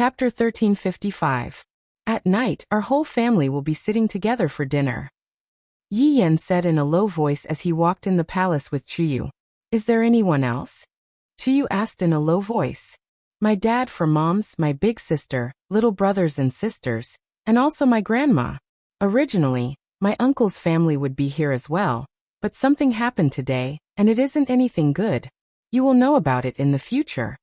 Chapter 1355. At night, our whole family will be sitting together for dinner. Yi Yan said in a low voice as he walked in the palace with Chuyu. Is there anyone else? Chuyu asked in a low voice. My dad for moms, my big sister, little brothers and sisters, and also my grandma. Originally, my uncle's family would be here as well, but something happened today, and it isn't anything good. You will know about it in the future.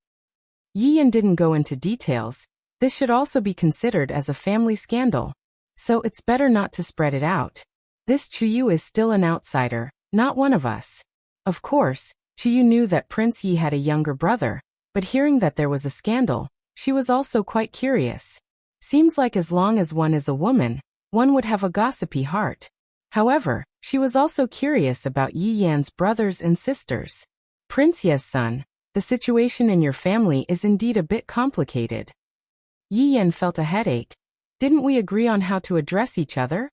Yi Yan didn't go into details. This should also be considered as a family scandal, so it's better not to spread it out. This Chuyu is still an outsider, not one of us. Of course, Chuyu knew that Prince Yi had a younger brother, but hearing that there was a scandal, she was also quite curious. Seems like as long as one is a woman, one would have a gossipy heart. However, she was also curious about Yi Yan's brothers and sisters. Prince Ye's son, the situation in your family is indeed a bit complicated. Yi Yan felt a headache. Didn't we agree on how to address each other?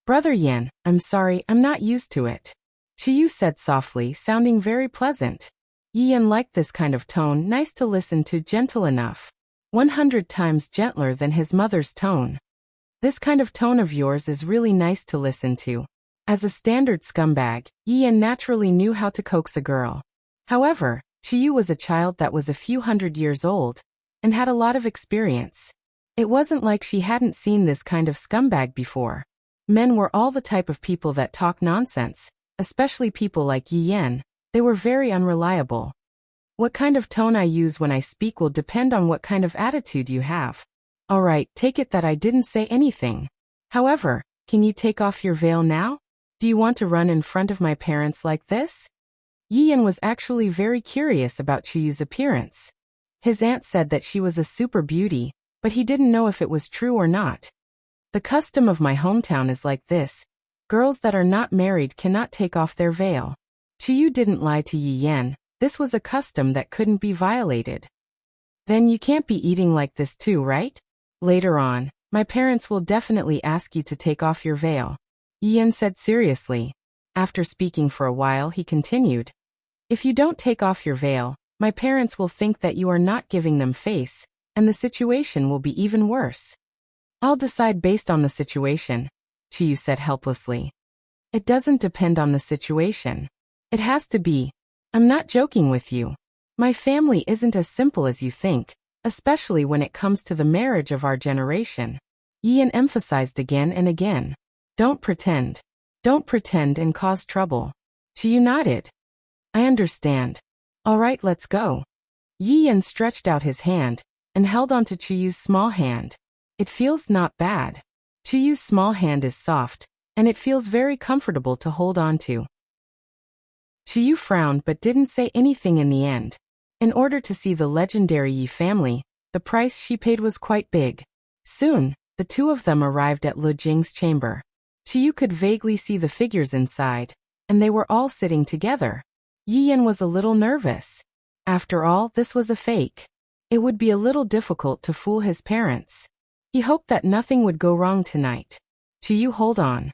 Brother Yan, I'm sorry, I'm not used to it. Chuyu said softly, sounding very pleasant. Yi Yan liked this kind of tone, nice to listen to, gentle enough. 100 times gentler than his mother's tone. This kind of tone of yours is really nice to listen to. As a standard scumbag, Yi Yan naturally knew how to coax a girl. However, Chuyu was a child that was a few hundred years old, and had a lot of experience. It wasn't like she hadn't seen this kind of scumbag before. Men were all the type of people that talk nonsense, especially people like Yi Yan. They were very unreliable. What kind of tone I use when I speak will depend on what kind of attitude you have. Alright, take it that I didn't say anything. However, can you take off your veil now? Do you want to run in front of my parents like this? Yi Yan was actually very curious about Chuyu's appearance. His aunt said that she was a super beauty, but he didn't know if it was true or not. The custom of my hometown is like this. Girls that are not married cannot take off their veil. Chuyu didn't lie to Yi Yan. This was a custom that couldn't be violated. Then you can't be eating like this too, right? Later on, my parents will definitely ask you to take off your veil. Yi Yan said seriously. After speaking for a while, he continued. If you don't take off your veil, my parents will think that you are not giving them face, and the situation will be even worse. I'll decide based on the situation, Chuyu said helplessly. It doesn't depend on the situation. It has to be. I'm not joking with you. My family isn't as simple as you think, especially when it comes to the marriage of our generation. Yi Yan emphasized again and again. Don't pretend. Don't pretend and cause trouble. Chuyu nodded. I understand. All right, let's go. Yi Yan stretched out his hand and held onto Chuyu's small hand. It feels not bad. Chuyu's small hand is soft, and it feels very comfortable to hold on to. Chuyu frowned but didn't say anything in the end. In order to see the legendary Yi family, the price she paid was quite big. Soon, the two of them arrived at Lu Jing's chamber. Chuyu could vaguely see the figures inside, and they were all sitting together. Yi Yan was a little nervous. After all, this was a fake. It would be a little difficult to fool his parents. He hoped that nothing would go wrong tonight. Chuyu, hold on.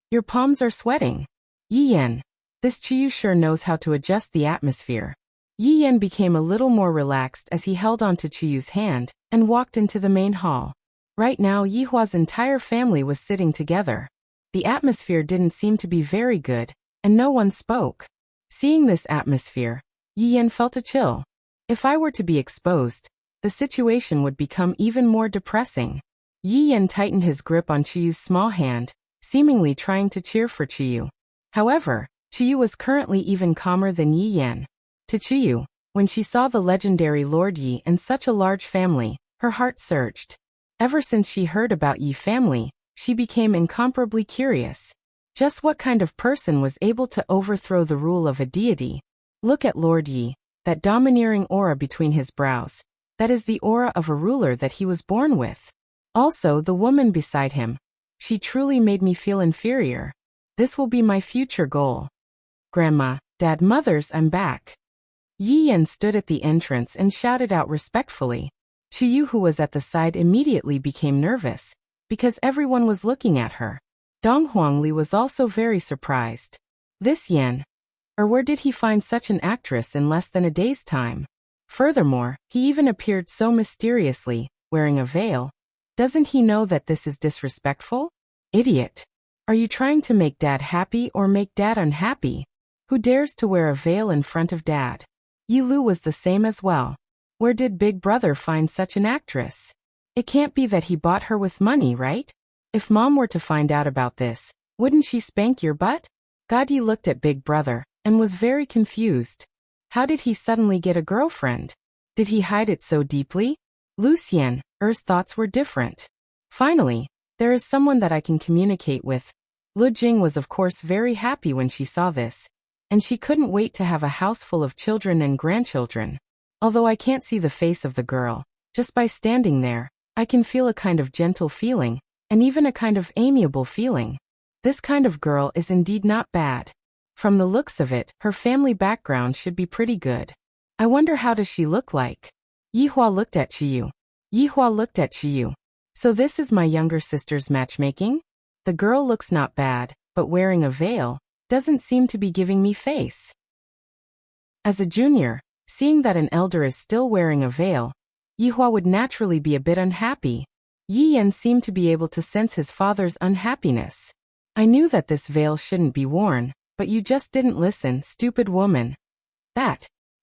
Your palms are sweating. Yi Yan. This Chuyu sure knows how to adjust the atmosphere. Yi Yan became a little more relaxed as he held onto Chuyu's hand and walked into the main hall. Right now, Yi Hua's entire family was sitting together. The atmosphere didn't seem to be very good, and no one spoke. Seeing this atmosphere, Yi Yan felt a chill. If I were to be exposed, the situation would become even more depressing. Yi Yan tightened his grip on Chuyu's small hand, seemingly trying to cheer for Chuyu. However, Chuyu was currently even calmer than Yi Yan. To Chuyu, when she saw the legendary Lord Yi and such a large family, her heart surged. Ever since she heard about Yi family, she became incomparably curious. Just what kind of person was able to overthrow the rule of a deity? Look at Lord Yi, that domineering aura between his brows. That is the aura of a ruler that he was born with. Also, the woman beside him. She truly made me feel inferior. This will be my future goal. Grandma, Dad, mothers, I'm back. Yi Yan stood at the entrance and shouted out respectfully. Chuyu, who was at the side, immediately became nervous, because everyone was looking at her. Dong Huangli was also very surprised. This Yan. Or where did he find such an actress in less than a day's time? Furthermore, he even appeared so mysteriously, wearing a veil. Doesn't he know that this is disrespectful? Idiot. Are you trying to make Dad happy or make Dad unhappy? Who dares to wear a veil in front of Dad? Yi Lu was the same as well. Where did Big Brother find such an actress? It can't be that he bought her with money, right? If Mom were to find out about this, wouldn't she spank your butt? Yi looked at Big Brother and was very confused. How did he suddenly get a girlfriend? Did he hide it so deeply? Lucien, Er's thoughts were different. Finally, there is someone that I can communicate with. Lu Jing was of course very happy when she saw this, and she couldn't wait to have a house full of children and grandchildren. Although I can't see the face of the girl, just by standing there, I can feel a kind of gentle feeling, and even a kind of amiable feeling. This kind of girl is indeed not bad. From the looks of it, her family background should be pretty good. I wonder how does she look like? Yihua looked at Chiyu. So this is my younger sister's matchmaking? The girl looks not bad, but wearing a veil doesn't seem to be giving me face. As a junior, seeing that an elder is still wearing a veil, Yihua would naturally be a bit unhappy. Yi Yan seemed to be able to sense his father's unhappiness. I knew that this veil shouldn't be worn, but you just didn't listen, stupid woman.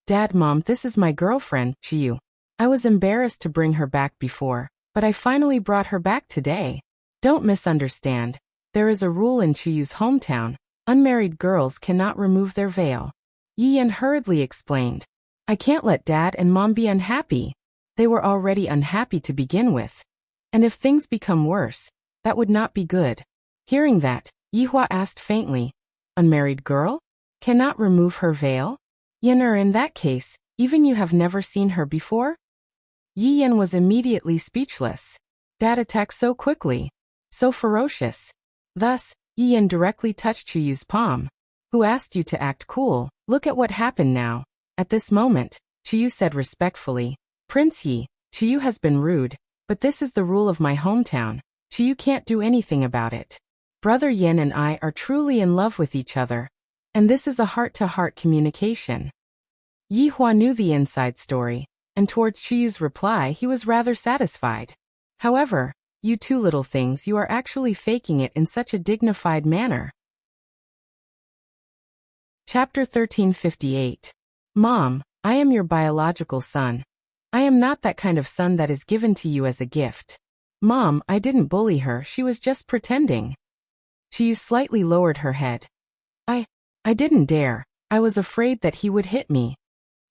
Dad, Mom, this is my girlfriend, Chiyu. I was embarrassed to bring her back before, but I finally brought her back today. Don't misunderstand. There is a rule in Chiyu's hometown. Unmarried girls cannot remove their veil. Yi Yan hurriedly explained. I can't let Dad and Mom be unhappy. They were already unhappy to begin with. And if things become worse, that would not be good. Hearing that, Yihua asked faintly, Unmarried girl? Cannot remove her veil? Yan, in that case, even you have never seen her before? Yi Yan was immediately speechless. Dad attacked so quickly, so ferocious. Thus, Yi Yan directly touched Chiyu's palm. Who asked you to act cool? Look at what happened now. At this moment, Chiyu said respectfully, Prince Yi, Chiyu has been rude, but this is the rule of my hometown. Chiyu can't do anything about it. Brother Yen and I are truly in love with each other, and this is a heart-to-heart communication. Yihua knew the inside story, and towards Chiyu's reply he was rather satisfied. However, you two little things, you are actually faking it in such a dignified manner. Chapter 1358. Mom, I am your biological son. I am not that kind of son that is given to you as a gift. Mom, I didn't bully her, she was just pretending. Chiyu slightly lowered her head. I didn't dare. I was afraid that he would hit me.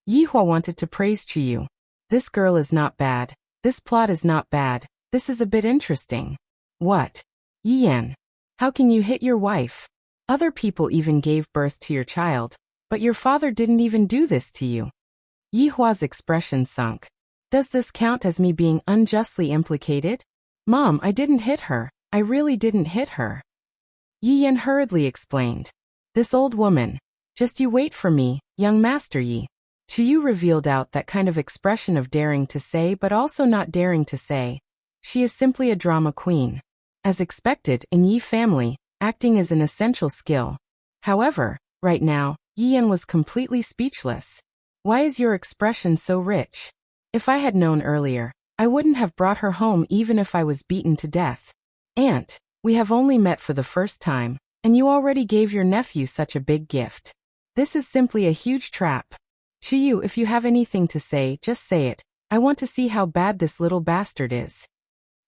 Yihua wanted to praise Chiyu. This girl is not bad. This plot is not bad. This is a bit interesting. What? Yi Yan. How can you hit your wife? Other people even gave birth to your child, but your father didn't even do this to you. Yihua's expression sunk. Does this count as me being unjustly implicated? Mom, I didn't hit her. I really didn't hit her. Yi Yan hurriedly explained. This old woman. Just you wait for me, young Master Yi. Chiyu revealed out that kind of expression of daring to say but also not daring to say. She is simply a drama queen. As expected in Yi family, acting is an essential skill. However, right now, Yi Yan was completely speechless. Why is your expression so rich? If I had known earlier, I wouldn't have brought her home even if I was beaten to death. Aunt, we have only met for the first time, and you already gave your nephew such a big gift. This is simply a huge trap. Chiyu, if you have anything to say, just say it. I want to see how bad this little bastard is.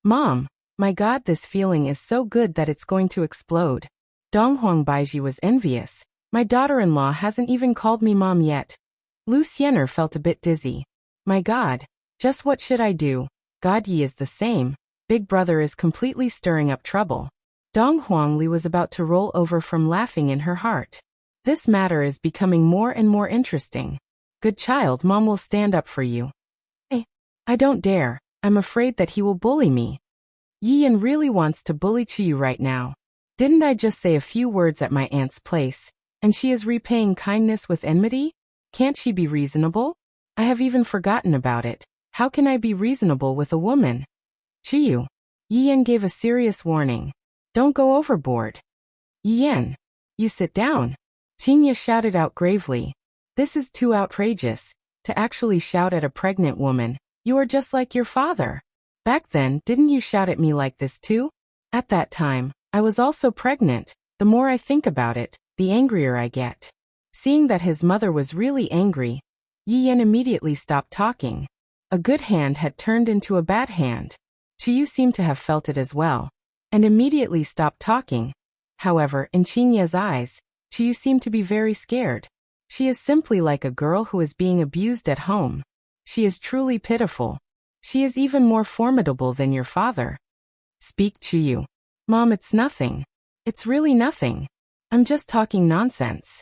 Mom, my God, this feeling is so good that it's going to explode. Donghuang Baiji was envious. My daughter-in-law hasn't even called me mom yet. Lu Xiener felt a bit dizzy. My God, just what should I do? God Yi is the same. Big brother is completely stirring up trouble. Dong Huangli was about to roll over from laughing in her heart. This matter is becoming more and more interesting. Good child, Mom will stand up for you. I don't dare. I'm afraid that he will bully me. Yi Yan really wants to bully Chiyu right now. Didn't I just say a few words at my aunt's place, and she is repaying kindness with enmity? Can't she be reasonable? I have even forgotten about it. How can I be reasonable with a woman? Chiyu. Yi Yan gave a serious warning. Don't go overboard. Yi Yan. You sit down. Qinya shouted out gravely. This is too outrageous. To actually shout at a pregnant woman. You are just like your father. Back then, didn't you shout at me like this too? At that time, I was also pregnant. The more I think about it, the angrier I get. Seeing that his mother was really angry, Yi Yan immediately stopped talking. A good hand had turned into a bad hand. Chiyu seemed to have felt it as well, and immediately stopped talking. However, in Qingye's eyes, Chiyu seemed to be very scared. She is simply like a girl who is being abused at home. She is truly pitiful. She is even more formidable than your father. Speak, Chiyu. Mom, it's nothing. It's really nothing. I'm just talking nonsense.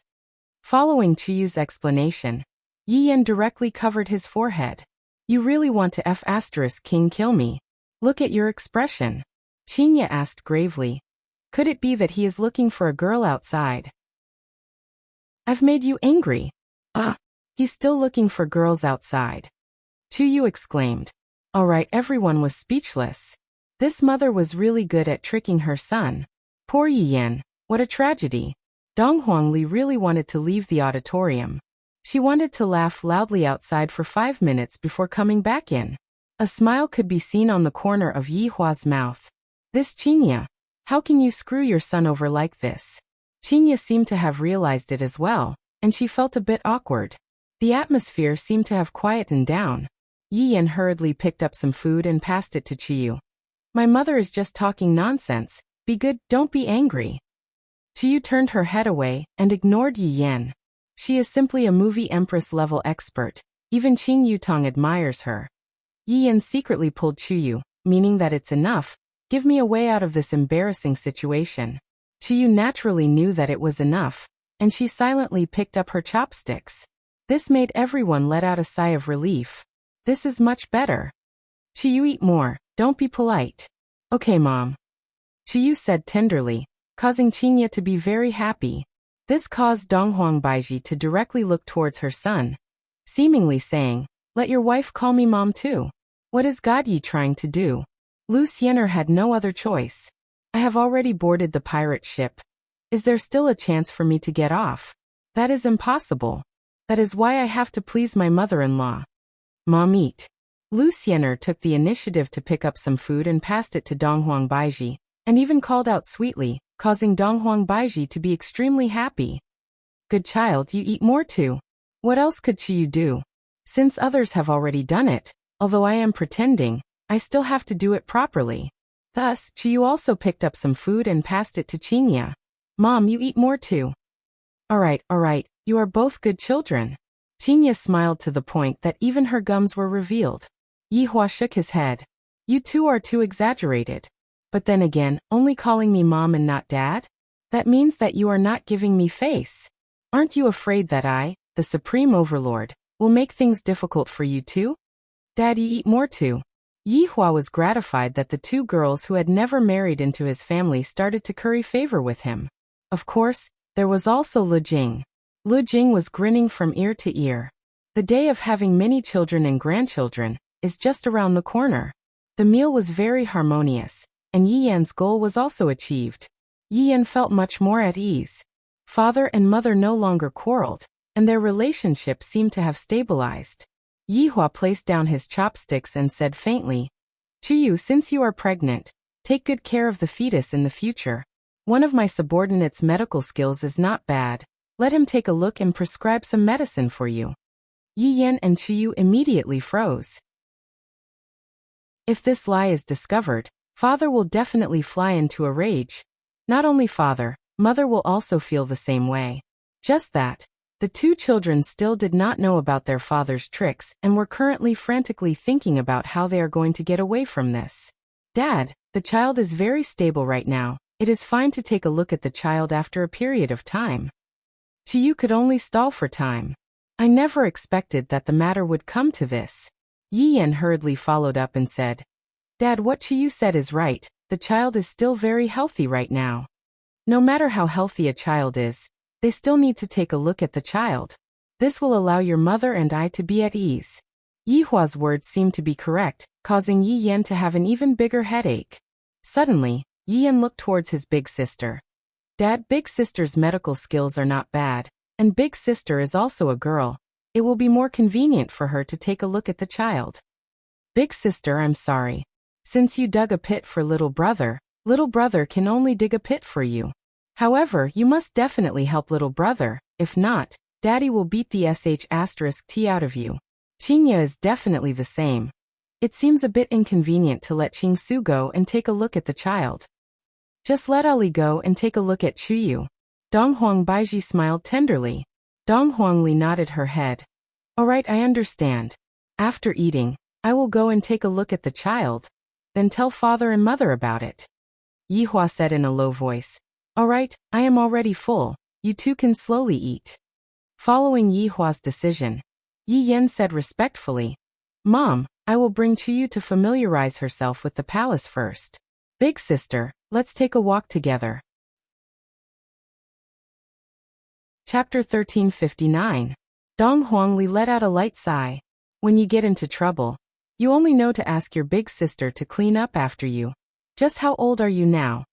Following Chiyu's explanation, Yi Yan directly covered his forehead. You really want to King kill me? Look at your expression. Qingye asked gravely. Could it be that he is looking for a girl outside? I've made you angry. He's still looking for girls outside. Chiyu exclaimed. Alright, everyone was speechless. This mother was really good at tricking her son. Poor Yi Yan, what a tragedy. Dong Huangli really wanted to leave the auditorium. She wanted to laugh loudly outside for 5 minutes before coming back in. A smile could be seen on the corner of Yi Hua's mouth. This Qingye, how can you screw your son over like this? Qingye seemed to have realized it as well, and she felt a bit awkward. The atmosphere seemed to have quietened down. Yi Yan hurriedly picked up some food and passed it to Chiyu. My mother is just talking nonsense. Be good, don't be angry. Chiyu turned her head away and ignored Yi Yan. She is simply a movie empress-level expert. Even Qing Yutong admires her. Yi Yan secretly pulled Chiyu, meaning that it's enough. Give me a way out of this embarrassing situation. Chiyu naturally knew that it was enough, and she silently picked up her chopsticks. This made everyone let out a sigh of relief. This is much better. Chiyu, eat more, don't be polite. Okay, Mom. Chiyu said tenderly, causing Qingye to be very happy. This caused Donghuang Baiji to directly look towards her son, seemingly saying, let your wife call me Mom too. What is Godyi trying to do? Lu Xiener had no other choice. I have already boarded the pirate ship. Is there still a chance for me to get off? That is impossible. That is why I have to please my mother-in-law. Mom, eat. Lu Xiener took the initiative to pick up some food and passed it to Donghuang Baiji, and even called out sweetly, causing Donghuang Baiji to be extremely happy. Good child, you eat more too. What else could Chiyu do? Since others have already done it, although I am pretending, I still have to do it properly. Thus, Chiyu also picked up some food and passed it to Qingye. Mom, you eat more too. Alright, you are both good children. Qingye smiled to the point that even her gums were revealed. Yi Hua shook his head. You two are too exaggerated. But then again, only calling me Mom and not Dad? That means that you are not giving me face. Aren't you afraid that I, the Supreme Overlord, will make things difficult for you too? Daddy, eat more too. Yi Hua was gratified that the two girls who had never married into his family started to curry favor with him. Of course, there was also Lu Jing. Lu Jing was grinning from ear to ear. The day of having many children and grandchildren is just around the corner. The meal was very harmonious, and Yi Yan's goal was also achieved. Yi Yan felt much more at ease. Father and mother no longer quarreled, and their relationship seemed to have stabilized. Yi Hua placed down his chopsticks and said faintly, Chiyu, since you are pregnant, take good care of the fetus in the future. One of my subordinates' medical skills is not bad. Let him take a look and prescribe some medicine for you. Yi Yan and Chiyu immediately froze. If this lie is discovered, father will definitely fly into a rage. Not only father, mother will also feel the same way. Just that. The two children still did not know about their father's tricks and were currently frantically thinking about how they are going to get away from this. Dad, the child is very stable right now. It is fine to take a look at the child after a period of time. Chiyu could only stall for time. I never expected that the matter would come to this. Yi Yan hurriedly followed up and said, Dad, what Chiyu said is right. The child is still very healthy right now. No matter how healthy a child is, they still need to take a look at the child. This will allow your mother and I to be at ease. Yi Hua's words seemed to be correct, causing Yi Yan to have an even bigger headache. Suddenly, Yi Yan looked towards his big sister. Dad, big sister's medical skills are not bad, and big sister is also a girl. It will be more convenient for her to take a look at the child. Big sister, I'm sorry. Since you dug a pit for little brother can only dig a pit for you. However, you must definitely help little brother, if not, Daddy will beat the sh*t out of you. Qingya is definitely the same. It seems a bit inconvenient to let Qingsu go and take a look at the child. Just let Ali go and take a look at Chuyu. Dong Huang Baiji smiled tenderly. Dong Huangli nodded her head. Alright, I understand. After eating, I will go and take a look at the child, then tell father and mother about it. Yihua said in a low voice. Alright, I am already full. You two can slowly eat. Following Yihua's decision, Yi Yan said respectfully, Mom, I will bring Chuyu to familiarize herself with the palace first. Big sister, let's take a walk together. Chapter 1359. Dong Huangli let out a light sigh. When you get into trouble, you only know to ask your big sister to clean up after you. Just how old are you now?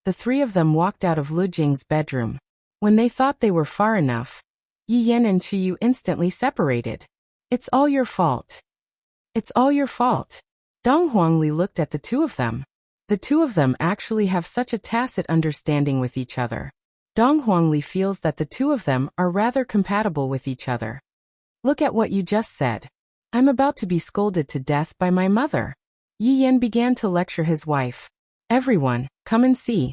The three of them walked out of Lu Jing's bedroom. When they thought they were far enough, Yi Yan and Chuyu instantly separated. It's all your fault. It's all your fault. Dong Huangli looked at the two of them. The two of them actually have such a tacit understanding with each other. Dong Huangli feels that the two of them are rather compatible with each other. Look at what you just said. I'm about to be scolded to death by my mother. Yi Yan began to lecture his wife. Everyone, come and see.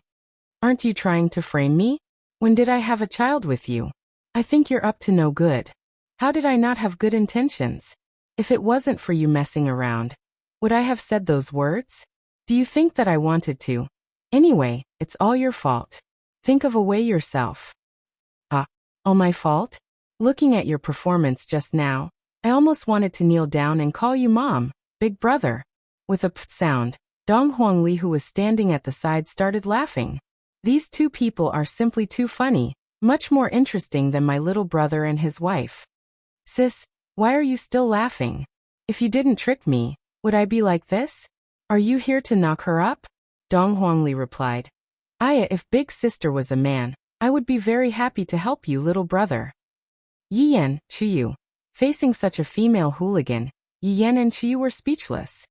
Aren't you trying to frame me? When did I have a child with you? I think you're up to no good. How did I not have good intentions? If it wasn't for you messing around, would I have said those words? Do you think that I wanted to? Anyway, it's all your fault. Think of a way yourself. All my fault? Looking at your performance just now, I almost wanted to kneel down and call you Mom, Big Brother. With a sound, Dong Huangli, who was standing at the side, started laughing. These two people are simply too funny, much more interesting than my little brother and his wife. Sis, why are you still laughing? If you didn't trick me, would I be like this? Are you here to knock her up? Dong Huangli replied. If big sister was a man, I would be very happy to help you, little brother. Yi Yan, Chuyu. Facing such a female hooligan, Yi Yan and Chuyu were speechless.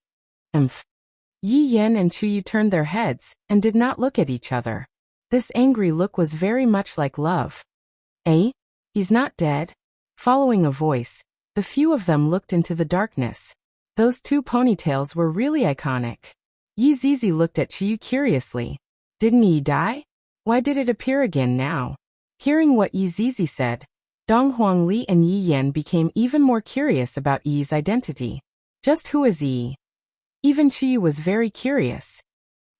Yi Yan and Chuyu turned their heads and did not look at each other. This angry look was very much like love. He's not dead? Following a voice, the few of them looked into the darkness. Those two ponytails were really iconic. Yi Zizi looked at Chuyu curiously. Didn't Yi die? Why did it appear again now? Hearing what Yi Zizi said, Dong Huangli and Yi Yan became even more curious about Yi's identity. Just who is Yi? Even Chuyu was very curious.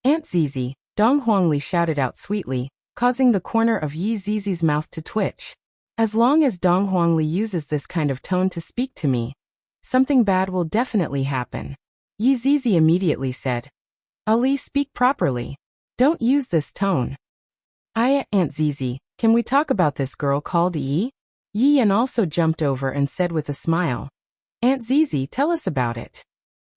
Aunt Zizi, Dong Huangli shouted out sweetly, causing the corner of Yi Zizi's mouth to twitch. As long as Dong Huangli uses this kind of tone to speak to me, something bad will definitely happen. Yi Zizi immediately said, Ali, speak properly. Don't use this tone. Aunt Zizi, can we talk about this girl called Yi? Yi Yan also jumped over and said with a smile. Aunt Zizi, tell us about it.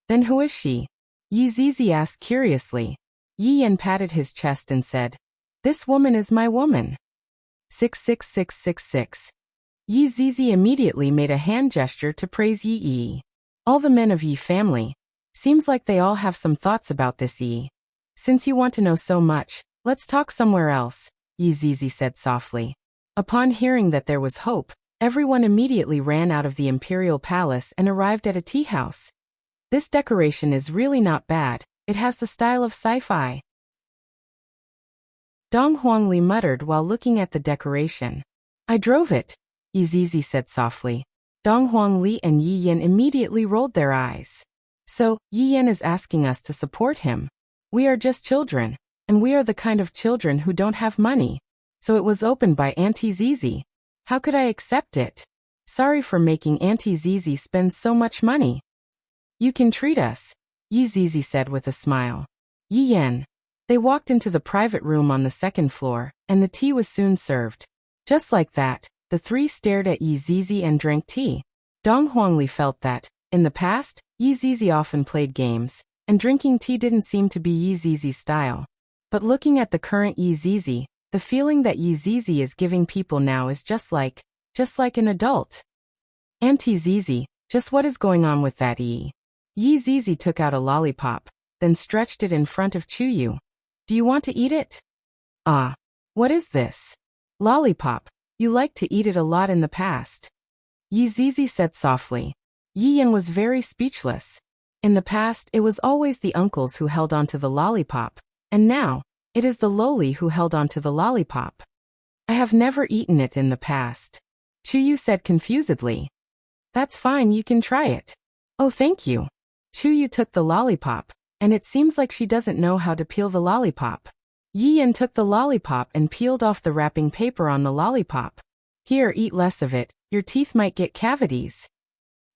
Then who is she? Yi Zizi asked curiously. Yi Yan patted his chest and said, This woman is my woman. 66666. Yi Zizi immediately made a hand gesture to praise Yi Yi. All the men of Yi family. Seems like they all have some thoughts about this Yi. Since you want to know so much, let's talk somewhere else, Yi Zizi said softly. Upon hearing that there was hope, everyone immediately ran out of the imperial palace and arrived at a tea house. This decoration is really not bad, it has the style of sci-fi. Dong Huangli muttered while looking at the decoration. I drove it, Yi Zizi said softly. Dong Huangli and Yi Yan immediately rolled their eyes. So, Yi Yan is asking us to support him. We are just children, and we are the kind of children who don't have money. So it was opened by Auntie Zizi. How could I accept it? Sorry for making Auntie Zizi spend so much money. You can treat us, Yi Zizi said with a smile. Yi Yan. They walked into the private room on the second floor, and the tea was soon served. Just like that, the three stared at Yi Zizi and drank tea. Dong Huangli felt that, in the past, Yi Zizi often played games, and drinking tea didn't seem to be Yi Zizi's style. But looking at the current Yi Zizi, the feeling that Yi Zizi is giving people now is just like an adult. Auntie Zizi, just what is going on with that Yi? Yi Zizi took out a lollipop, then stretched it in front of Chuyu. Do you want to eat it? Ah. What is this? Lollipop. You liked to eat it a lot in the past. Yi Zizi said softly. Yi Yan was very speechless. In the past, it was always the uncles who held onto the lollipop, and now, it is the loli who held onto the lollipop. I have never eaten it in the past. Chuyu said confusedly. That's fine, you can try it. Oh, thank you. Chuyu took the lollipop, and it seems like she doesn't know how to peel the lollipop. Yi Yan took the lollipop and peeled off the wrapping paper on the lollipop. Here, eat less of it, your teeth might get cavities.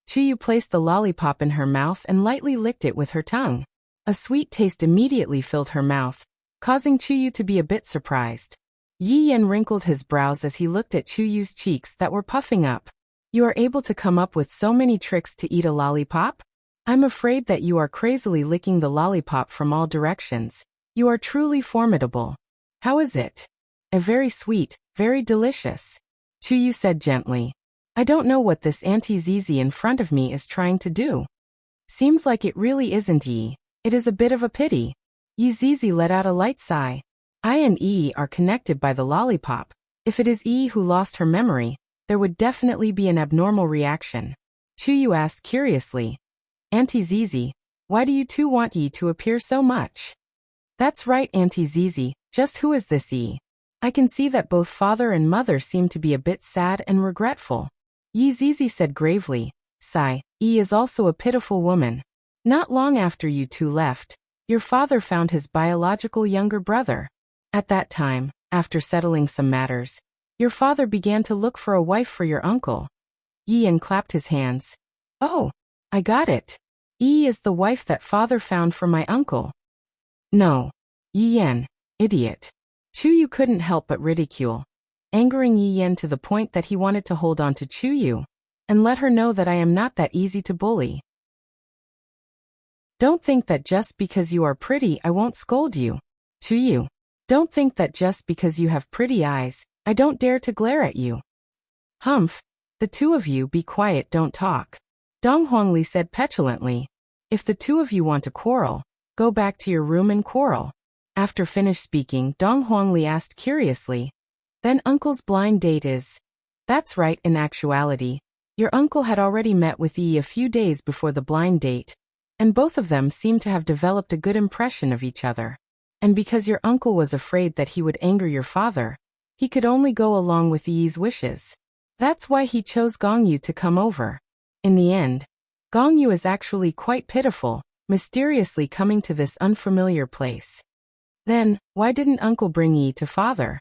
Chuyu placed the lollipop in her mouth and lightly licked it with her tongue. A sweet taste immediately filled her mouth, causing Chuyu to be a bit surprised. Yi Yan wrinkled his brows as he looked at Chuyu's cheeks that were puffing up. You are able to come up with so many tricks to eat a lollipop? I'm afraid that you are crazily licking the lollipop from all directions. You are truly formidable. How is it? Very sweet, very delicious. Chuyu said gently. I don't know what this Auntie Zizi in front of me is trying to do. Seems like it really isn't Yi. It is a bit of a pity. Yi Zizi let out a light sigh. I and Yi are connected by the lollipop. If it is Yi who lost her memory, there would definitely be an abnormal reaction. Chuyu asked curiously. Auntie Zizi, why do you two want Yi to appear so much? That's right, Auntie Zizi, just who is this Yi? I can see that both father and mother seem to be a bit sad and regretful. Yi Zizi said gravely. Sigh, Yi is also a pitiful woman. Not long after you two left, your father found his biological younger brother. At that time, after settling some matters, your father began to look for a wife for your uncle. Yi Yan clapped his hands. Oh, I got it. Yi is the wife that father found for my uncle. No. Yi Yan, idiot. Chuyu couldn't help but ridicule, angering Yi Yan to the point that he wanted to hold on to Chuyu and let her know that I am not that easy to bully. Don't think that just because you are pretty I won't scold you. Chuyu. Don't think that just because you have pretty eyes, I don't dare to glare at you. Humph. The two of you be quiet, don't talk. Dong Huangli said petulantly. If the two of you want to quarrel, go back to your room and quarrel. After finished speaking, Dong Huangli asked curiously. Then uncle's blind date is? That's right, in actuality. Your uncle had already met with Yi a few days before the blind date, and both of them seemed to have developed a good impression of each other. And because your uncle was afraid that he would anger your father, he could only go along with Yi's wishes. That's why he chose Gongyu to come over. In the end, Gongyu is actually quite pitiful, mysteriously coming to this unfamiliar place. Then, why didn't uncle bring Yi to father?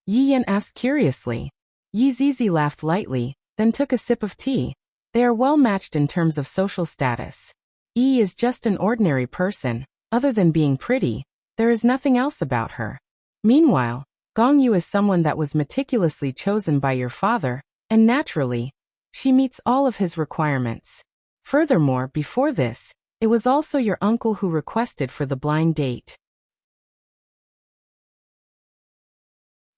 Yi Yan asked curiously. Yi Zizi laughed lightly, then took a sip of tea. They are well matched in terms of social status. Yi is just an ordinary person. Other than being pretty, there is nothing else about her. Meanwhile, Gongyu is someone that was meticulously chosen by your father, and naturally, she meets all of his requirements. Furthermore, before this, it was also your uncle who requested for the blind date.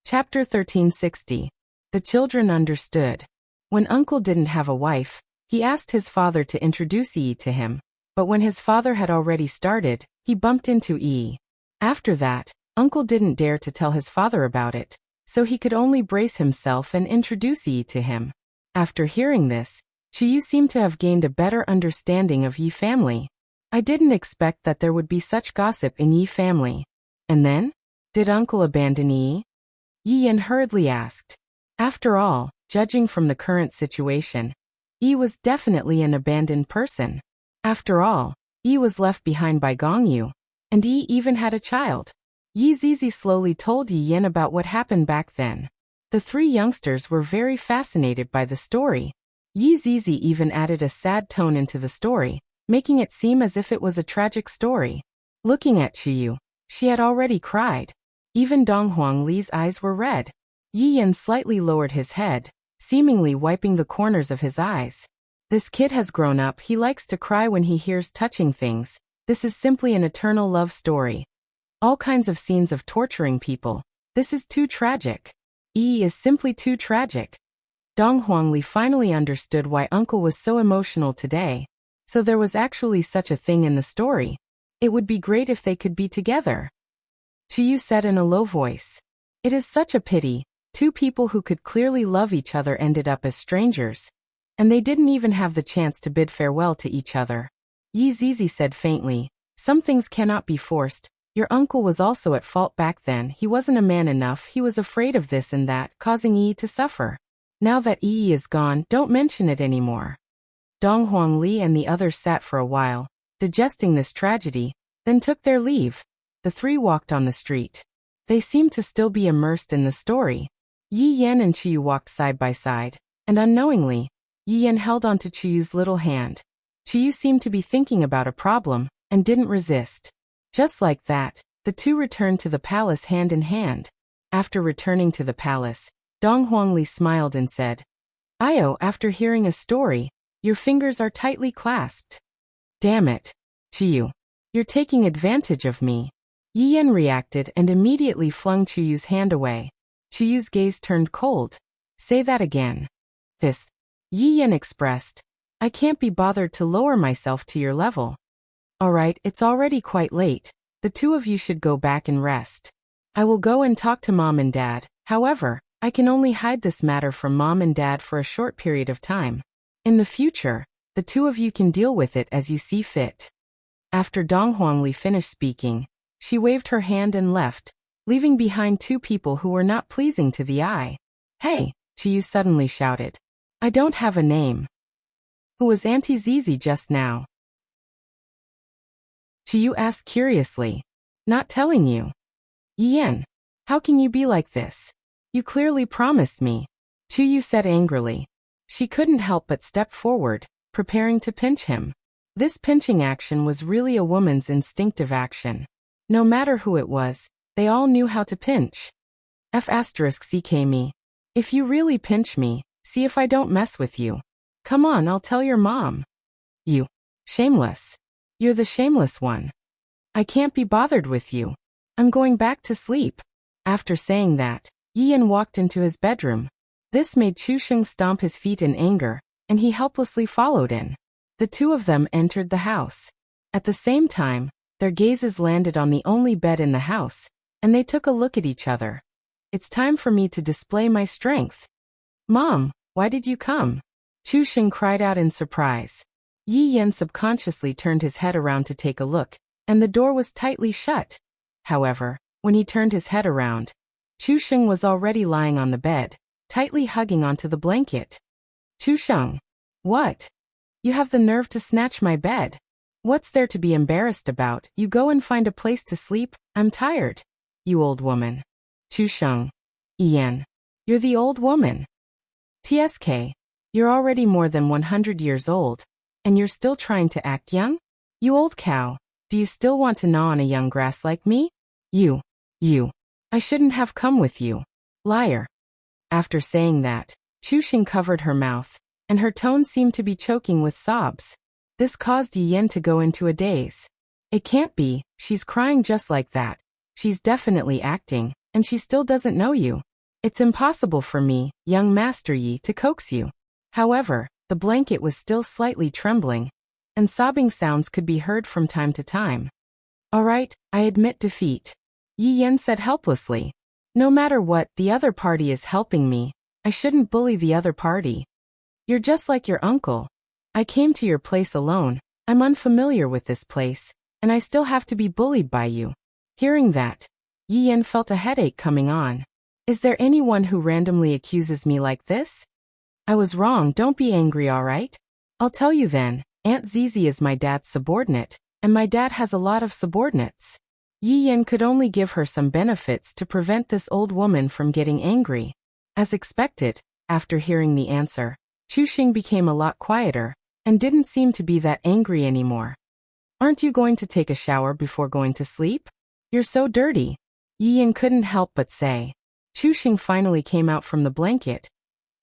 Chapter 1360. The children understood. When uncle didn't have a wife, he asked his father to introduce Yi to him, but when his father had already started, he bumped into Yi. After that, uncle didn't dare to tell his father about it, so he could only brace himself and introduce Yi to him. After hearing this, Chuyu seemed to have gained a better understanding of Yi family. I didn't expect that there would be such gossip in Yi family. And then? Did uncle abandon Yi? Yi Yan hurriedly asked. After all, judging from the current situation, Yi was definitely an abandoned person. After all, Yi was left behind by Gongyu, and Yi even had a child. Yi Zizi slowly told Yi Yan about what happened back then. The three youngsters were very fascinated by the story. Yi Zizi even added a sad tone into the story, making it seem as if it was a tragic story. Looking at Chuyu, she had already cried. Even Dong Huangli's eyes were red. Yi Yan slightly lowered his head, seemingly wiping the corners of his eyes. This kid has grown up, he likes to cry when he hears touching things. This is simply an eternal love story. All kinds of scenes of torturing people. This is too tragic. Yi is simply too tragic. Dong Huangli finally understood why uncle was so emotional today. So there was actually such a thing in the story. It would be great if they could be together. Chiyu said in a low voice. It is such a pity, two people who could clearly love each other ended up as strangers. And they didn't even have the chance to bid farewell to each other. Yi Zizi said faintly, some things cannot be forced. Your uncle was also at fault back then. He wasn't a man enough. He was afraid of this and that, causing Yi to suffer. Now that Yi is gone, don't mention it anymore. Dong Huangli and the others sat for a while, digesting this tragedy, then took their leave. The three walked on the street. They seemed to still be immersed in the story. Yi Yan and Chiyu walked side by side, and unknowingly, Yi Yan held onto Chiyu's little hand. Chiyu seemed to be thinking about a problem, and didn't resist. Just like that, the two returned to the palace hand in hand. After returning to the palace, Dong Huangli smiled and said, Io, after hearing a story, your fingers are tightly clasped. Damn it, Chiyu. You're taking advantage of me. Yi Yan reacted and immediately flung Chiyu's hand away. Chiyu's gaze turned cold. Say that again. This. Yi Yan expressed. I can't be bothered to lower myself to your level. Alright, it's already quite late. The two of you should go back and rest. I will go and talk to Mom and Dad. However, I can only hide this matter from Mom and Dad for a short period of time. In the future, the two of you can deal with it as you see fit. After Dong Huangli finished speaking, she waved her hand and left, leaving behind two people who were not pleasing to the eye. Hey, Chiyu suddenly shouted. I don't have a name. Who was Auntie Zizi just now? Chiyu asked curiously. Not telling you. Yi Yan, how can you be like this? You clearly promised me. Chiyu said angrily. She couldn't help but step forward, preparing to pinch him. This pinching action was really a woman's instinctive action. No matter who it was, they all knew how to pinch. F***ck me. If you really pinch me, see if I don't mess with you. Come on, I'll tell your mom. You. Shameless. You're the shameless one. I can't be bothered with you. I'm going back to sleep. After saying that, Yi Yan walked into his bedroom. This made Chu Sheng stomp his feet in anger, and he helplessly followed in. The two of them entered the house. At the same time, their gazes landed on the only bed in the house, and they took a look at each other. It's time for me to display my strength. Mom, why did you come? Chu Sheng cried out in surprise. Yi Yan subconsciously turned his head around to take a look, and the door was tightly shut. However, when he turned his head around, Chu Sheng was already lying on the bed, tightly hugging onto the blanket. Chu Sheng. What? You have the nerve to snatch my bed. What's there to be embarrassed about? You go and find a place to sleep. I'm tired. You old woman. Chu Sheng. Yi Yan. You're the old woman. TSK. You're already more than 100 years old, and you're still trying to act young? You old cow. Do you still want to gnaw on a young grass like me? You. I shouldn't have come with you. Liar. After saying that, Chu Sheng covered her mouth, and her tone seemed to be choking with sobs. This caused Yi Yan to go into a daze. It can't be, she's crying just like that. She's definitely acting, and she still doesn't know you. It's impossible for me, young Master Yi, to coax you. However, the blanket was still slightly trembling, and sobbing sounds could be heard from time to time. Alright, I admit defeat. Yi Yan said helplessly. No matter what, the other party is helping me. I shouldn't bully the other party. You're just like your uncle. I came to your place alone. I'm unfamiliar with this place, and I still have to be bullied by you. Hearing that, Yi Yan felt a headache coming on. Is there anyone who randomly accuses me like this? I was wrong, don't be angry, alright? I'll tell you then, Aunt Zizi is my dad's subordinate, and my dad has a lot of subordinates. Yi Yan could only give her some benefits to prevent this old woman from getting angry. As expected, after hearing the answer, Chu Sheng became a lot quieter, and didn't seem to be that angry anymore. Aren't you going to take a shower before going to sleep? You're so dirty. Yi Yan couldn't help but say. Chu Sheng finally came out from the blanket.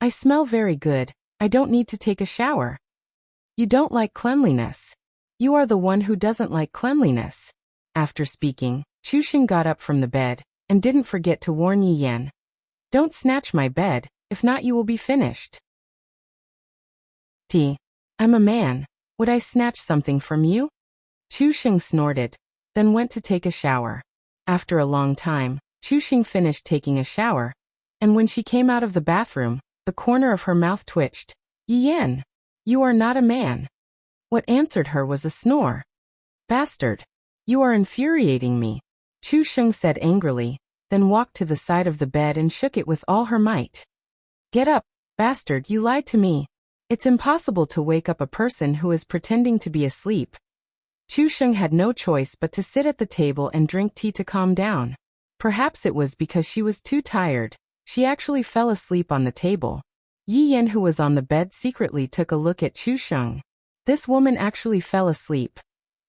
I smell very good. I don't need to take a shower. You don't like cleanliness. You are the one who doesn't like cleanliness. After speaking, Chu Sheng got up from the bed, and didn't forget to warn Yi Yan. Don't snatch my bed, if not you will be finished. I'm a man. Would I snatch something from you? Chu Sheng snorted, then went to take a shower. After a long time, Chu Xing finished taking a shower, and when she came out of the bathroom, the corner of her mouth twitched. Yi Yan, you are not a man. What answered her was a snore. Bastard. You are infuriating me, Chu Xing said angrily, then walked to the side of the bed and shook it with all her might. Get up, bastard, you lied to me. It's impossible to wake up a person who is pretending to be asleep. Chu Xing had no choice but to sit at the table and drink tea to calm down. Perhaps it was because she was too tired. She actually fell asleep on the table. Yi Yan, who was on the bed, secretly took a look at Chu Xing. This woman actually fell asleep.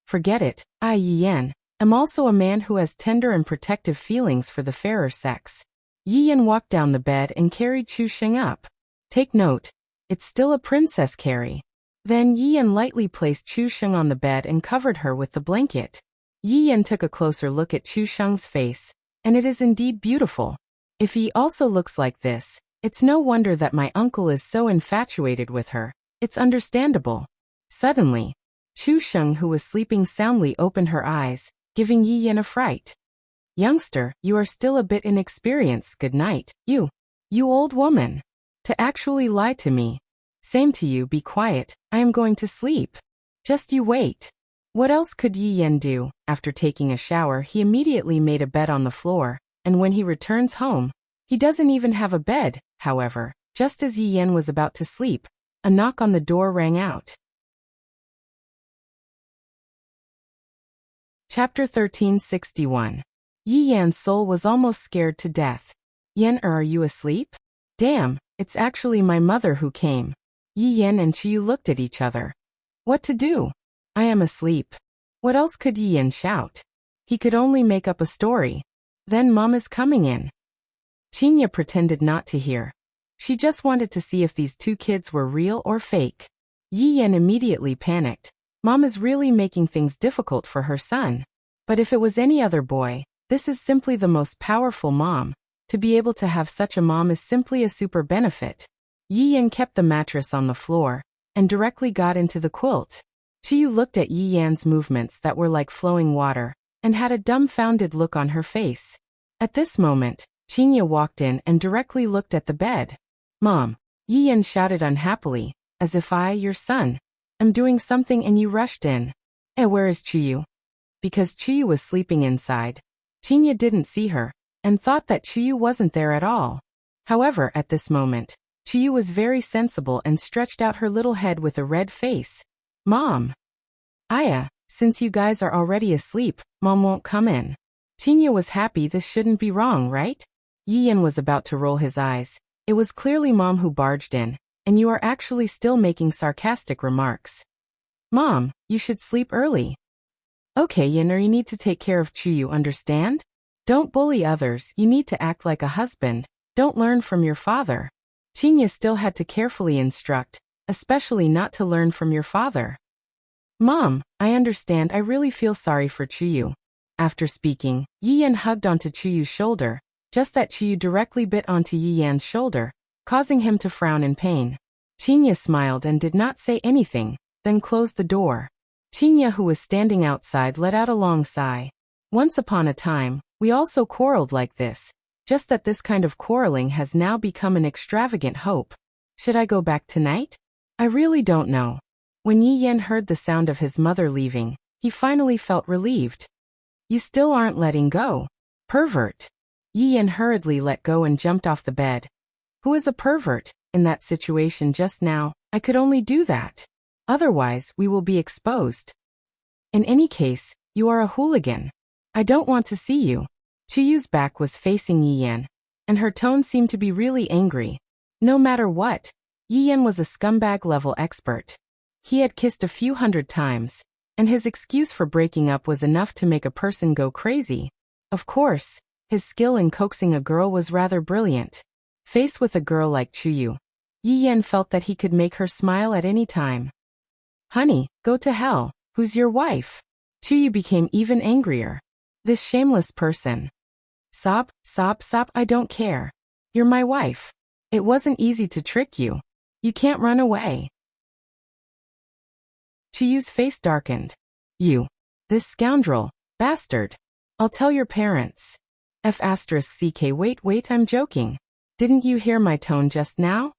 Forget it, I, Yi Yan, am also a man who has tender and protective feelings for the fairer sex. Yi Yan walked down the bed and carried Chu Xing up. Take note, it's still a princess carry. Then Yi Yan lightly placed Chu Xing on the bed and covered her with the blanket. Yi Yan took a closer look at Chu Xing's face, and it is indeed beautiful. If he also looks like this, it's no wonder that my uncle is so infatuated with her. It's understandable. Suddenly, Chu Xing, who was sleeping soundly, opened her eyes, giving Yi Yan a fright. Youngster, you are still a bit inexperienced. Good night, you old woman. To actually lie to me. Same to you, be quiet, I am going to sleep. Just you wait. What else could Yi Yan do? After taking a shower, he immediately made a bed on the floor, and when he returns home, he doesn't even have a bed. However, just as Yi Yan was about to sleep, a knock on the door rang out. Chapter 1361. Yi Yan's soul was almost scared to death. Yan, are you asleep? Damn, it's actually my mother who came. Yi Yan and Chiyu looked at each other. What to do? I am asleep. What else could Yi Yan shout? He could only make up a story. Then Mom is coming in. Chinya pretended not to hear. She just wanted to see if these two kids were real or fake. Yi Yan immediately panicked. Mom is really making things difficult for her son. But if it was any other boy, this is simply the most powerful mom. To be able to have such a mom is simply a super benefit. Yi Yan kept the mattress on the floor, and directly got into the quilt. Chiyu looked at Yi Yan's movements that were like flowing water, and had a dumbfounded look on her face. At this moment, Chinya walked in and directly looked at the bed. Mom, Yi Yan shouted unhappily, as if I, your son, am doing something and you rushed in. Where is Chiyu? Because Chiyu was sleeping inside. Chinya didn't see her, and thought that Chiyu wasn't there at all. However, at this moment, Chiyu was very sensible and stretched out her little head with a red face. Mom! Aya, since you guys are already asleep, Mom won't come in. Chinya was happy. This shouldn't be wrong, right? Yi Yan was about to roll his eyes. It was clearly Mom who barged in, and you are actually still making sarcastic remarks. Mom, you should sleep early. Okay, Yan, you need to take care of Chiyu, understand? Don't bully others, you need to act like a husband. Don't learn from your father. Chinya still had to carefully instruct, especially not to learn from your father. Mom, I understand. I really feel sorry for Chiyu. After speaking, Yi Yan hugged onto Chiyu's shoulder, just that Chiyu directly bit onto Yi Yan's shoulder, causing him to frown in pain. Chinya smiled and did not say anything, then closed the door. Chinya, who was standing outside, let out a long sigh. Once upon a time, we also quarreled like this, just that this kind of quarreling has now become an extravagant hope. Should I go back tonight? I really don't know. When Yi Yan heard the sound of his mother leaving, he finally felt relieved. You still aren't letting go. Pervert. Yi Yan hurriedly let go and jumped off the bed. Who is a pervert? In that situation just now, I could only do that. Otherwise, we will be exposed. In any case, you are a hooligan. I don't want to see you. Chiyu's back was facing Yi Yan, and her tone seemed to be really angry. No matter what, Yi Yan was a scumbag-level expert. He had kissed a few hundred times, and his excuse for breaking up was enough to make a person go crazy. Of course, his skill in coaxing a girl was rather brilliant. Faced with a girl like Chiyu, Yi Yan felt that he could make her smile at any time. Honey, go to hell. Who's your wife? Chiyu became even angrier. This shameless person. Sob, sob, sob, I don't care. You're my wife. It wasn't easy to trick you. You can't run away. Chiyu's face darkened. You. This scoundrel. Bastard. I'll tell your parents. Wait, I'm joking. Didn't you hear my tone just now?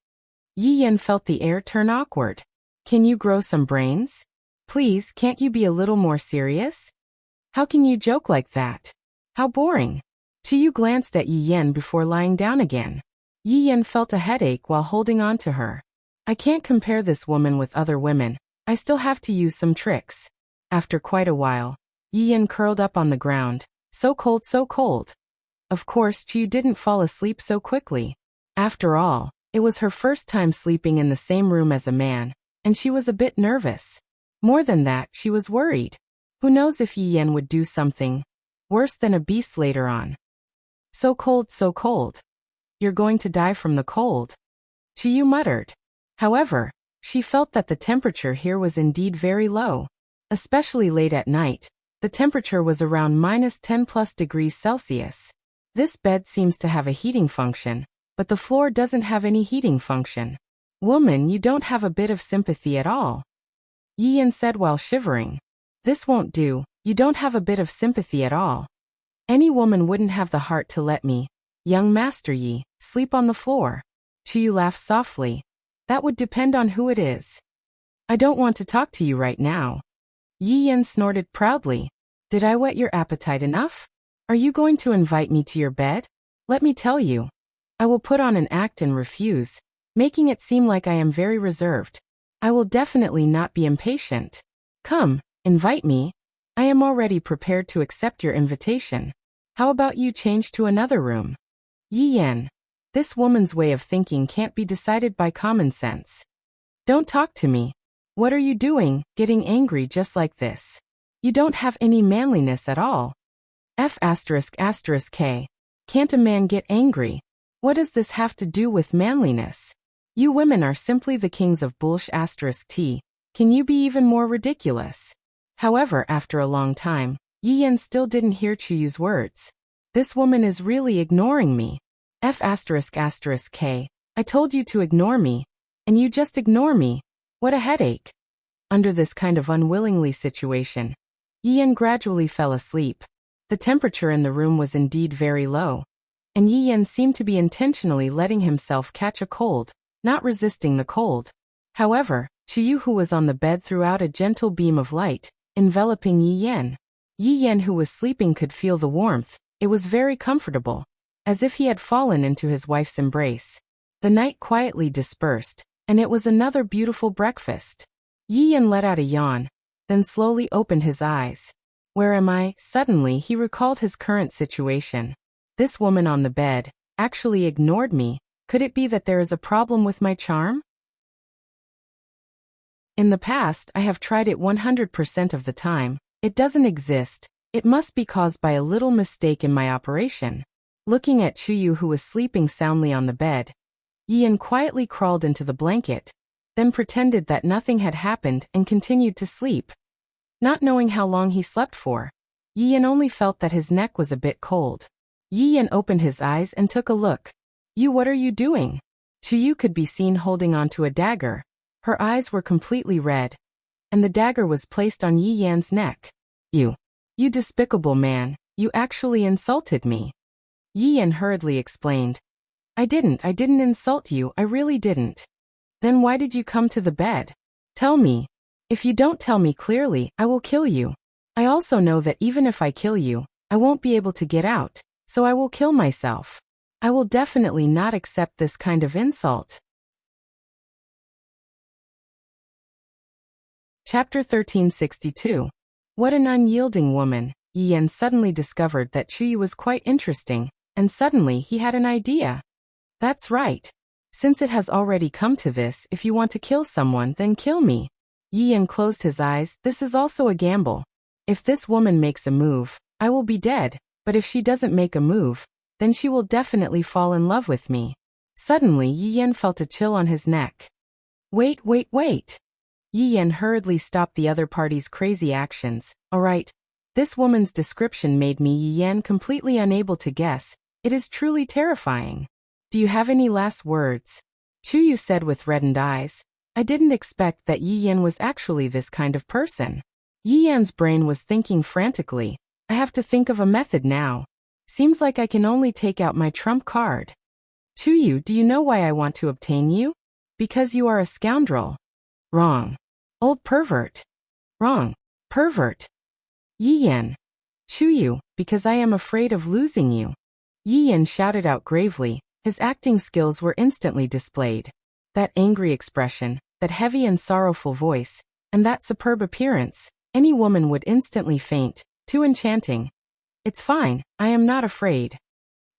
Yi Yan felt the air turn awkward. Can you grow some brains? Please, can't you be a little more serious? How can you joke like that? How boring. Yu glanced at Yi Yan before lying down again. Yi Yan felt a headache while holding on to her. I can't compare this woman with other women. I still have to use some tricks. After quite a while, Yi Yan curled up on the ground. So cold, so cold. Of course, Yu didn't fall asleep so quickly. After all, it was her first time sleeping in the same room as a man, and she was a bit nervous. More than that, she was worried. Who knows if Yi Yan would do something worse than a beast later on. So cold, so cold. You're going to die from the cold. Yu muttered. However, she felt that the temperature here was indeed very low. Especially late at night, the temperature was around -10+°C. This bed seems to have a heating function, but the floor doesn't have any heating function. Woman, you don't have a bit of sympathy at all. Yi Yan said while shivering. This won't do, you don't have a bit of sympathy at all. Any woman wouldn't have the heart to let me, young Master Yi, sleep on the floor. Yu laughed softly. That would depend on who it is. I don't want to talk to you right now. Yi Yan snorted proudly. Did I whet your appetite enough? Are you going to invite me to your bed? Let me tell you. I will put on an act and refuse, making it seem like I am very reserved. I will definitely not be impatient. Come, invite me. I am already prepared to accept your invitation. How about you change to another room? Yi Yan. This woman's way of thinking can't be decided by common sense. Don't talk to me. What are you doing, getting angry just like this? You don't have any manliness at all. K. Can't a man get angry? What does this have to do with manliness? You women are simply the kings of T. Can you be even more ridiculous? However, after a long time, Yi Yan still didn't hear Chuyu's words. This woman is really ignoring me. K. I told you to ignore me, and you just ignore me. What a headache. Under this kind of unwillingly situation, Yi Yan gradually fell asleep. The temperature in the room was indeed very low, and Yi Yan seemed to be intentionally letting himself catch a cold, not resisting the cold. However, Chuyu, who was on the bed, threw out a gentle beam of light, enveloping Yi Yan. Yi Yan, who was sleeping, could feel the warmth. It was very comfortable, as if he had fallen into his wife's embrace. The night quietly dispersed, and it was another beautiful breakfast. Yi Yan let out a yawn, then slowly opened his eyes. Where am I? Suddenly he recalled his current situation. This woman on the bed actually ignored me. Could it be that there is a problem with my charm? In the past, I have tried it 100% of the time. It doesn't exist. It must be caused by a little mistake in my operation. Looking at Chuyu, who was sleeping soundly on the bed, Yi Yan quietly crawled into the blanket, then pretended that nothing had happened and continued to sleep. Not knowing how long he slept for, Yi Yan only felt that his neck was a bit cold. Yi Yan opened his eyes and took a look. What are you doing? Chuyu could be seen holding onto a dagger. Her eyes were completely red, and the dagger was placed on Yi Yan's neck. You despicable man, you actually insulted me. Yi Yan hurriedly explained. I didn't insult you, I really didn't. Then why did you come to the bed? Tell me. If you don't tell me clearly, I will kill you. I also know that even if I kill you, I won't be able to get out, so I will kill myself. I will definitely not accept this kind of insult. Chapter 1362. What an unyielding woman. Yi Yan suddenly discovered that Chuyu was quite interesting, and suddenly he had an idea. That's right. Since it has already come to this, if you want to kill someone, then kill me. Yi Yan closed his eyes. This is also a gamble. If this woman makes a move, I will be dead, but if she doesn't make a move, then she will definitely fall in love with me. Suddenly Yi Yan felt a chill on his neck. Wait. Yi Yan hurriedly stopped the other party's crazy actions. Alright. This woman's description made me, Yi Yan, completely unable to guess. It is truly terrifying. Do you have any last words? Chuyu said with reddened eyes. I didn't expect that Yi Yan was actually this kind of person. Yi Yan's brain was thinking frantically. I have to think of a method now. Seems like I can only take out my trump card. Chuyu, do you know why I want to obtain you? Because you are a scoundrel. Wrong. Old pervert. Wrong. Pervert. Yiyan. Chuyu, because I am afraid of losing you. Yiyan shouted out gravely. His acting skills were instantly displayed. That angry expression, that heavy and sorrowful voice, and that superb appearance, any woman would instantly faint. Too enchanting. It's fine, I am not afraid.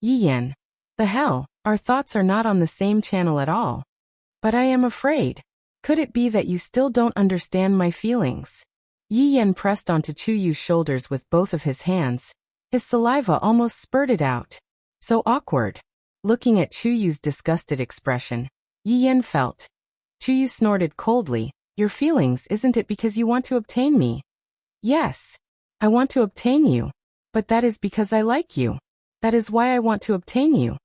Yiyan. The hell, our thoughts are not on the same channel at all. But I am afraid. Could it be that you still don't understand my feelings? Yiyan pressed onto Chuyu's shoulders with both of his hands. His saliva almost spurted out. So awkward. Looking at Chuyu's disgusted expression, Yiyan felt. Chuyu snorted coldly. Your feelings, isn't it because you want to obtain me? Yes. I want to obtain you. But that is because I like you. That is why I want to obtain you.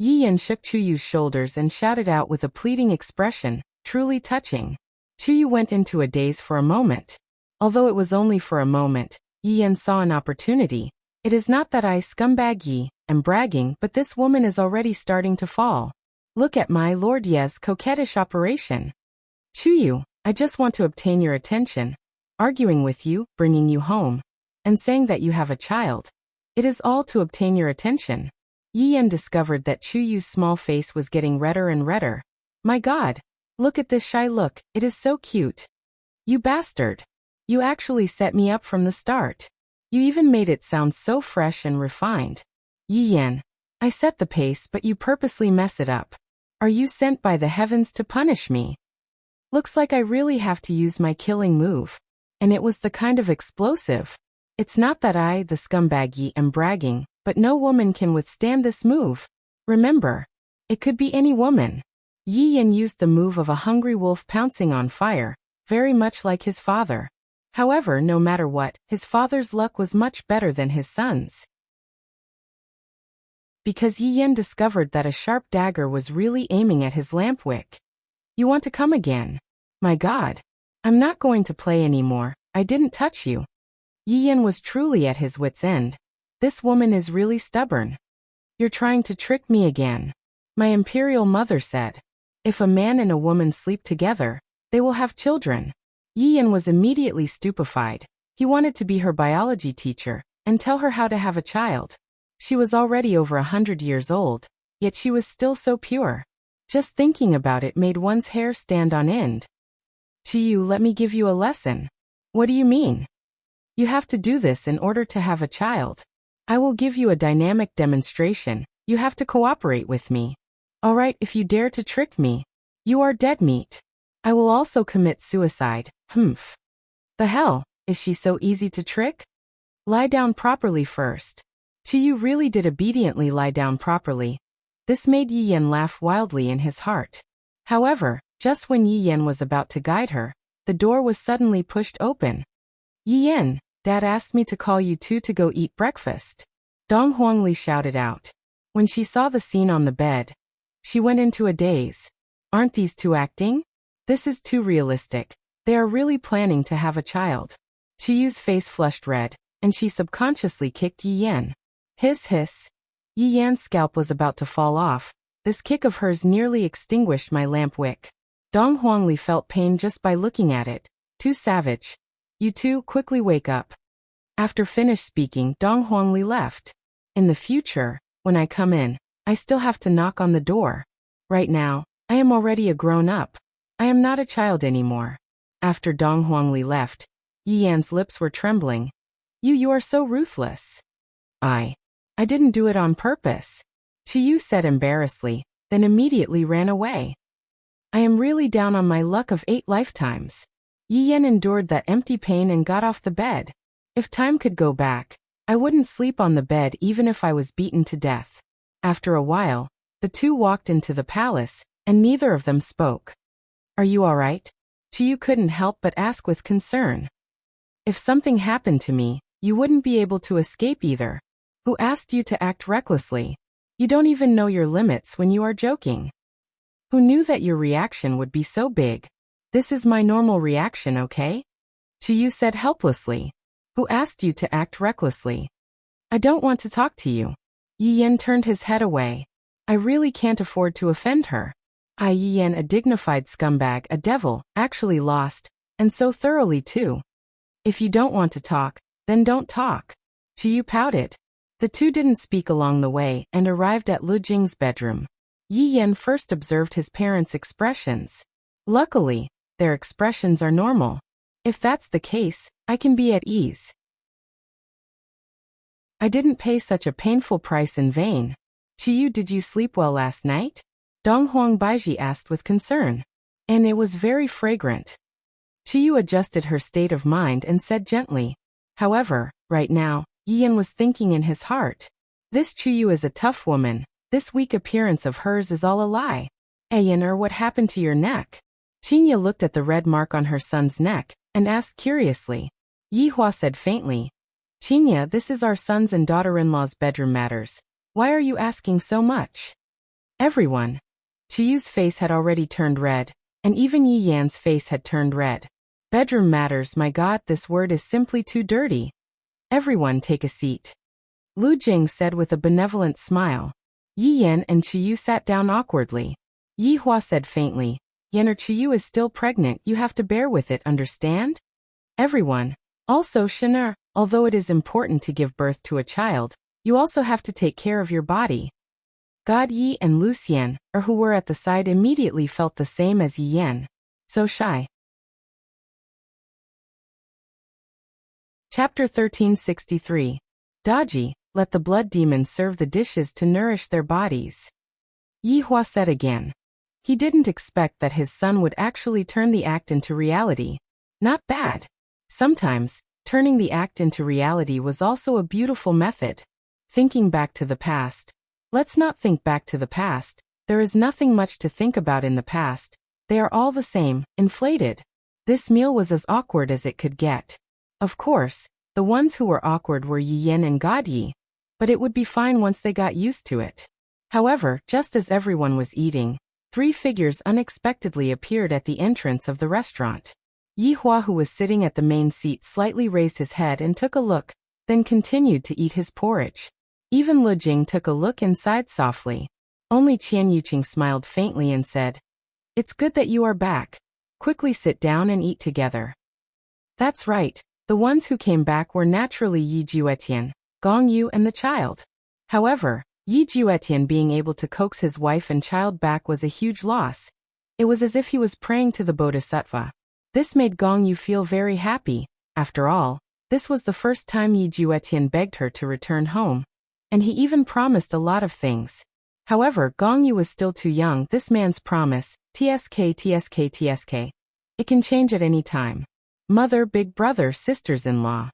Yiyan shook Chuyu's shoulders and shouted out with a pleading expression, truly touching. Chuyu went into a daze for a moment. Although it was only for a moment, Yiyan saw an opportunity. It is not that I, scumbag Yi, am bragging, but this woman is already starting to fall. Look at my Lord Ye's coquettish operation. Chuyu, I just want to obtain your attention. Arguing with you, bringing you home, and saying that you have a child. It is all to obtain your attention. Yiyan discovered that Chuyu's small face was getting redder and redder. My God! Look at this shy look, it is so cute. You bastard! You actually set me up from the start. You even made it sound so fresh and refined. Yiyan. I set the pace but you purposely mess it up. Are you sent by the heavens to punish me? Looks like I really have to use my killing move. And it was the kind of explosive. It's not that I, the scumbag Yi, am bragging, but no woman can withstand this move. Remember, it could be any woman. Yiyan used the move of a hungry wolf pouncing on fire, very much like his father. However, no matter what, his father's luck was much better than his son's. Because Yiyan discovered that a sharp dagger was really aiming at his lamp wick. You want to come again? My God. I'm not going to play anymore, I didn't touch you. Yiyan was truly at his wit's end. This woman is really stubborn. You're trying to trick me again. My imperial mother said, if a man and a woman sleep together, they will have children. Yiyan was immediately stupefied. He wanted to be her biology teacher and tell her how to have a child. She was already over 100 years old, yet she was still so pure. Just thinking about it made one's hair stand on end. Chuyu, let me give you a lesson. What do you mean? You have to do this in order to have a child. I will give you a dynamic demonstration. You have to cooperate with me. Alright, if you dare to trick me, you are dead meat. I will also commit suicide. Humph. The hell, is she so easy to trick? Lie down properly first. Chuyu really did obediently lie down properly. This made Yiyan laugh wildly in his heart. However, just when Yiyan was about to guide her, the door was suddenly pushed open. Yiyan, Dad asked me to call you two to go eat breakfast. Dong Huangli shouted out. When she saw the scene on the bed, she went into a daze. Aren't these two acting? This is too realistic. They are really planning to have a child. Chuyu's face flushed red, and she subconsciously kicked Yiyan. Hiss hiss. Yiyan's scalp was about to fall off. This kick of hers nearly extinguished my lamp wick. Dong Huangli felt pain just by looking at it. Too savage. You two, quickly wake up. After finished speaking, Dong Huangli left. In the future, when I come in, I still have to knock on the door. Right now, I am already a grown-up. I am not a child anymore. After Dong Huangli left, Yiyan's lips were trembling. You are so ruthless. I didn't do it on purpose. Chuyu said embarrassedly, then immediately ran away. I am really down on my luck of 8 lifetimes. Yiyan endured that empty pain and got off the bed. If time could go back, I wouldn't sleep on the bed even if I was beaten to death. After a while, the two walked into the palace, and neither of them spoke. Are you alright? Chuyu couldn't help but ask with concern. If something happened to me, you wouldn't be able to escape either. Who asked you to act recklessly? You don't even know your limits when you are joking. Who knew that your reaction would be so big? This is my normal reaction, okay? Chuyu said helplessly. Who asked you to act recklessly? I don't want to talk to you. Yi Yan turned his head away. I really can't afford to offend her. Yi Yan, a dignified scumbag, a devil, actually lost, and so thoroughly too. If you don't want to talk, then don't talk. Qiyu pouted. The two didn't speak along the way and arrived at Lu Jing's bedroom. Yi Yan first observed his parents' expressions. Luckily, their expressions are normal. If that's the case, I can be at ease. I didn't pay such a painful price in vain. Qiyu, did you sleep well last night? Dong Huang Baiji asked with concern. And it was very fragrant. Qiyu adjusted her state of mind and said gently. However, right now, Yi Yan was thinking in his heart. This Qiyu is a tough woman. This weak appearance of hers is all a lie. Yan, what happened to your neck? Qinya looked at the red mark on her son's neck and asked curiously. Yi Hua said faintly. Qinya, this is our sons and daughter-in-law's bedroom matters. Why are you asking so much? Everyone. Qiyu's face had already turned red, and even Yi Yan's face had turned red. Bedroom matters, my God, this word is simply too dirty. Everyone take a seat. Lu Jing said with a benevolent smile. Yi Yan and Qiyu sat down awkwardly. Yi Hua said faintly, Yan, Qiyu is still pregnant, you have to bear with it, understand? Everyone. Also Shinar, although it is important to give birth to a child, you also have to take care of your body. God Yi and Lu Xian, who were at the side, immediately felt the same as Yi Yan. So shy. Chapter 1363. Daji, let the blood demons serve the dishes to nourish their bodies. Yi Hua said again. He didn't expect that his son would actually turn the act into reality. Not bad. Sometimes, turning the act into reality was also a beautiful method. Thinking back to the past. Let's not think back to the past. There is nothing much to think about in the past. They are all the same, inflated. This meal was as awkward as it could get. Of course, the ones who were awkward were Yi Yan and God Yi, but it would be fine once they got used to it. However, just as everyone was eating, 3 figures unexpectedly appeared at the entrance of the restaurant. Yi Hua, who was sitting at the main seat, slightly raised his head and took a look, then continued to eat his porridge. Even Lu Jing took a look and sighed softly. Only Qian Yuqing smiled faintly and said, It's good that you are back. Quickly sit down and eat together. That's right. The ones who came back were naturally Yi Juetian, Gong Yu and the child. However, Yi Juetian being able to coax his wife and child back was a huge loss. It was as if he was praying to the Bodhisattva. This made Gong Yu feel very happy. After all, this was the first time Yi Juetian begged her to return home. And he even promised a lot of things. However, Gong Yu was still too young. This man's promise, TSK. It can change at any time. Mother, big brother, sisters-in-law.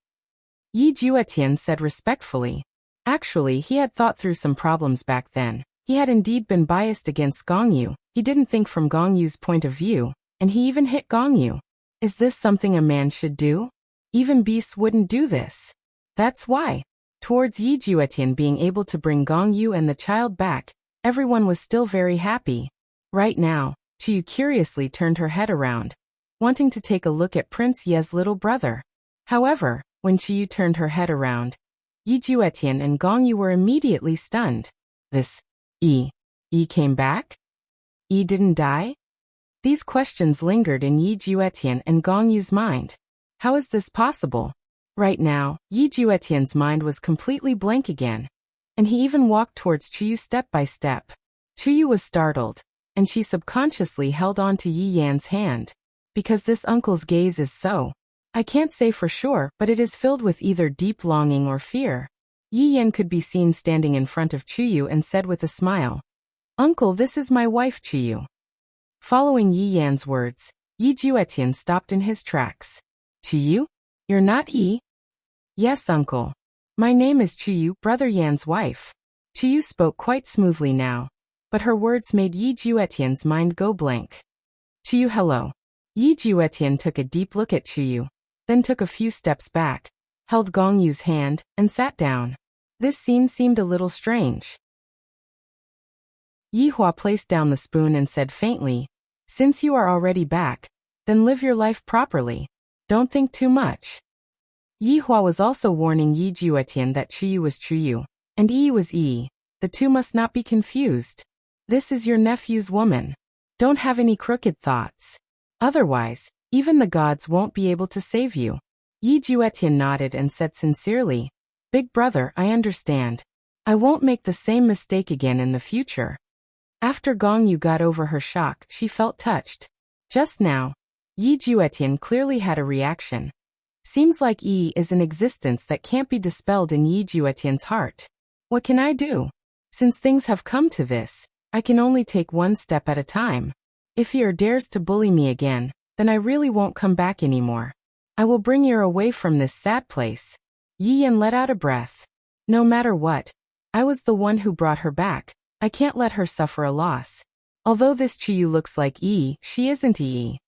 Yi Juetian said respectfully. Actually, he had thought through some problems back then. He had indeed been biased against Gong Yu. He didn't think from Gong Yu's point of view, and he even hit Gong Yu. Is this something a man should do? Even beasts wouldn't do this. That's why. Towards Yi Juetian being able to bring Gong Yu and the child back, everyone was still very happy. Right now, Qiyu curiously turned her head around, wanting to take a look at Prince Ye's little brother. However, when Qiyu turned her head around, Yi Juetian and Gong Yu were immediately stunned. This, Yi came back? Yi didn't die? These questions lingered in Yi Juetian and Gong Yu's mind. How is this possible? Right now, Yi Juetian's mind was completely blank again, and he even walked towards Qiyu step by step. Qiyu was startled, and she subconsciously held on to Yi Yan's hand. Because this uncle's gaze is so, I can't say for sure, but it is filled with either deep longing or fear. Yi Yan could be seen standing in front of Qiyu and said with a smile, Uncle, this is my wife Qiyu. Following Yi Yan's words, Yi Juetian stopped in his tracks. Qiyu? You're not Yi? Yes, uncle. My name is Qiyu, brother Yan's wife. Qiyu spoke quite smoothly now, but her words made Yi Juetian's mind go blank. Qiyu, hello. Yi Juetian took a deep look at Qiyu, then took a few steps back, held Gong Yu's hand, and sat down. This scene seemed a little strange. Yi Hua placed down the spoon and said faintly, Since you are already back, then live your life properly. Don't think too much. Yi Hua was also warning Yi Juetian that Chuyu was Chuyu, and Yi was Yi. The two must not be confused. This is your nephew's woman. Don't have any crooked thoughts. Otherwise, even the gods won't be able to save you. Yi Juetian nodded and said sincerely, Big brother, I understand. I won't make the same mistake again in the future. After Gong Yu got over her shock, she felt touched. Just now, Yi Juetian clearly had a reaction. Seems like Yi is an existence that can't be dispelled in Yi Juetian's heart. What can I do? Since things have come to this, I can only take one step at a time. If Yi dares to bully me again, then I really won't come back anymore. I will bring Yi away from this sad place. Yi Yan let out a breath. No matter what, I was the one who brought her back. I can't let her suffer a loss. Although this Chuyu looks like Yi, she isn't Yi.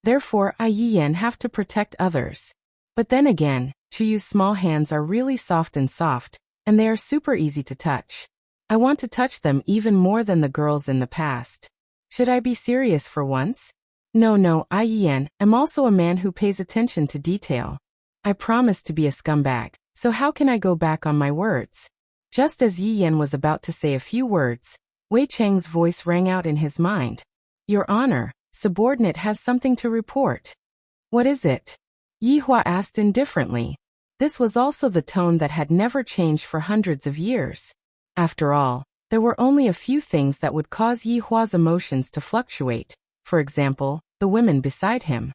Therefore, I Yi Yan have to protect others. But then again, Chuyu's small hands are really soft, and they are super easy to touch. I want to touch them even more than the girls in the past. Should I be serious for once? No, I Yi Yan am also a man who pays attention to detail. I promised to be a scumbag, so how can I go back on my words? Just as Yi Yan was about to say a few words, Wei Cheng's voice rang out in his mind. Your Honor, subordinate has something to report. What is it? Yi Hua asked indifferently. This was also the tone that had never changed for hundreds of years. After all, there were only a few things that would cause Yi Hua's emotions to fluctuate, for example, the women beside him.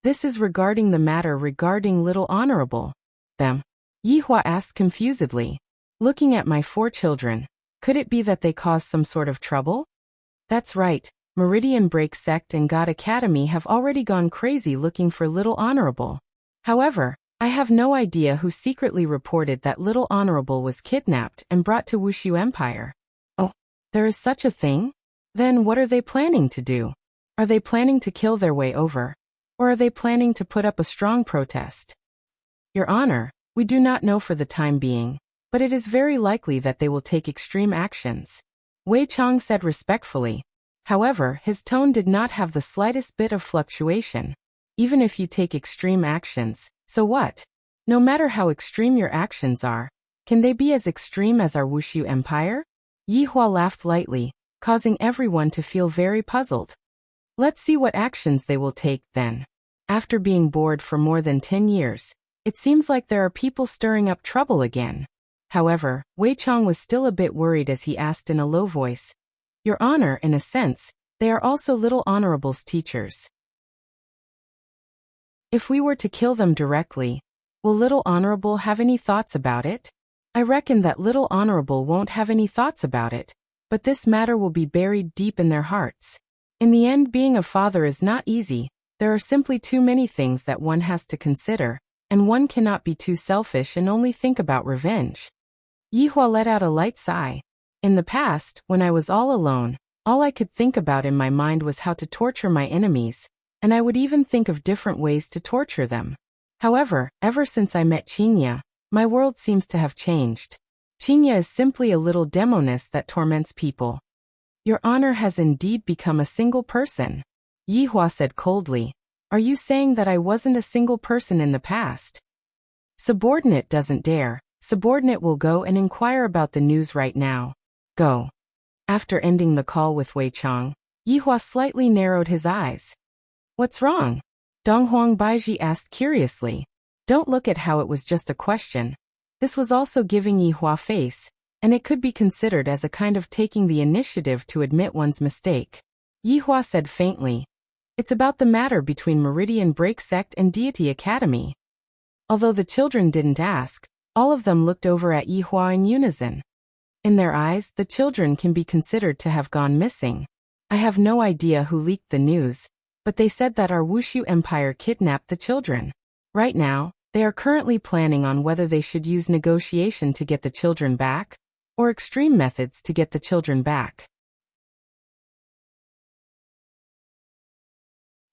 This is regarding the matter regarding Little Honorable. Them? Yi Hua asked confusedly. Looking at my 4 children, could it be that they caused some sort of trouble? That's right, Meridian Break Sect and God Academy have already gone crazy looking for Little Honorable. However, I have no idea who secretly reported that Little Honorable was kidnapped and brought to Wuxia Empire. Oh, there is such a thing? Then what are they planning to do? Are they planning to kill their way over? Or are they planning to put up a strong protest? Your Honor, we do not know for the time being, but it is very likely that they will take extreme actions. Wei Chang said respectfully. However, his tone did not have the slightest bit of fluctuation. Even if you take extreme actions, so what? No matter how extreme your actions are, can they be as extreme as our Wuxia Empire? Yi Hua laughed lightly, causing everyone to feel very puzzled. Let's see what actions they will take, then. After being bored for more than 10 years, it seems like there are people stirring up trouble again. However, Wei Chang was still a bit worried as he asked in a low voice, Your Honor, in a sense, they are also Little Honorable's teachers. If we were to kill them directly, will Little Honorable have any thoughts about it? I reckon that Little Honorable won't have any thoughts about it, but this matter will be buried deep in their hearts. In the end, being a father is not easy. There are simply too many things that one has to consider, and one cannot be too selfish and only think about revenge. Yi Hua let out a light sigh. In the past, when I was all alone, all I could think about in my mind was how to torture my enemies, and I would even think of different ways to torture them. However, ever since I met Qinya, my world seems to have changed. Qinya is simply a little demoness that torments people. Your Honor has indeed become a single person. Yi Hua said coldly. Are you saying that I wasn't a single person in the past? Subordinate doesn't dare. Subordinate will go and inquire about the news right now. Go. After ending the call with Wei Chang, Yi Hua slightly narrowed his eyes. What's wrong? Donghuang Baiji asked curiously. Don't look at how it was just a question. This was also giving Yi Hua face, and it could be considered as a kind of taking the initiative to admit one's mistake. Yi Hua said faintly. It's about the matter between Meridian Break Sect and Deity Academy. Although the children didn't ask, all of them looked over at Yi Hua in unison. In their eyes, the children can be considered to have gone missing. I have no idea who leaked the news, but they said that our Wuxia Empire kidnapped the children. Right now, they are currently planning on whether they should use negotiation to get the children back, or extreme methods to get the children back.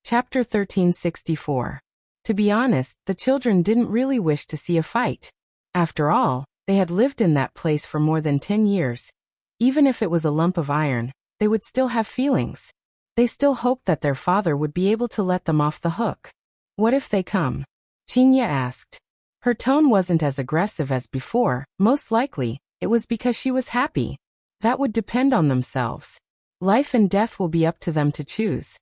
Chapter 1364. To be honest, the children didn't really wish to see a fight. After all, they had lived in that place for more than 10 years. Even if it was a lump of iron, they would still have feelings. They still hoped that their father would be able to let them off the hook. What if they come? Qinya asked. Her tone wasn't as aggressive as before. Most likely, it was because she was happy. That would depend on themselves. Life and death will be up to them to choose.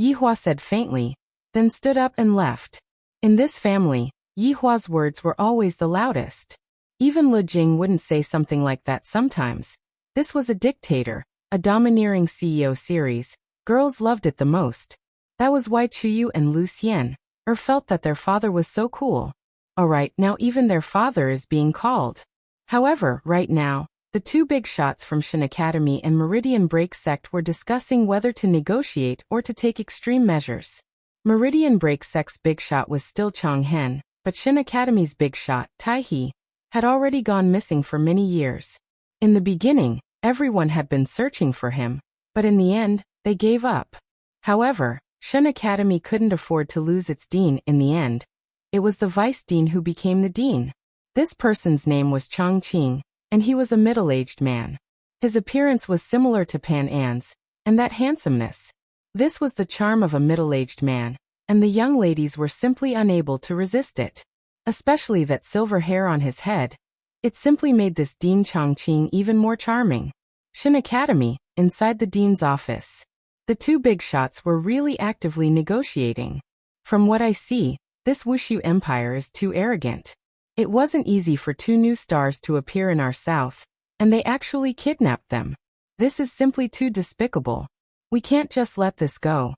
Yihua said faintly, then stood up and left. In this family, Yihua's words were always the loudest. Even Li Jing wouldn't say something like that sometimes. This was a dictator, a domineering CEO series. Girls loved it the most. That was why Chuyu and Lu Xian felt that their father was so cool. Alright, now even their father is being called. However, right now, the two big shots from Shin Academy and Meridian Break Sect were discussing whether to negotiate or to take extreme measures. Meridian Break Sect's big shot was still Changhen, but Shin Academy's big shot, Taihe, had already gone missing for many years. In the beginning, everyone had been searching for him, but in the end, they gave up. However, Shin Academy couldn't afford to lose its dean in the end. It was the vice dean who became the dean. This person's name was Chang Qing, and he was a middle-aged man. His appearance was similar to Pan An's, and that handsomeness. This was the charm of a middle-aged man, and the young ladies were simply unable to resist it. Especially that silver hair on his head. It simply made this Dean Chang Qing even more charming. Shin Academy, inside the dean's office. The two big shots were really actively negotiating. From what I see, this Wuxia empire is too arrogant. It wasn't easy for two new stars to appear in our south, and they actually kidnapped them. This is simply too despicable. We can't just let this go.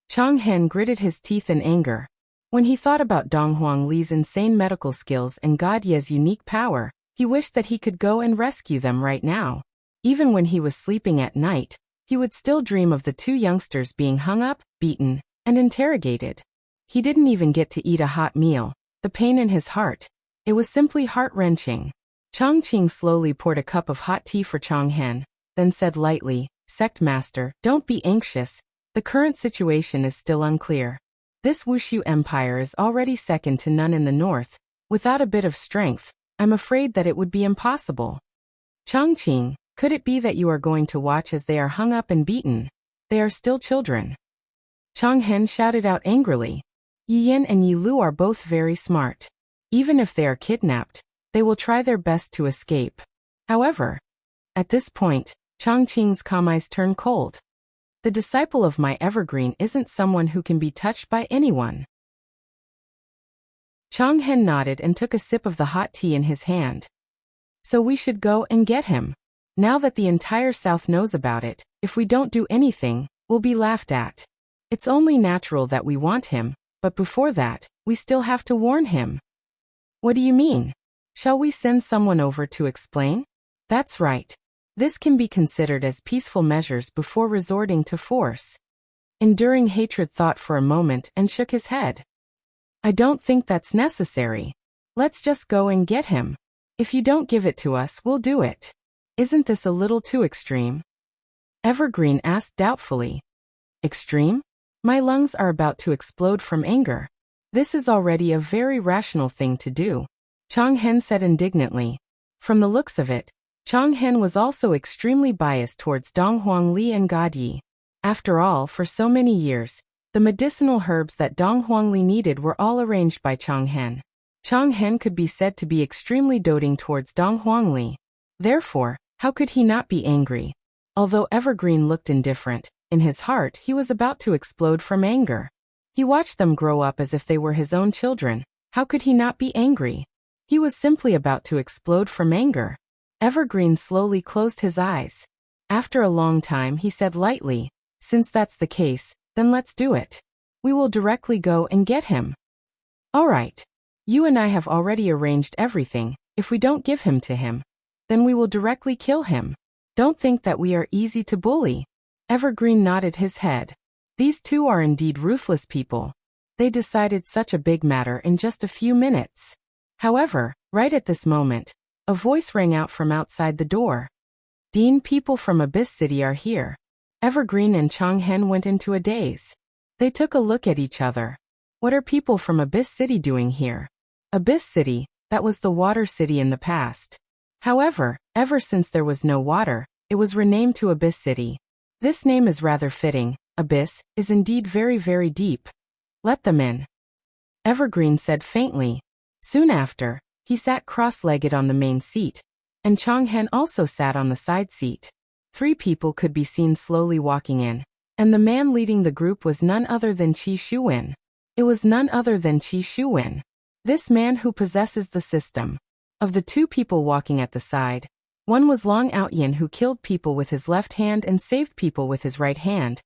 Chang Hen gritted his teeth in anger. When he thought about Dong Huangli's insane medical skills and God Ye's unique power, he wished that he could go and rescue them right now. Even when he was sleeping at night, he would still dream of the two youngsters being hung up, beaten, and interrogated. He didn't even get to eat a hot meal. The pain in his heart. It was simply heart-wrenching. Chang Qing slowly poured a cup of hot tea for Chang Hen, then said lightly, "Sect Master, don't be anxious. The current situation is still unclear. This Wuxia empire is already second to none in the north. Without a bit of strength, I'm afraid that it would be impossible." Chang Qing, could it be that you are going to watch as they are hung up and beaten? They are still children. Chang Hen shouted out angrily. Yi Yin and Yi Lu are both very smart. Even if they are kidnapped, they will try their best to escape. However, at this point, Chang Qing's calm eyes turned cold. The disciple of my evergreen isn't someone who can be touched by anyone. Chang Hen nodded and took a sip of the hot tea in his hand. So we should go and get him. Now that the entire South knows about it, if we don't do anything, we'll be laughed at. It's only natural that we want him, but before that, we still have to warn him. What do you mean? Shall we send someone over to explain? That's right. This can be considered as peaceful measures before resorting to force. Enduring hatred thought for a moment and shook his head. I don't think that's necessary. Let's just go and get him. If you don't give it to us, we'll do it. Isn't this a little too extreme? Evergreen asked doubtfully. Extreme? My lungs are about to explode from anger. This is already a very rational thing to do. Chang Hen said indignantly. From the looks of it, Chang Hen was also extremely biased towards Dong Huangli and God Yi. After all, for so many years, the medicinal herbs that Dong Huangli needed were all arranged by Chang Hen. Chang Hen could be said to be extremely doting towards Dong Huangli. Therefore, how could he not be angry? Although Evergreen looked indifferent, in his heart he was about to explode from anger. He watched them grow up as if they were his own children. How could he not be angry? He was simply about to explode from anger. Evergreen slowly closed his eyes. After a long time he said lightly, "Since that's the case, then let's do it. We will directly go and get him." All right. You and I have already arranged everything. If we don't give him to him, then we will directly kill him. Don't think that we are easy to bully. Evergreen nodded his head. These two are indeed ruthless people. They decided such a big matter in just a few minutes. However, right at this moment, a voice rang out from outside the door. "Dean, people from Abyss City are here." Evergreen and Chang Hen went into a daze. They took a look at each other. What are people from Abyss City doing here? Abyss City, that was the water city in the past. However, ever since there was no water, it was renamed to Abyss City. This name is rather fitting. Abyss is indeed very, very deep. Let them in. Evergreen said faintly. Soon after, he sat cross-legged on the main seat, and Changhen also sat on the side seat. 3 people could be seen slowly walking in, and the man leading the group was none other than Qi Shuwen. It was none other than Qi Shuwen, this man who possesses the system. Of the 2 people walking at the side, one was Long Outyin, who killed people with his left hand and saved people with his right hand,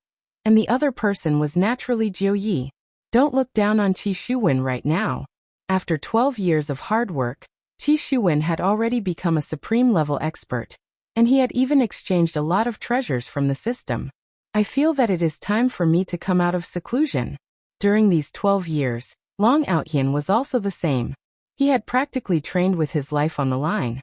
and the other person was naturally Jiu Yi. Don't look down on Qi Shuwen right now. After 12 years of hard work, Qi Shuwen had already become a supreme-level expert, and he had even exchanged a lot of treasures from the system. I feel that it is time for me to come out of seclusion. During these 12 years, Long Outyin was also the same. He had practically trained with his life on the line.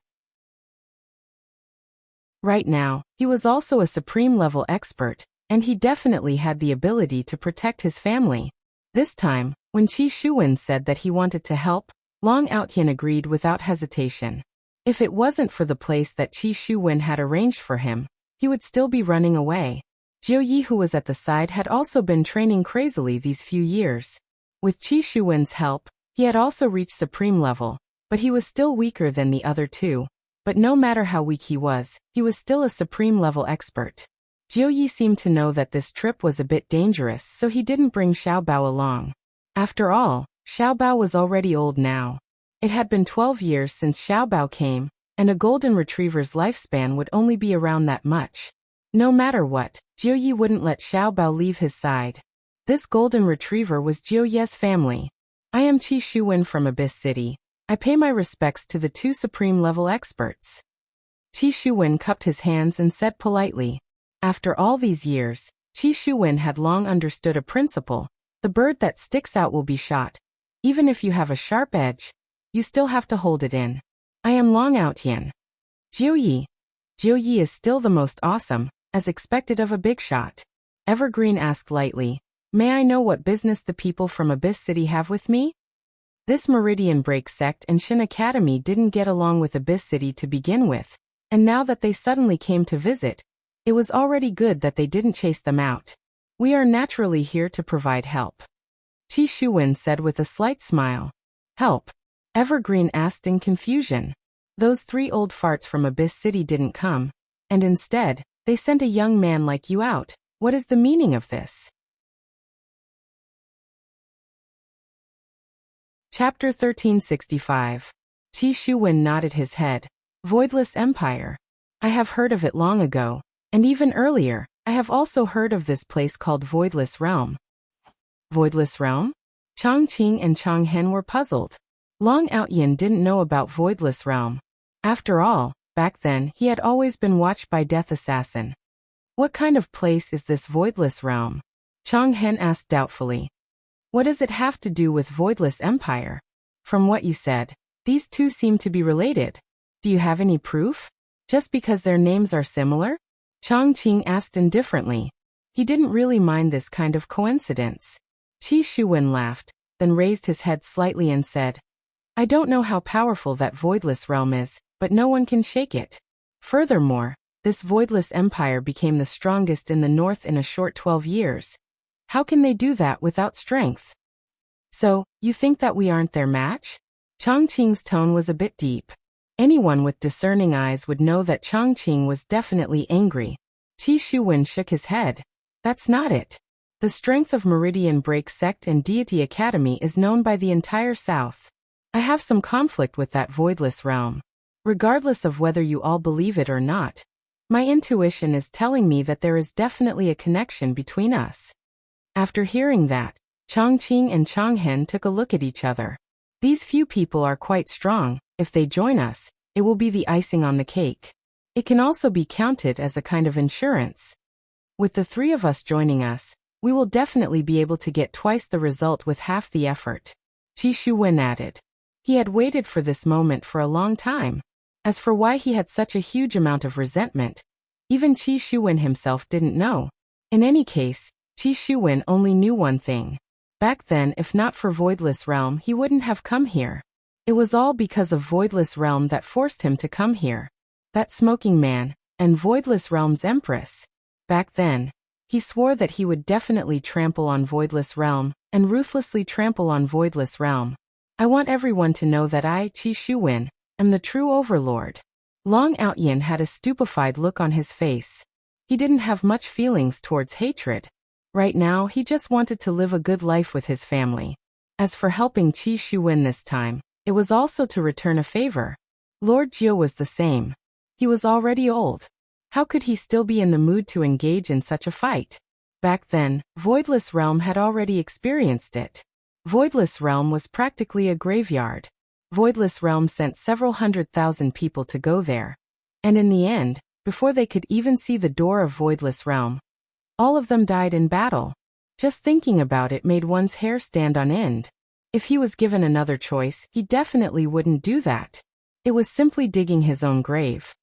Right now, he was also a supreme-level expert, and he definitely had the ability to protect his family. This time, when Qi Shuwen said that he wanted to help, Long Outyin agreed without hesitation. If it wasn't for the place that Qi Shuwen had arranged for him, he would still be running away. Jiu Yi, who was at the side, had also been training crazily these few years. With Qi Shuwen's help, he had also reached supreme level, but he was still weaker than the other 2. But no matter how weak he was still a supreme level expert. Jiu Yi seemed to know that this trip was a bit dangerous, so he didn't bring Xiaobao along. After all, Xiaobao was already old now. It had been 12 years since Xiaobao came, and a golden retriever's lifespan would only be around that much. No matter what, Jiu Yi wouldn't let Xiaobao leave his side. This golden retriever was Jiu Ye's family. I am Qi Shuwen from Abyss City. I pay my respects to the 2 supreme-level experts. Qi Shuwen cupped his hands and said politely. After all these years, Qi Shuwen had long understood a principle: the bird that sticks out will be shot. Even if you have a sharp edge, you still have to hold it in. I am Long Outyin. Jiu Yi. Jiu Yi is still the most awesome, as expected of a big shot. Evergreen asked lightly, may I know what business the people from Abyss City have with me? This Meridian Break sect and Shin Academy didn't get along with Abyss City to begin with, and now that they suddenly came to visit, it was already good that they didn't chase them out. We are naturally here to provide help. Qi Shuwen said with a slight smile. Help? Evergreen asked in confusion. Those 3 old farts from Abyss City didn't come, and instead, they sent a young man like you out. What is the meaning of this? Chapter 1365. Qi Shuwen nodded his head. Voidless Empire. I have heard of it long ago, and even earlier, I have also heard of this place called Voidless Realm. Voidless Realm? Changqing and Changhen were puzzled. Long Outyin didn't know about Voidless Realm. After all, back then he had always been watched by Death Assassin. What kind of place is this Voidless Realm? Changhen asked doubtfully. What does it have to do with Voidless Empire? From what you said, these 2 seem to be related. Do you have any proof? Just because their names are similar? Changqing asked indifferently. He didn't really mind this kind of coincidence. Qi Shuwen laughed, then raised his head slightly and said, I don't know how powerful that Voidless Realm is, but no one can shake it. Furthermore, this Voidless Empire became the strongest in the north in a short 12 years. How can they do that without strength? So, you think that we aren't their match? Changqing's tone was a bit deep. Anyone with discerning eyes would know that Changqing was definitely angry. Qi Shuwen shook his head. That's not it. The strength of Meridian Break Sect and Deity Academy is known by the entire South. I have some conflict with that Voidless Realm. Regardless of whether you all believe it or not, my intuition is telling me that there is definitely a connection between us. After hearing that, Changqing and Changhen took a look at each other. These few people are quite strong. If they join us, it will be the icing on the cake. It can also be counted as a kind of insurance. With the 3 of us joining us, we will definitely be able to get twice the result with half the effort. Qi Shuwen added. He had waited for this moment for a long time. As for why he had such a huge amount of resentment, even Qi Shuwen himself didn't know. In any case, Qi Shuwen only knew one thing. Back then, if not for Voidless Realm, he wouldn't have come here. It was all because of Voidless Realm that forced him to come here. That smoking man, and Voidless Realm's Empress. Back then, he swore that he would definitely trample on Voidless Realm, and ruthlessly trample on Voidless Realm. I want everyone to know that I, Qi Shuwen, am the true overlord. Long Outyin had a stupefied look on his face. He didn't have much feelings towards hatred. Right now, he just wanted to live a good life with his family. As for helping Qi Shuwen this time, it was also to return a favor. Lord Jiu was the same. He was already old. How could he still be in the mood to engage in such a fight? Back then, Voidless Realm had already experienced it. Voidless Realm was practically a graveyard. Voidless Realm sent several 100,000 people to go there. And in the end, before they could even see the door of Voidless Realm, all of them died in battle. Just thinking about it made one's hair stand on end. If he was given another choice, he definitely wouldn't do that. It was simply digging his own grave.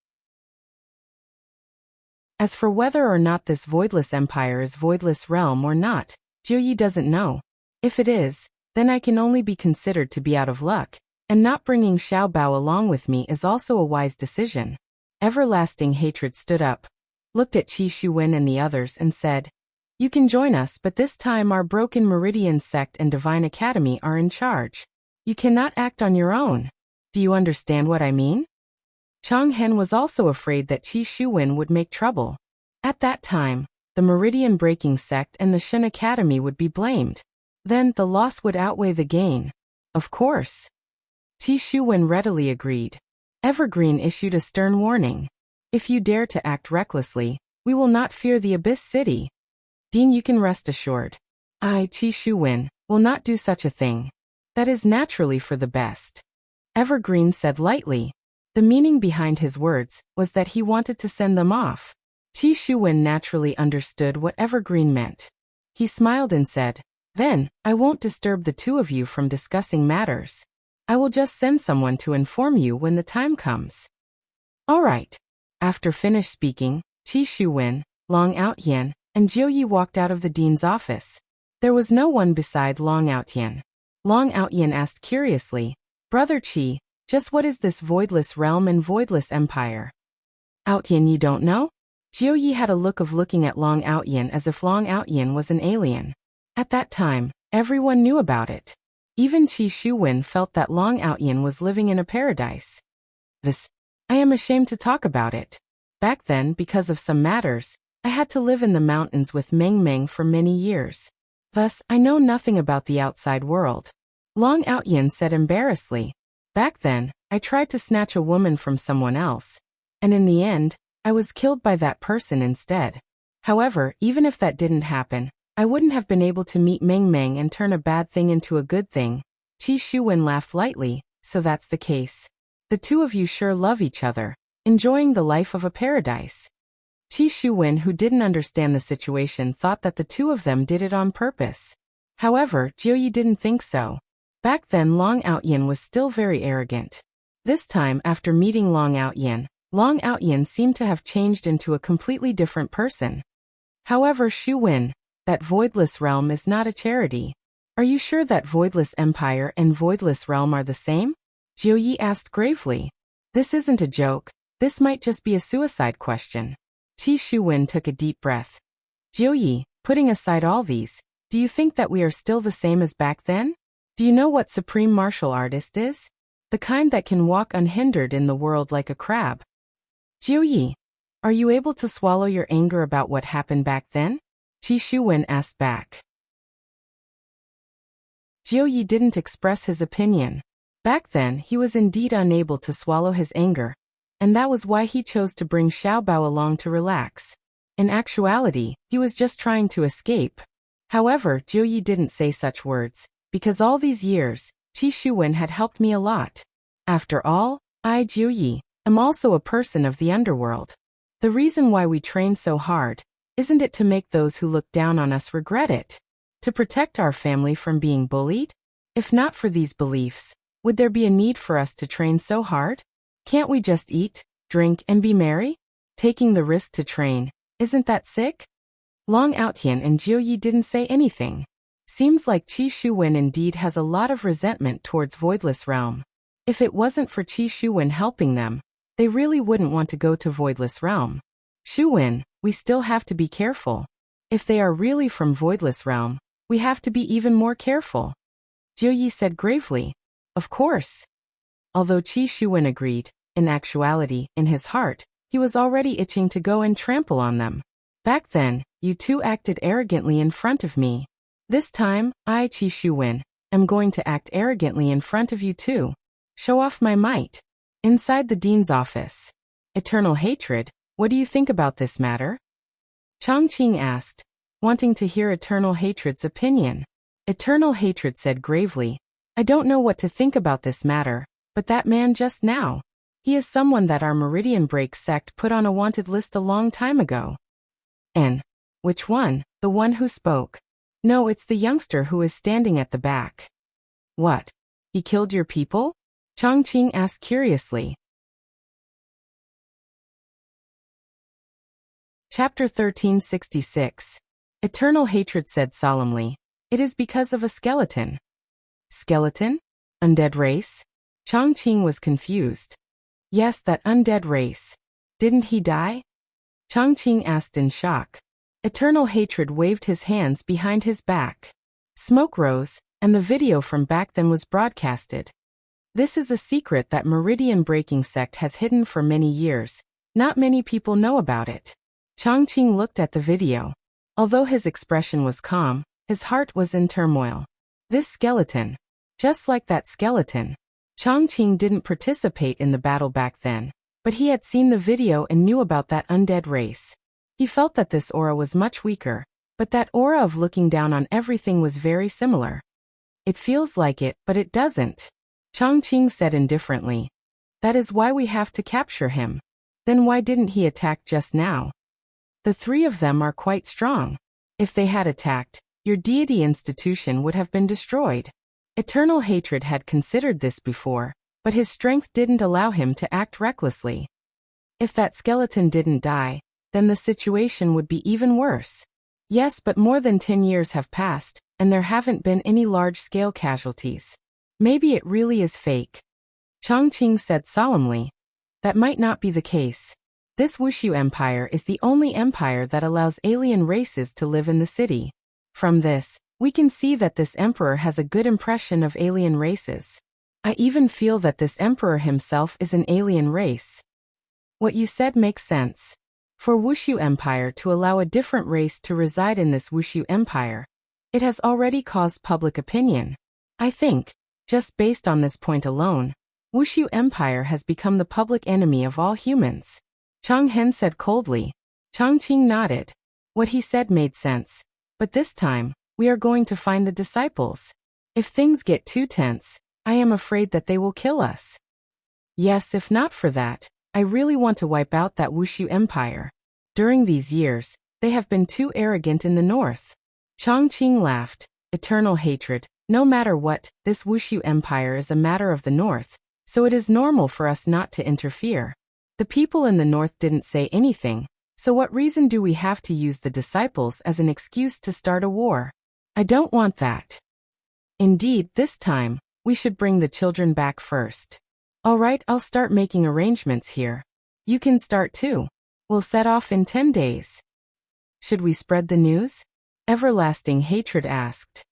As for whether or not this Voidless Empire is Voidless Realm or not, Jiuyi doesn't know. If it is, then I can only be considered to be out of luck, and not bringing Xiao Bao along with me is also a wise decision. Everlasting Hatred stood up, looked at Qi Shuwen and the others and said, "You can join us, but this time our Broken Meridian Sect and Divine Academy are in charge. You cannot act on your own. Do you understand what I mean?" Chang Hen was also afraid that Qi Shuwen would make trouble. At that time, the Meridian Breaking Sect and the Shen Academy would be blamed. Then the loss would outweigh the gain. Of course. Qi Shuwen readily agreed. Evergreen issued a stern warning. "If you dare to act recklessly, we will not fear the Abyss City. Dean, you can rest assured. I, Qi Shuwen, will not do such a thing. That is naturally for the best." Evergreen said lightly. The meaning behind his words was that he wanted to send them off. Qi Shuwen naturally understood what Evergreen meant. He smiled and said, "Then, I won't disturb the two of you from discussing matters. I will just send someone to inform you when the time comes." All right. After finished speaking, Qi Shuwen, Long Outyin, and Jiuyi walked out of the dean's office. There was no one beside Long Outyin. Long Outyin asked curiously, "Brother Qi, just what is this Voidless Realm and Voidless Empire?" "Outyin, you don't know?" Jiuyi had a look of looking at Long Outyin as if Long Outyin was an alien. At that time, everyone knew about it. Even Qi Shuwen felt that Long Outyin was living in a paradise. I am ashamed to talk about it. Back then, because of some matters, I had to live in the mountains with Meng Meng for many years. Thus, I know nothing about the outside world. Long Outyin said embarrassedly. Back then, I tried to snatch a woman from someone else. And in the end, I was killed by that person instead. However, even if that didn't happen, I wouldn't have been able to meet Meng Meng and turn a bad thing into a good thing. Qi Shuwen laughed lightly. So that's the case. The two of you sure love each other, enjoying the life of a paradise. Qi Shuwen, who didn't understand the situation, thought that the two of them did it on purpose. However, Jiuyi didn't think so. Back then Long Outyin was still very arrogant. This time, after meeting Long Outyin seemed to have changed into a completely different person. However, Shuwen, that Voidless Realm is not a charity. Are you sure that Voidless Empire and Voidless Realm are the same? Jiuyi asked gravely. This isn't a joke. This might just be a suicide question. Qi Shuwen took a deep breath. Jiuyi, putting aside all these, do you think that we are still the same as back then? Do you know what supreme martial artist is? The kind that can walk unhindered in the world like a crab. Jiuyi, are you able to swallow your anger about what happened back then? Qi Shuwen asked back. Jiuyi didn't express his opinion. Back then, he was indeed unable to swallow his anger, and that was why he chose to bring Xiao Bao along to relax. In actuality, he was just trying to escape. However, Jiuyi didn't say such words, because all these years, Qi Shuwen had helped me a lot. After all, I, Jiuyi, am also a person of the underworld. The reason why we train so hard, isn't it to make those who look down on us regret it? To protect our family from being bullied? If not for these beliefs, would there be a need for us to train so hard? Can't we just eat, drink, and be merry? Taking the risk to train, isn't that sick? Long Outyin and Jiuyi didn't say anything. Seems like Qi Shuwen indeed has a lot of resentment towards Voidless Realm. If it wasn't for Qi Shuwen helping them, they really wouldn't want to go to Voidless Realm. Shuwen, we still have to be careful. If they are really from Voidless Realm, we have to be even more careful. Jiuyi said gravely. Of course. Although Qi Shuwen agreed, in actuality, in his heart, he was already itching to go and trample on them. Back then, you two acted arrogantly in front of me. This time, I, Qi Shuwen, am going to act arrogantly in front of you too. Show off my might. Inside the dean's office. Eternal hatred, what do you think about this matter? Chongqing asked, wanting to hear Eternal Hatred's opinion. Eternal Hatred said gravely, I don't know what to think about this matter, but that man just now. He is someone that our Meridian Break sect put on a wanted list a long time ago. And which one? The one who spoke? No, it's the youngster who is standing at the back. What? He killed your people? Chongqing asked curiously. Chapter 1366. Eternal Hatred said solemnly, it is because of a skeleton. Skeleton? Undead race? Chongqing was confused. Yes, that undead race. Didn't he die? Chongqing asked in shock. Eternal Hatred waved his hands behind his back. Smoke rose, and the video from back then was broadcasted. This is a secret that Meridian Breaking Sect has hidden for many years. Not many people know about it. Chongqing looked at the video. Although his expression was calm, his heart was in turmoil. This skeleton. Just like that skeleton. Chongqing didn't participate in the battle back then, but he had seen the video and knew about that undead race. He felt that this aura was much weaker, but that aura of looking down on everything was very similar. It feels like it, but it doesn't. Chongqing said indifferently. That is why we have to capture him. Then why didn't he attack just now? The three of them are quite strong. If they had attacked, your deity institution would have been destroyed. Eternal Hatred had considered this before, but his strength didn't allow him to act recklessly. If that skeleton didn't die, then the situation would be even worse. Yes, but more than 10 years have passed, and there haven't been any large-scale casualties. Maybe it really is fake. Chongqing said solemnly. That might not be the case. This Wuxia Empire is the only empire that allows alien races to live in the city. From this, we can see that this emperor has a good impression of alien races. I even feel that this emperor himself is an alien race. What you said makes sense. For Wuxia Empire to allow a different race to reside in this Wuxia Empire, it has already caused public opinion. I think, just based on this point alone, Wuxia Empire has become the public enemy of all humans. Chonghen said coldly. Chongqing nodded. What he said made sense. But this time, we are going to find the disciples. If things get too tense, I am afraid that they will kill us. Yes, if not for that, I really want to wipe out that Wuxia Empire. During these years, they have been too arrogant in the north. Chongqing laughed. Eternal Hatred, no matter what, this Wuxia Empire is a matter of the north, so it is normal for us not to interfere. The people in the north didn't say anything, so what reason do we have to use the disciples as an excuse to start a war? I don't want that. Indeed, this time, we should bring the children back first. All right, I'll start making arrangements here. You can start too. We'll set off in 10 days. Should we spread the news? Everlasting Hatred asked.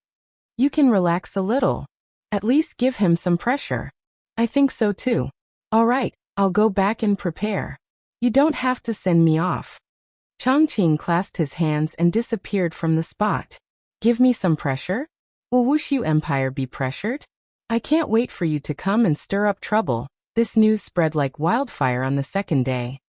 You can relax a little. At least give him some pressure. I think so too. All right, I'll go back and prepare. You don't have to send me off. Chongqing clasped his hands and disappeared from the spot. Give me some pressure? Will Wuxia Empire be pressured? I can't wait for you to come and stir up trouble. This news spread like wildfire on the second day.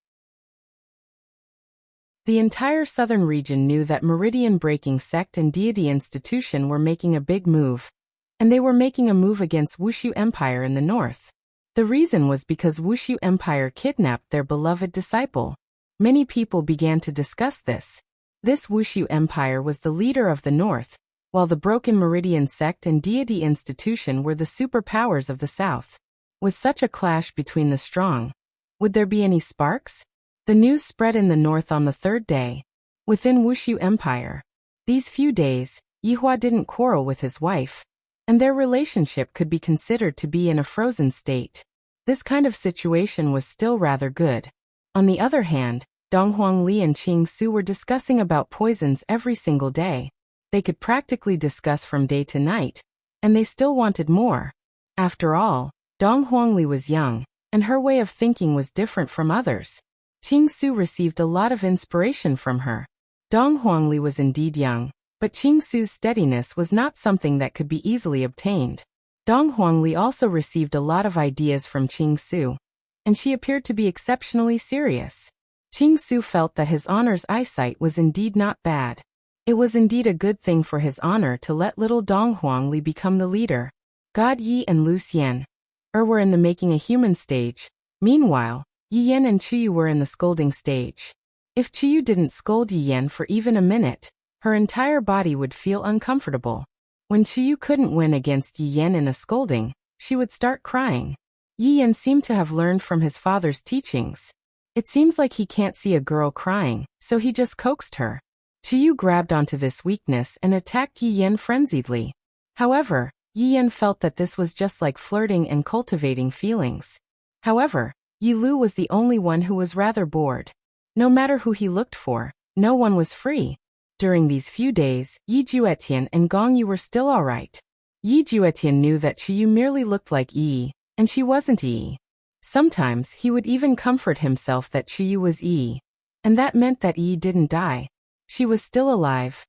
The entire southern region knew that Meridian Breaking Sect and Deity Institution were making a big move. And they were making a move against Wuxia Empire in the north. The reason was because Wuxia Empire kidnapped their beloved disciple. Many people began to discuss this. This Wuxia Empire was the leader of the north, while the Broken Meridian Sect and Deity Institution were the superpowers of the south. With such a clash between the strong, would there be any sparks? The news spread in the north on the third day. Within Wuxia Empire, these few days, Yihua didn't quarrel with his wife, and their relationship could be considered to be in a frozen state. This kind of situation was still rather good. On the other hand, Donghuang Li and Qing Su were discussing about poisons every single day. They could practically discuss from day to night, and they still wanted more. After all, Dong Huangli was young, and her way of thinking was different from others. Qing Su received a lot of inspiration from her. Dong Huangli was indeed young, but Qing Su's steadiness was not something that could be easily obtained. Dong Huangli also received a lot of ideas from Qing Su, and she appeared to be exceptionally serious. Qing Su felt that his honor's eyesight was indeed not bad. It was indeed a good thing for his honor to let little Dong Huangli become the leader. God Yi and Lu Xian were in the making a human stage. Meanwhile, Yi Yan and Chuyu were in the scolding stage. If Chuyu didn't scold Yi Yan for even a minute, her entire body would feel uncomfortable. When Chuyu couldn't win against Yi Yan in a scolding, she would start crying. Yi Yan seemed to have learned from his father's teachings. It seems like he can't see a girl crying, so he just coaxed her. Chuyu grabbed onto this weakness and attacked Yi Yan frenziedly. However, Yi Yan felt that this was just like flirting and cultivating feelings. However, Yi Lu was the only one who was rather bored. No matter who he looked for, no one was free. During these few days, Yi Juetian and Gong Yu were still alright. Yi Juetian knew that Chuyu merely looked like Yi, and she wasn't Yi. Sometimes he would even comfort himself that Chuyu was Yi, and that meant that Yi didn't die. She was still alive.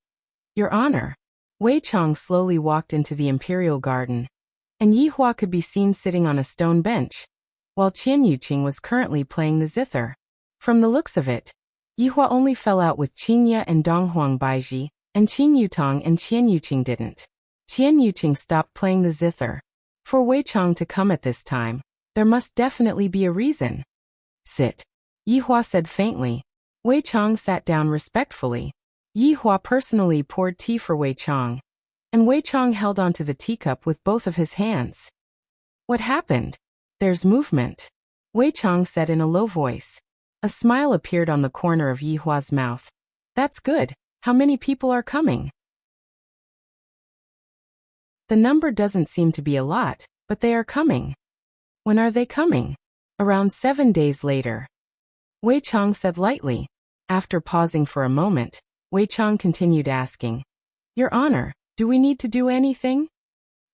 Your Honor. Wei Chong slowly walked into the imperial garden, and Yi Hua could be seen sitting on a stone bench, while Qian Yuqing was currently playing the zither. From the looks of it, Yi Hua only fell out with Qing Ye and Dong Huang Baiji, and Qing Yutong and Qian Yuqing didn't. Qian Yuqing stopped playing the zither. For Wei Chong to come at this time, there must definitely be a reason. Sit. Yi Hua said faintly. Wei Chong sat down respectfully. Yi Hua personally poured tea for Wei Chong, and Wei Chong held onto the teacup with both of his hands. What happened? There's movement, Wei Chong said in a low voice. A smile appeared on the corner of Yi Hua's mouth. That's good. How many people are coming? The number doesn't seem to be a lot, but they are coming. When are they coming? Around 7 days later, Wei Chong said lightly. After pausing for a moment, Wei Chong continued asking, Your Honor, do we need to do anything?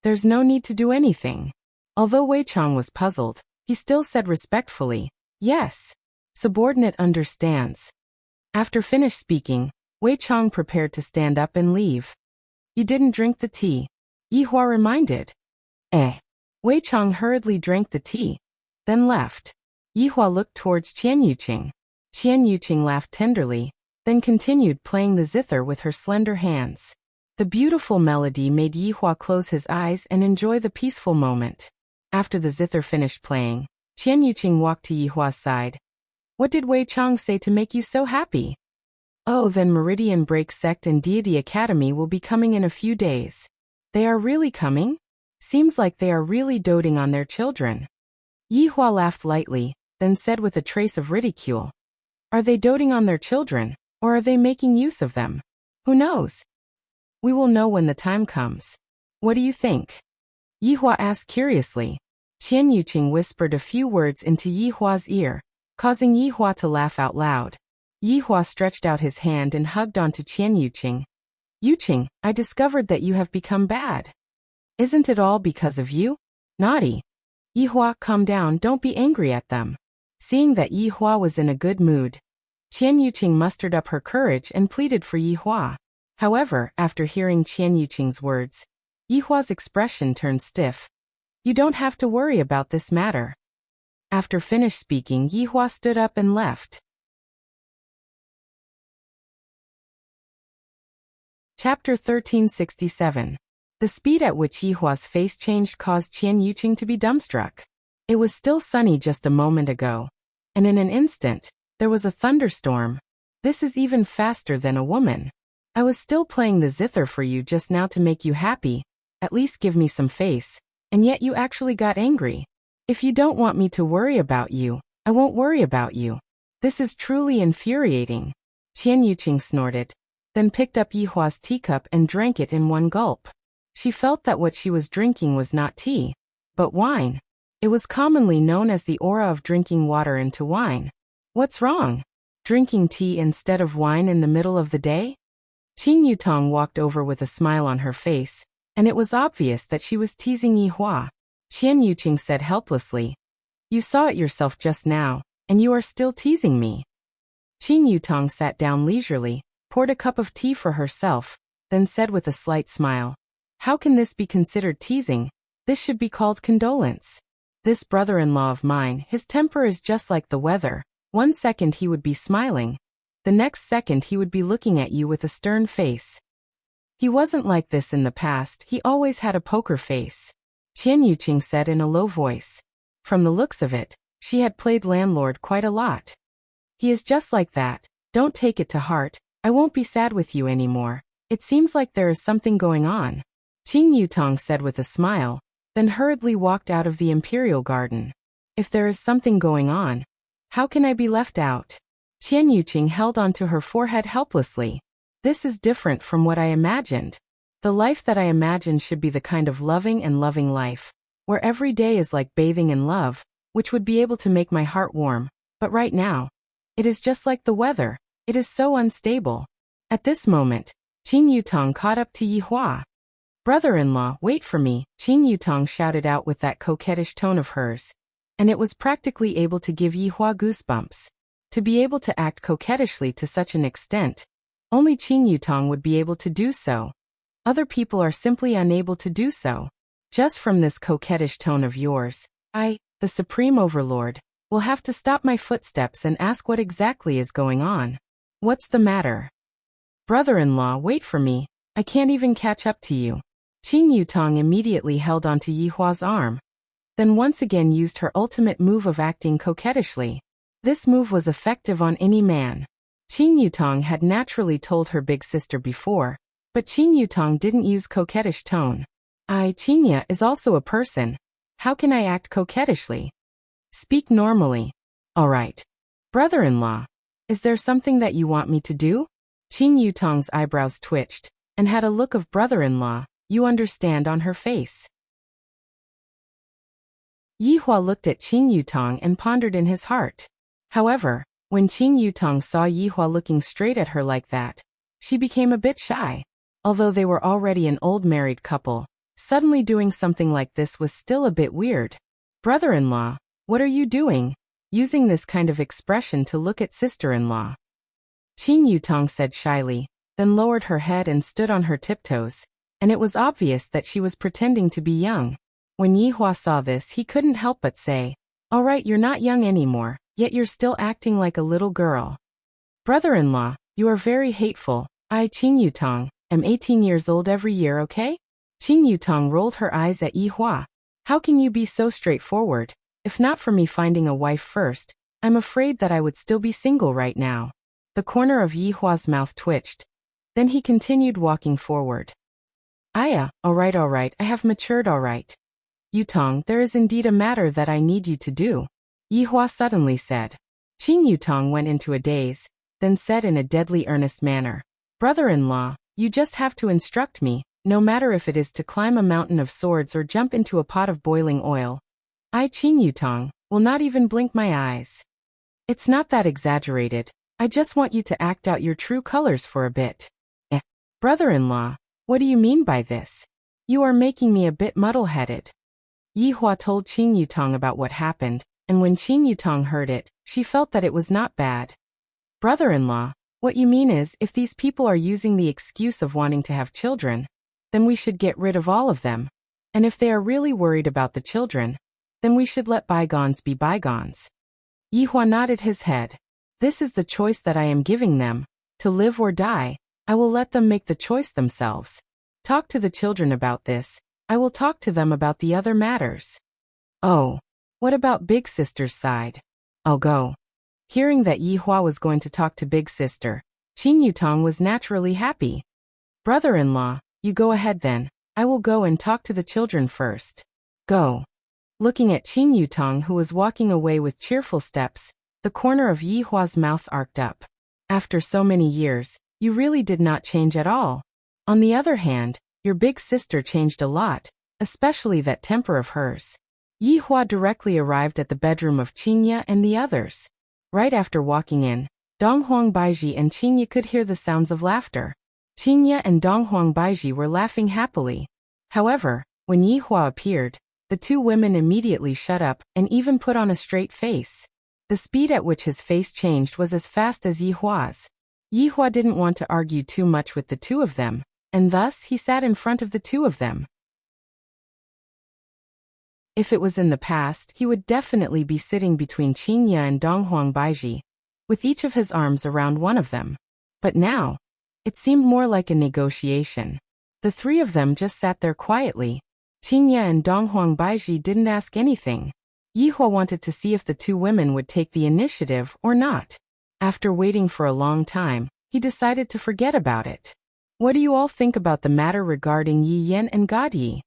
There's no need to do anything. Although Wei Chong was puzzled, he still said respectfully, Yes. Subordinate understands. After finished speaking, Wei Chong prepared to stand up and leave. You didn't drink the tea, Yi Hua reminded. Wei Chong hurriedly drank the tea, then left. Yi Hua looked towards Qian Yuqing. Qian Yuqing laughed tenderly, then continued playing the zither with her slender hands. The beautiful melody made Yi Hua close his eyes and enjoy the peaceful moment. After the zither finished playing, Qian Yuqing walked to Yi Hua's side. What did Wei Chong say to make you so happy? Oh, then Meridian Break Sect and Deity Academy will be coming in a few days. They are really coming? Seems like they are really doting on their children. Yi Hua laughed lightly, then said with a trace of ridicule. Are they doting on their children, or are they making use of them? Who knows? We will know when the time comes. What do you think? Yi Hua asked curiously. Qian Yuqing whispered a few words into Yi Hua's ear, causing Yi Hua to laugh out loud. Yi Hua stretched out his hand and hugged onto Qian Yuqing. Yuqing, I discovered that you have become bad. Isn't it all because of you? Naughty. Yi Hua, calm down, don't be angry at them. Seeing that Yi Hua was in a good mood, Qian Yuqing mustered up her courage and pleaded for Yi Hua. However, after hearing Qian Yuqing's words, Yi Hua's expression turned stiff. You don't have to worry about this matter. After finished speaking, Yi Hua stood up and left. Chapter 1367. The speed at which Yi Hua's face changed caused Qian Yuqing to be dumbstruck. It was still sunny just a moment ago, and in an instant, there was a thunderstorm. This is even faster than a woman. I was still playing the zither for you just now to make you happy. At least give me some face, and yet you actually got angry. If you don't want me to worry about you, I won't worry about you. This is truly infuriating. Qian Yuqing snorted, then picked up Yi Hua's teacup and drank it in one gulp. She felt that what she was drinking was not tea, but wine. It was commonly known as the aura of drinking water into wine. What's wrong? Drinking tea instead of wine in the middle of the day? Qing Yutong walked over with a smile on her face, and it was obvious that she was teasing Yi Hua. Qian Yuqing said helplessly. You saw it yourself just now, and you are still teasing me. Qin Yutong sat down leisurely, poured a cup of tea for herself, then said with a slight smile. How can this be considered teasing? This should be called condolence. This brother-in-law of mine, his temper is just like the weather. One second he would be smiling. The next second he would be looking at you with a stern face. He wasn't like this in the past, he always had a poker face. Qian Yuqing said in a low voice. From the looks of it, she had played landlord quite a lot. He is just like that, don't take it to heart, I won't be sad with you anymore. It seems like there is something going on. Qin Yutong said with a smile, then hurriedly walked out of the imperial garden. If there is something going on, how can I be left out? Qian Yuqing held onto her forehead helplessly. This is different from what I imagined. The life that I imagined should be the kind of loving and loving life, where every day is like bathing in love, which would be able to make my heart warm, but right now, it is just like the weather, it is so unstable. At this moment, Qin Yutong caught up to Yi Hua. Brother-in-law, wait for me, Qin Yutong shouted out with that coquettish tone of hers, and it was practically able to give Yi Hua goosebumps. To be able to act coquettishly to such an extent, only Qin Yutong would be able to do so. Other people are simply unable to do so. Just from this coquettish tone of yours, I, the Supreme Overlord, will have to stop my footsteps and ask what exactly is going on. What's the matter? Brother-in-law, wait for me, I can't even catch up to you. Qin Yutong immediately held onto Yi Hua's arm, then once again used her ultimate move of acting coquettishly. This move was effective on any man. Qin Yutong had naturally told her big sister before, but Qin Yutong didn't use coquettish tone. Qinya is also a person. How can I act coquettishly? Speak normally. All right. Brother-in-law, is there something that you want me to do? Qin Yutong's eyebrows twitched, and had a look of brother-in-law, you understand, on her face. Yi Hua looked at Qin Yutong and pondered in his heart. However, when Qin Yutong saw Yi Hua looking straight at her like that, she became a bit shy. Although they were already an old married couple, suddenly doing something like this was still a bit weird. Brother-in-law, what are you doing? Using this kind of expression to look at sister-in-law. Qin Yutong said shyly, then lowered her head and stood on her tiptoes, and it was obvious that she was pretending to be young. When Yi Hua saw this, he couldn't help but say, all right, you're not young anymore, yet you're still acting like a little girl. Brother-in-law, you are very hateful. I, Qin Yutong, am 18 years old every year, okay? Qin Yutong rolled her eyes at Yi Hua. How can you be so straightforward? If not for me finding a wife first, I'm afraid that I would still be single right now. The corner of Yi Hua's mouth twitched. Then he continued walking forward. All right, I have matured, all right. Yutong, there is indeed a matter that I need you to do, Yi Hua suddenly said. Qin Yutong went into a daze, then said in a deadly earnest manner, Brother-in-law, you just have to instruct me, no matter if it is to climb a mountain of swords or jump into a pot of boiling oil. I, Qin Yutong, will not even blink my eyes. It's not that exaggerated, I just want you to act out your true colors for a bit. Brother-in-law, what do you mean by this? You are making me a bit muddle-headed. Yi Hua told Qin Yutong about what happened, and when Qin Yutong heard it, she felt that it was not bad. Brother-in-law, what you mean is, if these people are using the excuse of wanting to have children, then we should get rid of all of them. And if they are really worried about the children, then we should let bygones be bygones. Yi Hua nodded his head. This is the choice that I am giving them. To live or die, I will let them make the choice themselves. Talk to the children about this. I will talk to them about the other matters. Oh, what about Big Sister's side? I'll go. Hearing that Yi Hua was going to talk to Big Sister, Qin Yutong was naturally happy. Brother-in-law, you go ahead then. I will go and talk to the children first. Go. Looking at Qin Yutong, who was walking away with cheerful steps, the corner of Yi Hua's mouth arced up. After so many years, you really did not change at all. On the other hand, your big sister changed a lot, especially that temper of hers. Yi Hua directly arrived at the bedroom of Qinya and the others. Right after walking in, Donghuang Baiji and Qinya could hear the sounds of laughter. Qinya and Donghuang Baiji were laughing happily. However, when Yi Hua appeared, The two women immediately shut up and even put on a straight face. The speed at which his face changed was as fast as Yihua's. Yihua didn't want to argue too much with the two of them, and thus he sat in front of the two of them. If it was in the past, he would definitely be sitting between Qingye and Donghuang Baiji, with each of his arms around one of them. But now, it seemed more like a negotiation. The three of them just sat there quietly. Qingye and Donghuang Baiji didn't ask anything. Yihua wanted to see if the two women would take the initiative or not. After waiting for a long time, he decided to forget about it. What do you all think about the matter regarding Yi Yan and God Yi?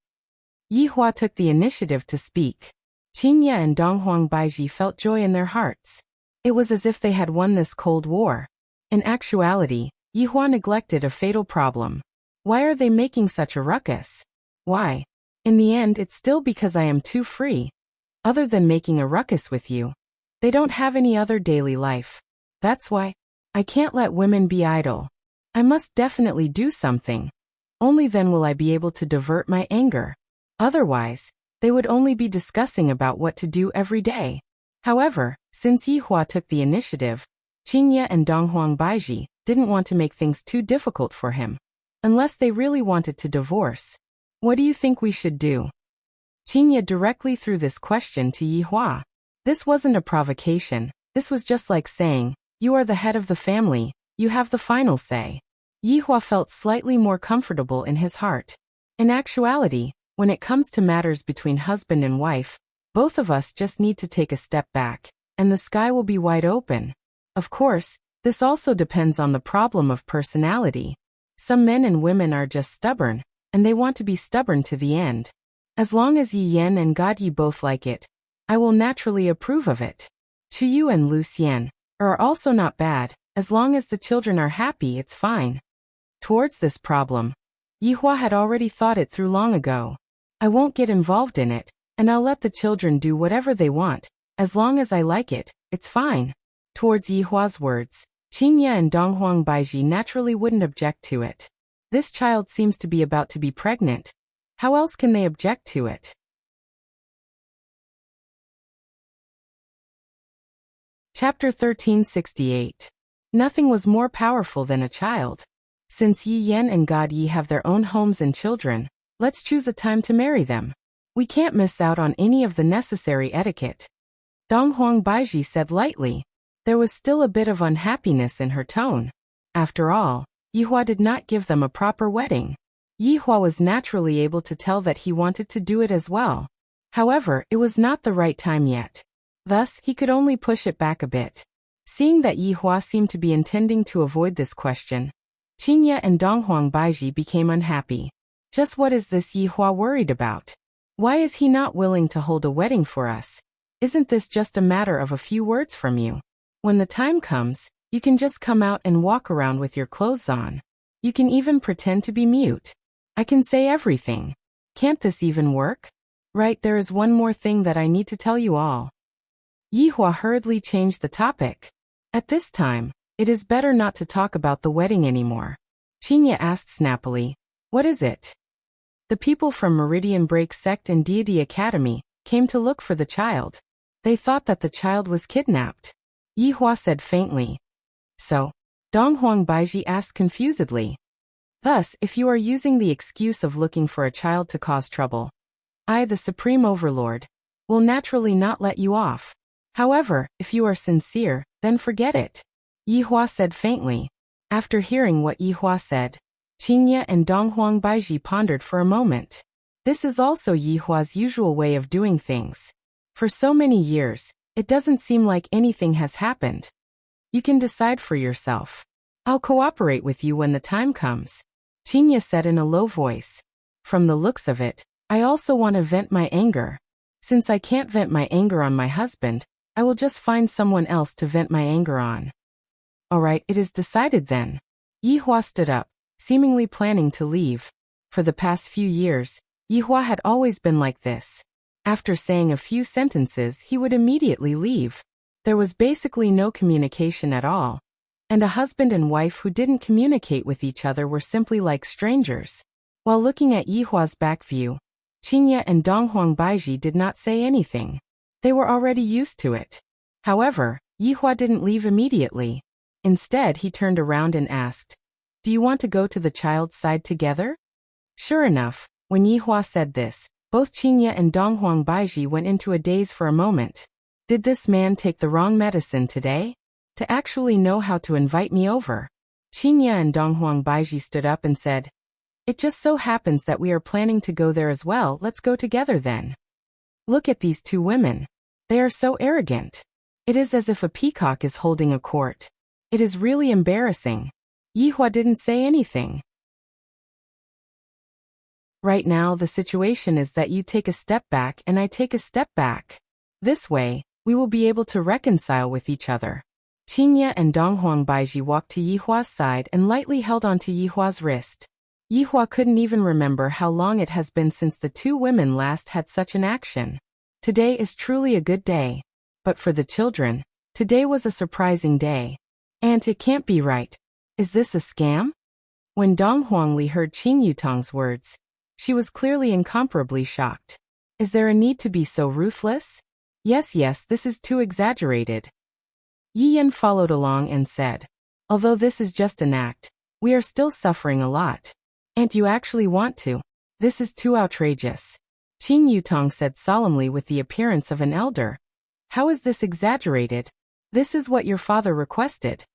Yihua took the initiative to speak. Qingye and Donghuang Baiji felt joy in their hearts. It was as if they had won this cold war. In actuality, Yihua neglected a fatal problem. Why are they making such a ruckus? Why? In the end, it's still because I am too free. Other than making a ruckus with you, they don't have any other daily life. That's why I can't let women be idle. I must definitely do something. Only then will I be able to divert my anger. Otherwise, they would only be discussing about what to do every day. However, since Yihua took the initiative, Qingye and Donghuang Baiji didn't want to make things too difficult for him. Unless they really wanted to divorce. What do you think we should do? Qingye directly threw this question to Yihua. This wasn't a provocation. This was just like saying, you are the head of the family, you have the final say. Yihua felt slightly more comfortable in his heart. In actuality, when it comes to matters between husband and wife, both of us just need to take a step back, and the sky will be wide open. Of course, this also depends on the problem of personality. Some men and women are just stubborn, and they want to be stubborn to the end. As long as Yi Yan and God Yi both like it, I will naturally approve of it. Chu Yu and Lu Xian are also not bad. As long as the children are happy, it's fine. Towards this problem, Yihua had already thought it through long ago. I won't get involved in it, and I'll let the children do whatever they want. As long as I like it, it's fine. Towards Yihua's words, Qingye and Donghuang Baiji naturally wouldn't object to it. This child seems to be about to be pregnant. How else can they object to it? Chapter 1368. Nothing was more powerful than a child. Since Yi Yan and God Yi have their own homes and children, let's choose a time to marry them. We can't miss out on any of the necessary etiquette. Donghuang Baiji said lightly. There was still a bit of unhappiness in her tone. After all, Yihua did not give them a proper wedding. Yihua was naturally able to tell that he wanted to do it as well. However, it was not the right time yet. Thus, he could only push it back a bit. Seeing that Yihua seemed to be intending to avoid this question, Qingye and Donghuang Baiji became unhappy. Just what is this Yihua worried about? Why is he not willing to hold a wedding for us? Isn't this just a matter of a few words from you? When the time comes, you can just come out and walk around with your clothes on. You can even pretend to be mute. I can say everything. Can't this even work? Right, there is one more thing that I need to tell you all. Yihua hurriedly changed the topic. At this time, it is better not to talk about the wedding anymore. Qingye asked snappily, what is it? The people from Meridian Break Sect and Deity Academy came to look for the child. They thought that the child was kidnapped. Yihua said faintly. So? Donghuang Baiji asked confusedly. Thus, if you are using the excuse of looking for a child to cause trouble, I, the Supreme Overlord, will naturally not let you off. However, if you are sincere, then forget it. Yihua said faintly. After hearing what Yihua said, Qingye and Donghuang Baiji pondered for a moment. This is also Yihua's usual way of doing things. For so many years, it doesn't seem like anything has happened. You can decide for yourself. I'll cooperate with you when the time comes. Qingye said in a low voice. From the looks of it, I also want to vent my anger. Since I can't vent my anger on my husband, I will just find someone else to vent my anger on. Alright, it is decided then. Yihua stood up, seemingly planning to leave. For the past few years, Yihua had always been like this. After saying a few sentences, he would immediately leave. There was basically no communication at all. And a husband and wife who didn't communicate with each other were simply like strangers. While looking at Yihua's back view, Qingye and Donghuang Baiji did not say anything. They were already used to it. However, Yihua didn't leave immediately. Instead, he turned around and asked, "Do you want to go to the child's side together?" Sure enough, when Yihua said this, both Qingye and Donghuang Baiji went into a daze for a moment. Did this man take the wrong medicine today? To actually know how to invite me over? Qingye and Donghuang Baiji stood up and said, "It just so happens that we are planning to go there as well. Let's go together then. Look at these two women. They are so arrogant. It is as if a peacock is holding a court. It is really embarrassing." Yihua didn't say anything. Right now the situation is that you take a step back and I take a step back. This way, we will be able to reconcile with each other. Qingye and Donghuang Baiji walked to Yihua's side and lightly held onto Yihua's wrist. Yihua couldn't even remember how long it has been since the two women last had such an action. Today is truly a good day. But for the children, today was a surprising day. And it can't be right. Is this a scam? When Dong Huangli heard Qing Yutong's words, she was clearly incomparably shocked. Is there a need to be so ruthless? Yes, this is too exaggerated. Yi Yan followed along and said, although this is just an act, we are still suffering a lot. And you actually want to? This is too outrageous. Qing Yutong said solemnly with the appearance of an elder. How is this exaggerated? This is what your father requested.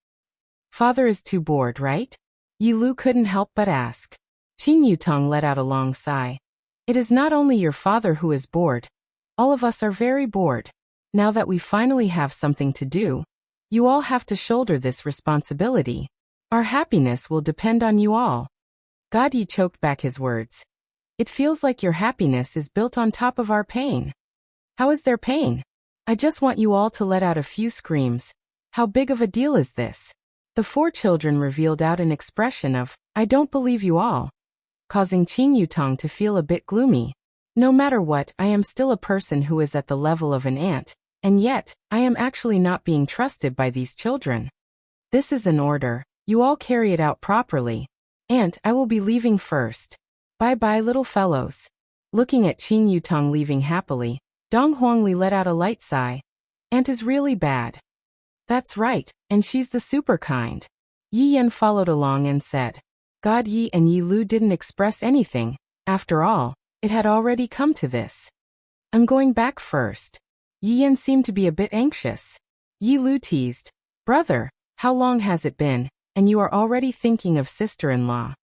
Father is too bored, right? Yi Lu couldn't help but ask. Qing Yutong let out a long sigh. It is not only your father who is bored. All of us are very bored. Now that we finally have something to do, you all have to shoulder this responsibility. Our happiness will depend on you all. God Yi choked back his words. It feels like your happiness is built on top of our pain. How is there pain? I just want you all to let out a few screams. How big of a deal is this? The four children revealed out an expression of, I don't believe you all, causing Qing Yutong to feel a bit gloomy. No matter what, I am still a person who is at the level of an ant, and yet, I am actually not being trusted by these children. This is an order, you all carry it out properly. And I will be leaving first. Bye-bye, little fellows. Looking at Qing Yutong leaving happily, Dong Huangli let out a light sigh. Aunt is really bad. That's right, and she's the super kind. Yi Yan followed along and said. God Yi and Yi Lu didn't express anything. After all, it had already come to this. I'm going back first. Yi Yan seemed to be a bit anxious. Yi Lu teased. Brother, how long has it been, and you are already thinking of sister-in-law?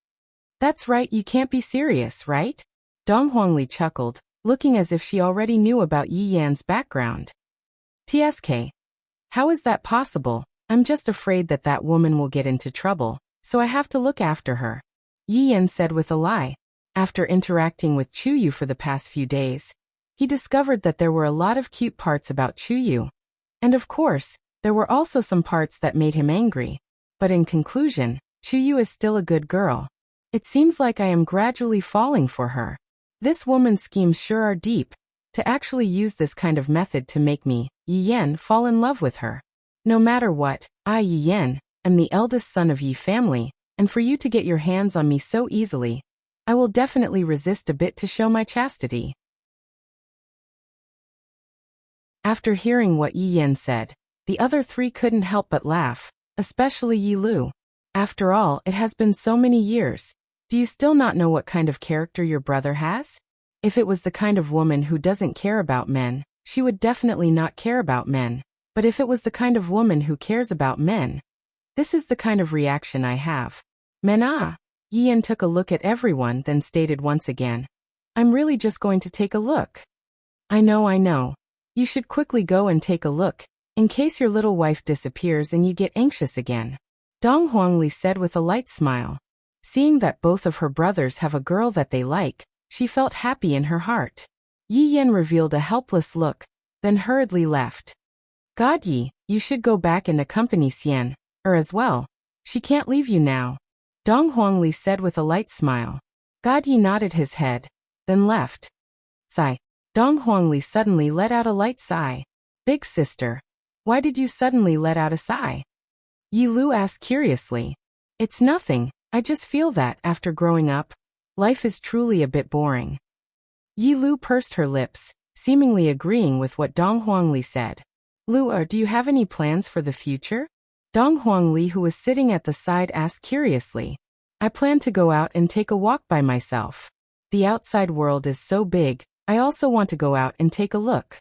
That's right, you can't be serious, right? Dong Huangli chuckled, looking as if she already knew about Yi Yan's background. TSK. How is that possible? I'm just afraid that that woman will get into trouble, so I have to look after her. Yi Yan said with a lie. After interacting with Chuyu for the past few days, he discovered that there were a lot of cute parts about Chuyu. And of course, there were also some parts that made him angry. But in conclusion, Chuyu is still a good girl. It seems like I am gradually falling for her. This woman's schemes sure are deep. To actually use this kind of method to make me, Yi Yan, fall in love with her. No matter what, I, Yi Yan, am the eldest son of Yi family, and for you to get your hands on me so easily, I will definitely resist a bit to show my chastity. After hearing what Yi Yan said, the other three couldn't help but laugh, especially Yi Lu. After all, it has been so many years. Do you still not know what kind of character your brother has? If it was the kind of woman who doesn't care about men, she would definitely not care about men. But if it was the kind of woman who cares about men, this is the kind of reaction I have. Men Yi Yan took a look at everyone, then stated once again. I'm really just going to take a look. I know. You should quickly go and take a look, in case your little wife disappears and you get anxious again. Dong Huangli said with a light smile. Seeing that both of her brothers have a girl that they like, she felt happy in her heart. Yi Yan revealed a helpless look, then hurriedly left. God Yi, you should go back and accompany Xian, as well. She can't leave you now. Dong Huangli said with a light smile. God Yi nodded his head, then left. Sigh. Dong Huangli suddenly let out a light sigh. Big sister, why did you suddenly let out a sigh? Yi Lu asked curiously. It's nothing, I just feel that after growing up, life is truly a bit boring. Yi Lu pursed her lips, seemingly agreeing with what Dong Huangli said. Lu, do you have any plans for the future? Dong Huangli, who was sitting at the side, asked curiously. I plan to go out and take a walk by myself. The outside world is so big, I also want to go out and take a look.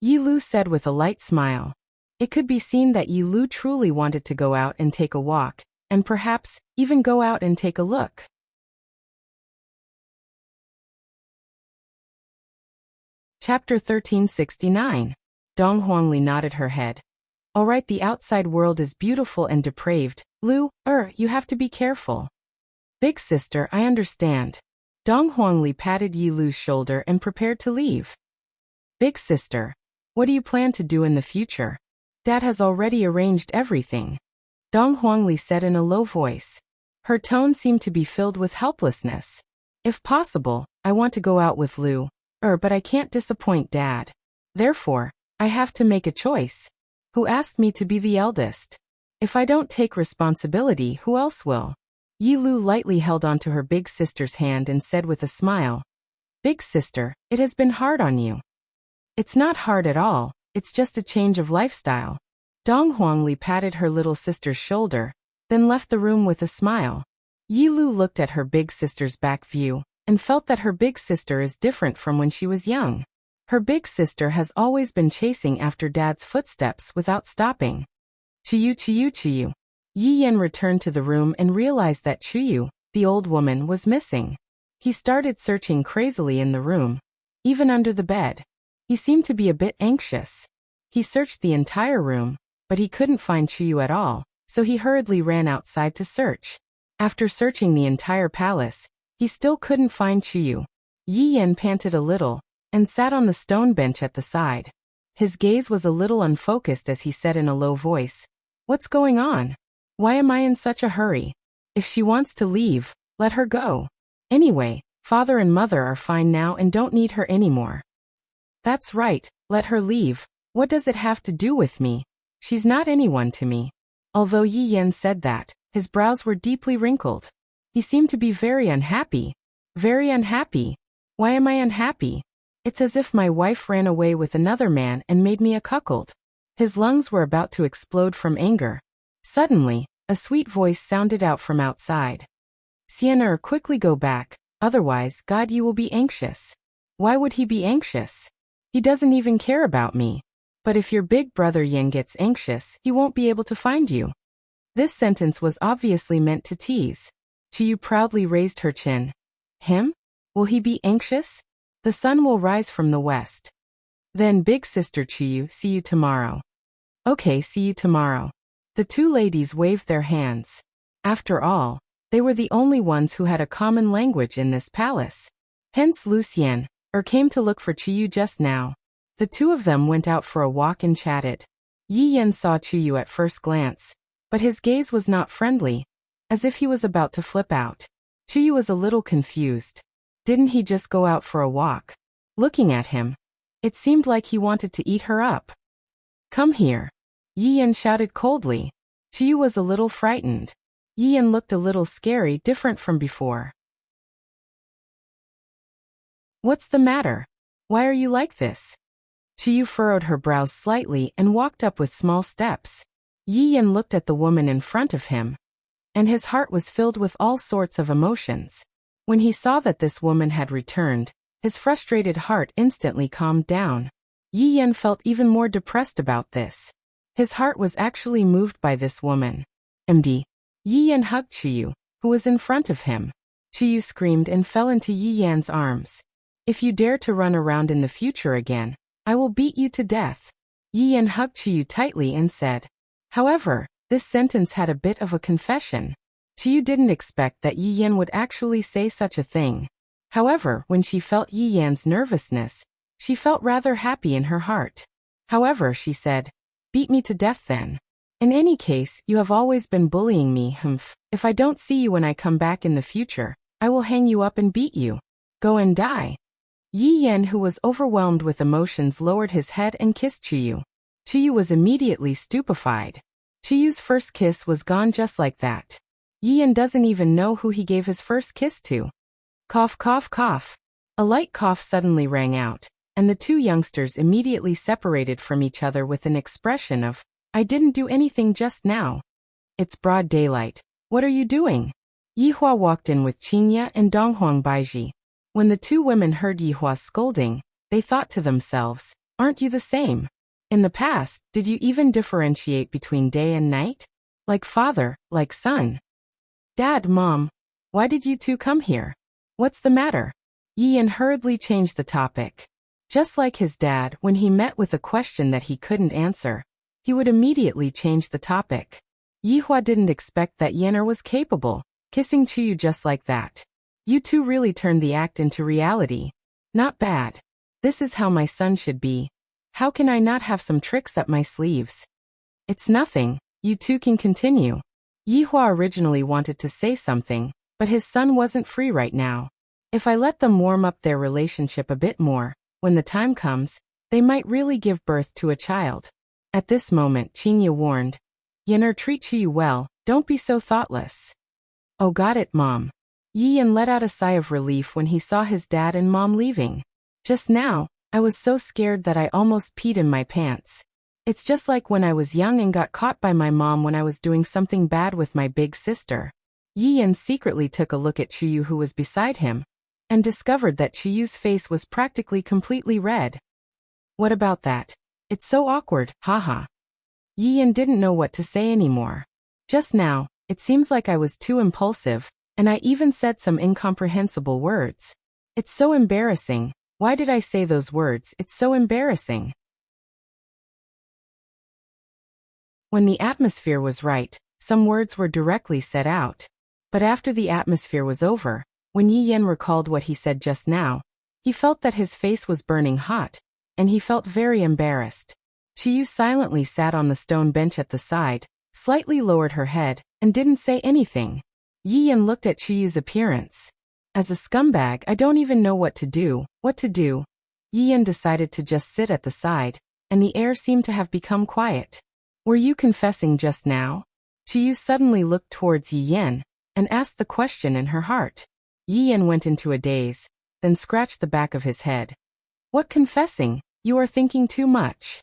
Yi Lu said with a light smile. It could be seen that Yi Lu truly wanted to go out and take a walk, and perhaps even go out and take a look. Chapter 1369. Dong Huangli nodded her head. All right, the outside world is beautiful and depraved. Lu, you have to be careful. Big sister, I understand. Dong Huangli patted Yi Lu's shoulder and prepared to leave. Big sister, what do you plan to do in the future? Dad has already arranged everything. Dong Huangli said in a low voice. Her tone seemed to be filled with helplessness. If possible, I want to go out with Lu, but I can't disappoint Dad. Therefore, I have to make a choice. Who asked me to be the eldest? If I don't take responsibility, who else will? Yi Lu lightly held onto her big sister's hand and said with a smile, Big sister, it has been hard on you. It's not hard at all, it's just a change of lifestyle. Dong Huangli patted her little sister's shoulder, then left the room with a smile. Yi Lu looked at her big sister's back view, and felt that her big sister is different from when she was young. Her big sister has always been chasing after Dad's footsteps without stopping. Chuyu, Chuyu, Chuyu. Yi Yan returned to the room and realized that Chuyu, the old woman, was missing. He started searching crazily in the room, even under the bed. He seemed to be a bit anxious. He searched the entire room, but he couldn't find Chuyu at all, so he hurriedly ran outside to search. After searching the entire palace, he still couldn't find Chuyu. Yi Yan panted a little, and sat on the stone bench at the side. His gaze was a little unfocused as he said in a low voice, What's going on? Why am I in such a hurry? If she wants to leave, let her go. Anyway, father and mother are fine now and don't need her anymore. That's right, let her leave. What does it have to do with me? She's not anyone to me. Although Yi Yan said that, his brows were deeply wrinkled. He seemed to be very unhappy. Very unhappy. Why am I unhappy? It's as if my wife ran away with another man and made me a cuckold. His lungs were about to explode from anger. Suddenly, a sweet voice sounded out from outside. Sienna, quickly go back, otherwise, God, you will be anxious. Why would he be anxious? He doesn't even care about me. But if your big brother Yin gets anxious, he won't be able to find you. This sentence was obviously meant to tease. Chuyu proudly raised her chin. Him? Will he be anxious? The sun will rise from the west. Then big sister Chuyu, see you tomorrow. Okay, see you tomorrow. The two ladies waved their hands. After all, they were the only ones who had a common language in this palace. Hence Lucien, came to look for Chuyu just now. The two of them went out for a walk and chatted. Yi Yan saw Chuyu at first glance, but his gaze was not friendly, as if he was about to flip out. Chuyu was a little confused. Didn't he just go out for a walk? Looking at him, it seemed like he wanted to eat her up. Come here. Yi Yan shouted coldly. Chuyu was a little frightened. Yi Yan looked a little scary, different from before. What's the matter? Why are you like this? Chuyu furrowed her brows slightly and walked up with small steps. Yi Yan looked at the woman in front of him, and his heart was filled with all sorts of emotions. When he saw that this woman had returned, his frustrated heart instantly calmed down. Yi Yan felt even more depressed about this. His heart was actually moved by this woman. MD. Yi Yan hugged Chuyu, who was in front of him. Chuyu screamed and fell into Yi Yan's arms. If you dare to run around in the future again, I will beat you to death. Yi Yan hugged Chuyu tightly and said. However, this sentence had a bit of a confession. Chuyu didn't expect that Yi Yan would actually say such a thing. However, when she felt Yi Yan's nervousness, she felt rather happy in her heart. However, she said, Beat me to death then. In any case, you have always been bullying me, humph. If I don't see you when I come back in the future, I will hang you up and beat you. Go and die. Yi Yan, who was overwhelmed with emotions, lowered his head and kissed Chuyu. Chuyu was immediately stupefied. Chuyu's first kiss was gone just like that. Yi Yan doesn't even know who he gave his first kiss to. Cough, cough, cough. A light cough suddenly rang out, and the two youngsters immediately separated from each other with an expression of, "I didn't do anything just now." "It's broad daylight. What are you doing?" Yihua walked in with Qingya and Donghuang Baiji. When the two women heard Yihua's scolding, they thought to themselves, "Aren't you the same? In the past, did you even differentiate between day and night? Like father, like son?" "Dad, Mom, why did you two come here? What's the matter?" Yiyan hurriedly changed the topic. Just like his dad, when he met with a question that he couldn't answer, he would immediately change the topic. Yihua didn't expect that Yener was capable, kissing Chuyu just like that. "You two really turned the act into reality. Not bad. This is how my son should be. How can I not have some tricks up my sleeves?" "It's nothing, you two can continue." Yihua originally wanted to say something, but his son wasn't free right now. If I let them warm up their relationship a bit more, when the time comes, they might really give birth to a child. At this moment, Qingya warned, "Yener, treat Chuyu well, don't be so thoughtless." "Oh, got it, Mom." Yiyan let out a sigh of relief when he saw his dad and mom leaving. "Just now, I was so scared that I almost peed in my pants. It's just like when I was young and got caught by my mom when I was doing something bad with my big sister." Yiyan secretly took a look at Chuyu, who was beside him, and discovered that Chuyu's face was practically completely red. "What about that? It's so awkward, haha." Yiyan didn't know what to say anymore. "Just now, it seems like I was too impulsive, and I even said some incomprehensible words. It's so embarrassing. Why did I say those words? It's so embarrassing." When the atmosphere was right, some words were directly said out. But after the atmosphere was over, when Yi Yan recalled what he said just now, he felt that his face was burning hot, and he felt very embarrassed. Chuyu silently sat on the stone bench at the side, slightly lowered her head, and didn't say anything. Yi Yan looked at Chuyu's appearance. "As a scumbag, I don't even know what to do. Yi Yan decided to just sit at the side, and the air seemed to have become quiet. "Were you confessing just now?" Chuyu suddenly looked towards Yi Yan, and asked the question in her heart. Yi Yan went into a daze, then scratched the back of his head. "What confessing? You are thinking too much."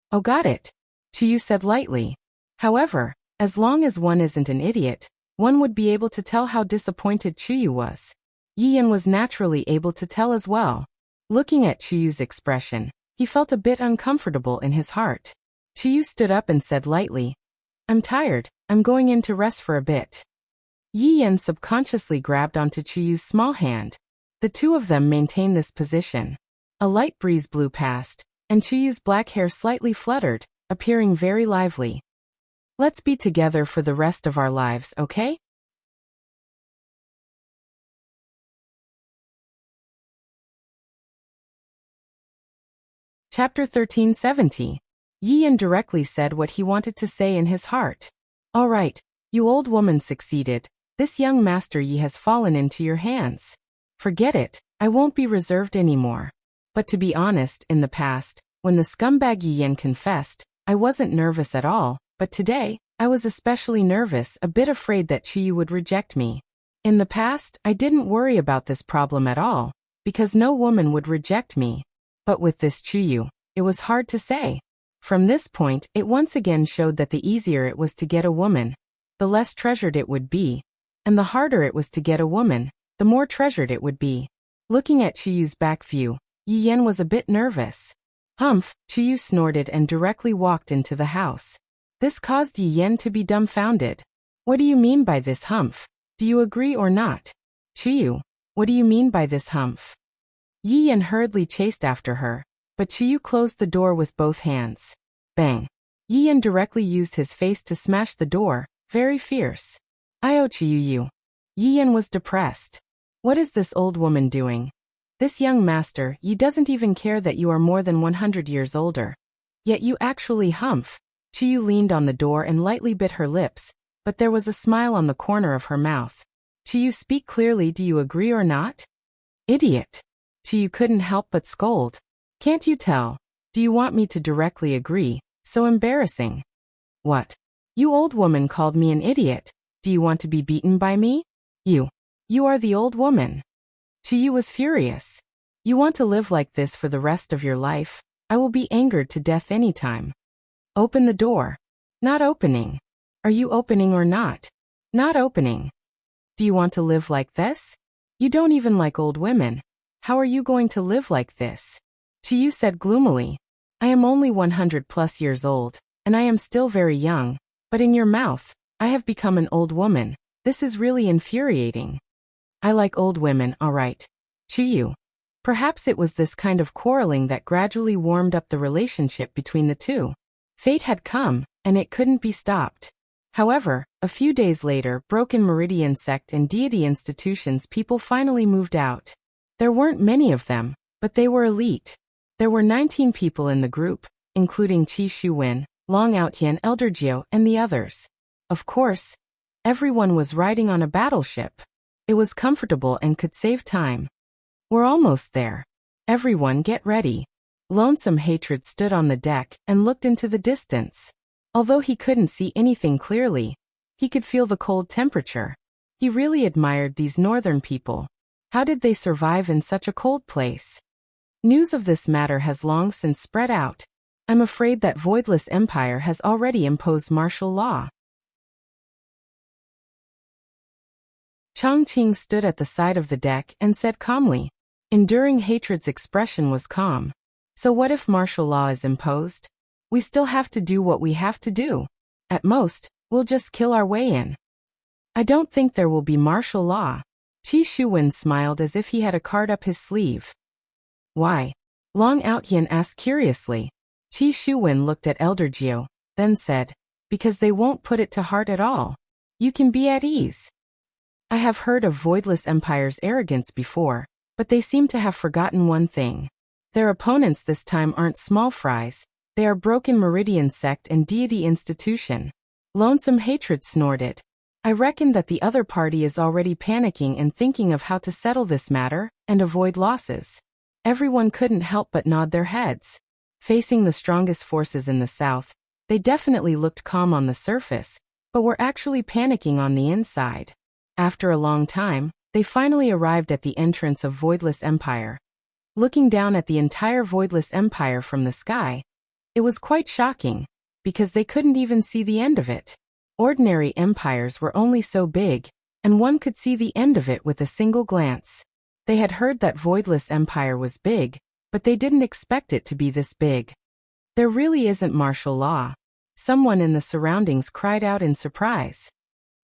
"Oh, got it," Chuyu said lightly. However, as long as one isn't an idiot, one would be able to tell how disappointed Chuyu was. Yi Yan was naturally able to tell as well. Looking at Chuyu's expression, he felt a bit uncomfortable in his heart. Chuyu stood up and said lightly, "I'm tired, I'm going in to rest for a bit." Yi Yan subconsciously grabbed onto Chuyu's small hand. The two of them maintained this position. A light breeze blew past, and Chuyu's black hair slightly fluttered, appearing very lively. "Let's be together for the rest of our lives, okay?" Chapter 1370. Yi Yan directly said what he wanted to say in his heart. "All right, you old woman succeeded. This young master Yi has fallen into your hands. Forget it, I won't be reserved anymore." But to be honest, in the past, when the scumbag Yi Yan confessed, I wasn't nervous at all, but today, I was especially nervous, a bit afraid that Chuyu would reject me. In the past, I didn't worry about this problem at all, because no woman would reject me. But with this Chuyu, it was hard to say. From this point, it once again showed that the easier it was to get a woman, the less treasured it would be, and the harder it was to get a woman, the more treasured it would be. Looking at Chuyu's back view, Yi Yan was a bit nervous. "Humph," Chuyu snorted and directly walked into the house. This caused Yi Yan to be dumbfounded. "What do you mean by this, humph? Do you agree or not?" "Chuyu, what do you mean by this, humph?" Yi Yan hurriedly chased after her, but Chuyu closed the door with both hands. Bang! Yi Yan directly used his face to smash the door, very fierce. "Io Chuyu." Yi Yan was depressed. What is this old woman doing? This young master, Yi doesn't even care that you are more than 100 years older. Yet you actually humph. Chuyu leaned on the door and lightly bit her lips, but there was a smile on the corner of her mouth. "Chuyu, speak clearly, do you agree or not?" "Idiot." Chuyu couldn't help but scold. "Can't you tell? Do you want me to directly agree? So embarrassing." "What? You old woman called me an idiot. Do you want to be beaten by me? You are the old woman." Chuyu was furious. You want to live like this for the rest of your life? I will be angered to death anytime. Open the door. Not opening. Are you opening or not? Not opening. Do you want to live like this? You don't even like old women. How are you going to live like this? Chiyu said gloomily. I am only 100+ years old, and I am still very young, but in your mouth, I have become an old woman. This is really infuriating. I like old women, all right. Chiyu. Perhaps it was this kind of quarreling that gradually warmed up the relationship between the two. Fate had come, and it couldn't be stopped. However, a few days later, Broken Meridian sect and deity institutions people finally moved out. There weren't many of them, but they were elite. There were 19 people in the group, including Qi Shuwen, Long Outyan, Elder Jiu, and the others. Of course, everyone was riding on a battleship. It was comfortable and could save time. We're almost there. Everyone get ready. Lonesome Hatred stood on the deck and looked into the distance. Although he couldn't see anything clearly, he could feel the cold temperature. He really admired these northern people. How did they survive in such a cold place? News of this matter has long since spread out. I'm afraid that Voidless Empire has already imposed martial law. Chongqing stood at the side of the deck and said calmly. Enduring Hatred's expression was calm. So what if martial law is imposed? We still have to do what we have to do. At most, we'll just kill our way in. I don't think there will be martial law. Qi Shuwen smiled as if he had a card up his sleeve. Why? Long Outyan asked curiously. Qi Shuwen looked at Elder Jiu, then said, because they won't put it to heart at all. You can be at ease. I have heard of Voidless Empire's arrogance before, but they seem to have forgotten one thing. Their opponents this time aren't small fries. They are Broken Meridian sect and deity institution. Lonesome Hatred snorted. I reckon that the other party is already panicking and thinking of how to settle this matter and avoid losses. Everyone couldn't help but nod their heads. Facing the strongest forces in the south, they definitely looked calm on the surface, but were actually panicking on the inside. After a long time, they finally arrived at the entrance of Voidless Empire. Looking down at the entire Voidless Empire from the sky, it was quite shocking, because they couldn't even see the end of it. Ordinary empires were only so big, and one could see the end of it with a single glance. They had heard that Voidless Empire was big, but they didn't expect it to be this big. There really isn't martial law. Someone in the surroundings cried out in surprise.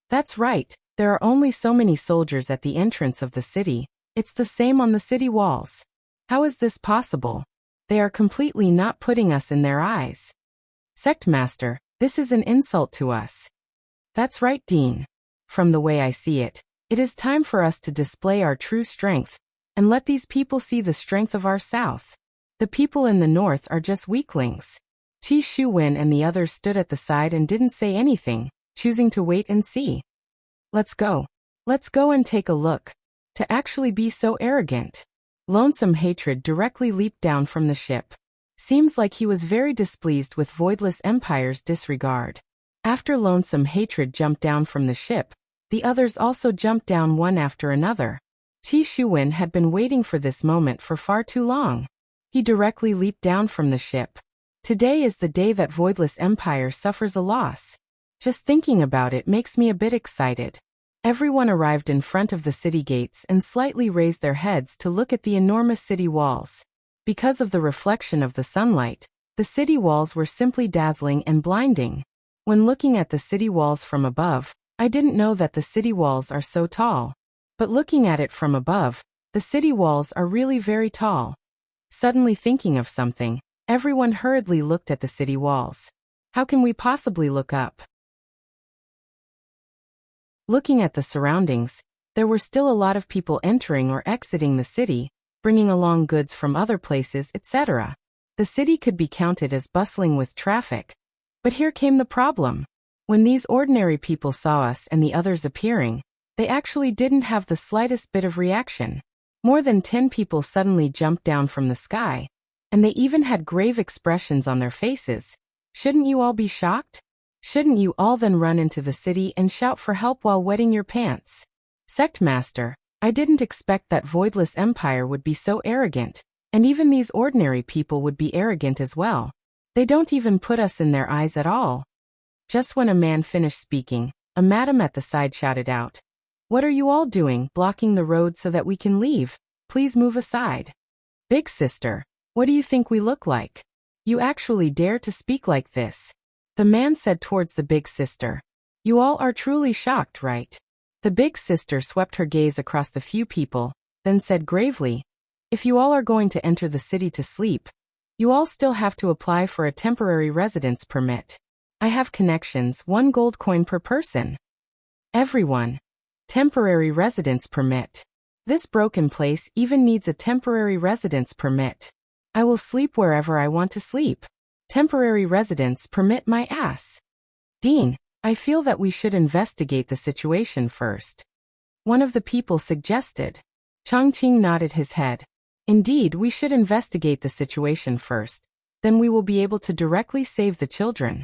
That's right, there are only so many soldiers at the entrance of the city. It's the same on the city walls. How is this possible? They are completely not putting us in their eyes. Sect Master, this is an insult to us. That's right, Dean. From the way I see it, it is time for us to display our true strength, and let these people see the strength of our south. The people in the north are just weaklings. Qi Shuwen and the others stood at the side and didn't say anything, choosing to wait and see. Let's go. Let's go and take a look. To actually be so arrogant. Lonesome Hatred directly leaped down from the ship. Seems like he was very displeased with Voidless Empire's disregard. After Lonesome Hatred jumped down from the ship, the others also jumped down one after another. Qi Shuwen had been waiting for this moment for far too long. He directly leaped down from the ship. Today is the day that Voidless Empire suffers a loss. Just thinking about it makes me a bit excited. Everyone arrived in front of the city gates and slightly raised their heads to look at the enormous city walls. Because of the reflection of the sunlight, the city walls were simply dazzling and blinding. When looking at the city walls from above, I didn't know that the city walls are so tall. But looking at it from above, the city walls are really very tall. Suddenly thinking of something, everyone hurriedly looked at the city walls. How can we possibly look up? Looking at the surroundings, there were still a lot of people entering or exiting the city, bringing along goods from other places, etc. The city could be counted as bustling with traffic. But here came the problem. When these ordinary people saw us and the others appearing, they actually didn't have the slightest bit of reaction. More than 10 people suddenly jumped down from the sky, and they even had grave expressions on their faces. Shouldn't you all be shocked? Shouldn't you all then run into the city and shout for help while wetting your pants? Sect Master, I didn't expect that Voidless Empire would be so arrogant, and even these ordinary people would be arrogant as well. They don't even put us in their eyes at all. Just when a man finished speaking, a madam at the side shouted out, "What are you all doing, blocking the road so that we can leave? Please move aside." "Big sister, what do you think we look like? You actually dare to speak like this?" The man said towards the big sister. "You all are truly shocked, right?" The big sister swept her gaze across the few people, then said gravely, "If you all are going to enter the city to sleep, you all still have to apply for a temporary residence permit. I have connections, 1 gold coin per person." Everyone. Temporary residence permit. This broken place even needs a temporary residence permit. I will sleep wherever I want to sleep. Temporary residence permit my ass. "Dean, I feel that we should investigate the situation first," one of the people suggested. Chongqing nodded his head. "Indeed, we should investigate the situation first. Then we will be able to directly save the children.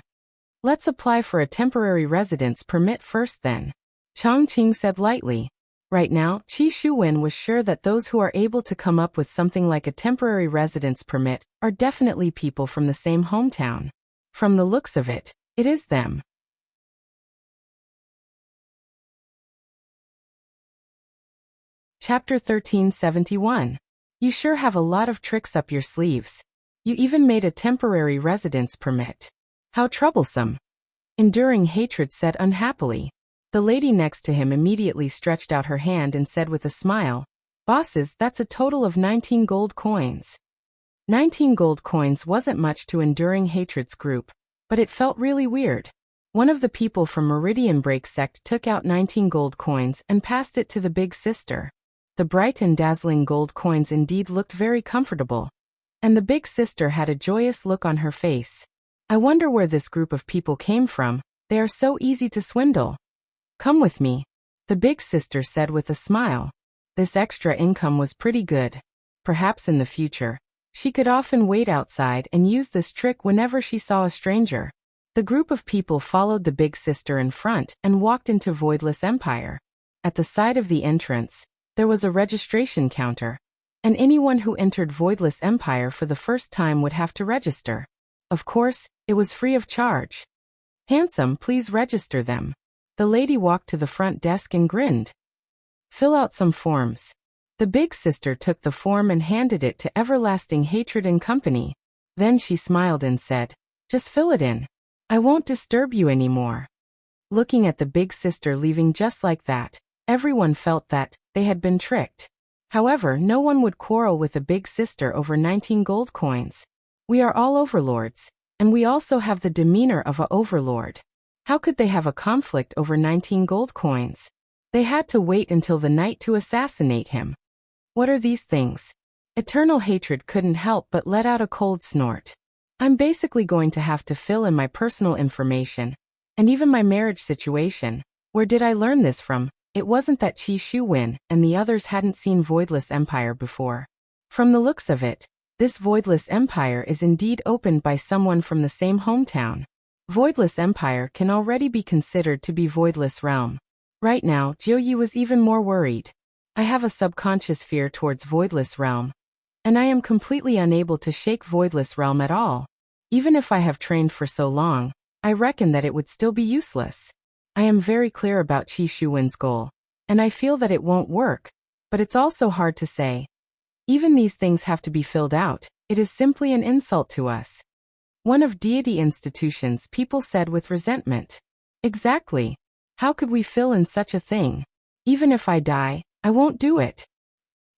Let's apply for a temporary residence permit first then," Chongqing said lightly. Right now, Qi Shuwen was sure that those who are able to come up with something like a temporary residence permit are definitely people from the same hometown. From the looks of it, it is them. Chapter 1371. You sure have a lot of tricks up your sleeves. You even made a temporary residence permit. How troublesome. Enduring Hatred said unhappily. The lady next to him immediately stretched out her hand and said with a smile, "Bosses, that's a total of 19 gold coins." 19 gold coins wasn't much to Enduring Hatred's group, but it felt really weird. One of the people from Meridian Break sect took out 19 gold coins and passed it to the big sister. The bright and dazzling gold coins indeed looked very comfortable, and the big sister had a joyous look on her face. I wonder where this group of people came from. They are so easy to swindle. "Come with me," the big sister said with a smile. This extra income was pretty good. Perhaps in the future, she could often wait outside and use this trick whenever she saw a stranger. The group of people followed the big sister in front and walked into Voidless Empire. At the side of the entrance, there was a registration counter, and anyone who entered Voidless Empire for the first time would have to register. Of course, it was free of charge. "Handsome, please register them." The lady walked to the front desk and grinned. "Fill out some forms." The big sister took the form and handed it to Everlasting Hatred and Company. Then she smiled and said, "Just fill it in. I won't disturb you anymore." Looking at the big sister leaving just like that, everyone felt that they had been tricked. However, no one would quarrel with the big sister over 19 gold coins. We are all overlords, and we also have the demeanor of a overlord. How could they have a conflict over 19 gold coins? They had to wait until the night to assassinate him. What are these things? Eternal Hatred couldn't help but let out a cold snort. I'm basically going to have to fill in my personal information, and even my marriage situation. Where did I learn this from? It wasn't that Qi Shuwen and the others hadn't seen Voidless Empire before. From the looks of it, this Voidless Empire is indeed opened by someone from the same hometown. Voidless Empire can already be considered to be Voidless Realm. Right now, Jiuyi was even more worried. I have a subconscious fear towards Voidless Realm, and I am completely unable to shake Voidless Realm at all. Even if I have trained for so long, I reckon that it would still be useless. I am very clear about Qi Shuwen's goal, and I feel that it won't work, but it's also hard to say. Even these things have to be filled out. It is simply an insult to us. One of deity institutions people said with resentment. Exactly. How could we fill in such a thing? Even if I die, I won't do it.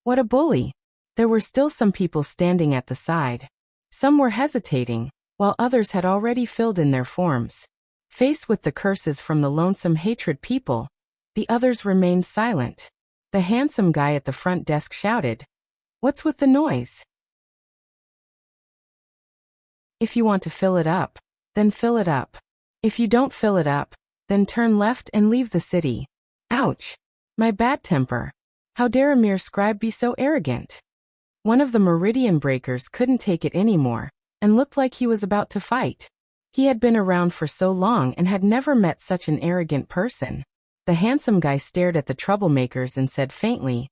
What a bully. There were still some people standing at the side. Some were hesitating, while others had already filled in their forms. Faced with the curses from the lonesome Hatred people, the others remained silent. The handsome guy at the front desk shouted, "What's with the noise? If you want to fill it up, then fill it up. If you don't fill it up, then turn left and leave the city." Ouch! My bad temper. How dare a mere scribe be so arrogant? One of the Meridian Breakers couldn't take it anymore, and looked like he was about to fight. He had been around for so long and had never met such an arrogant person. The handsome guy stared at the troublemakers and said faintly,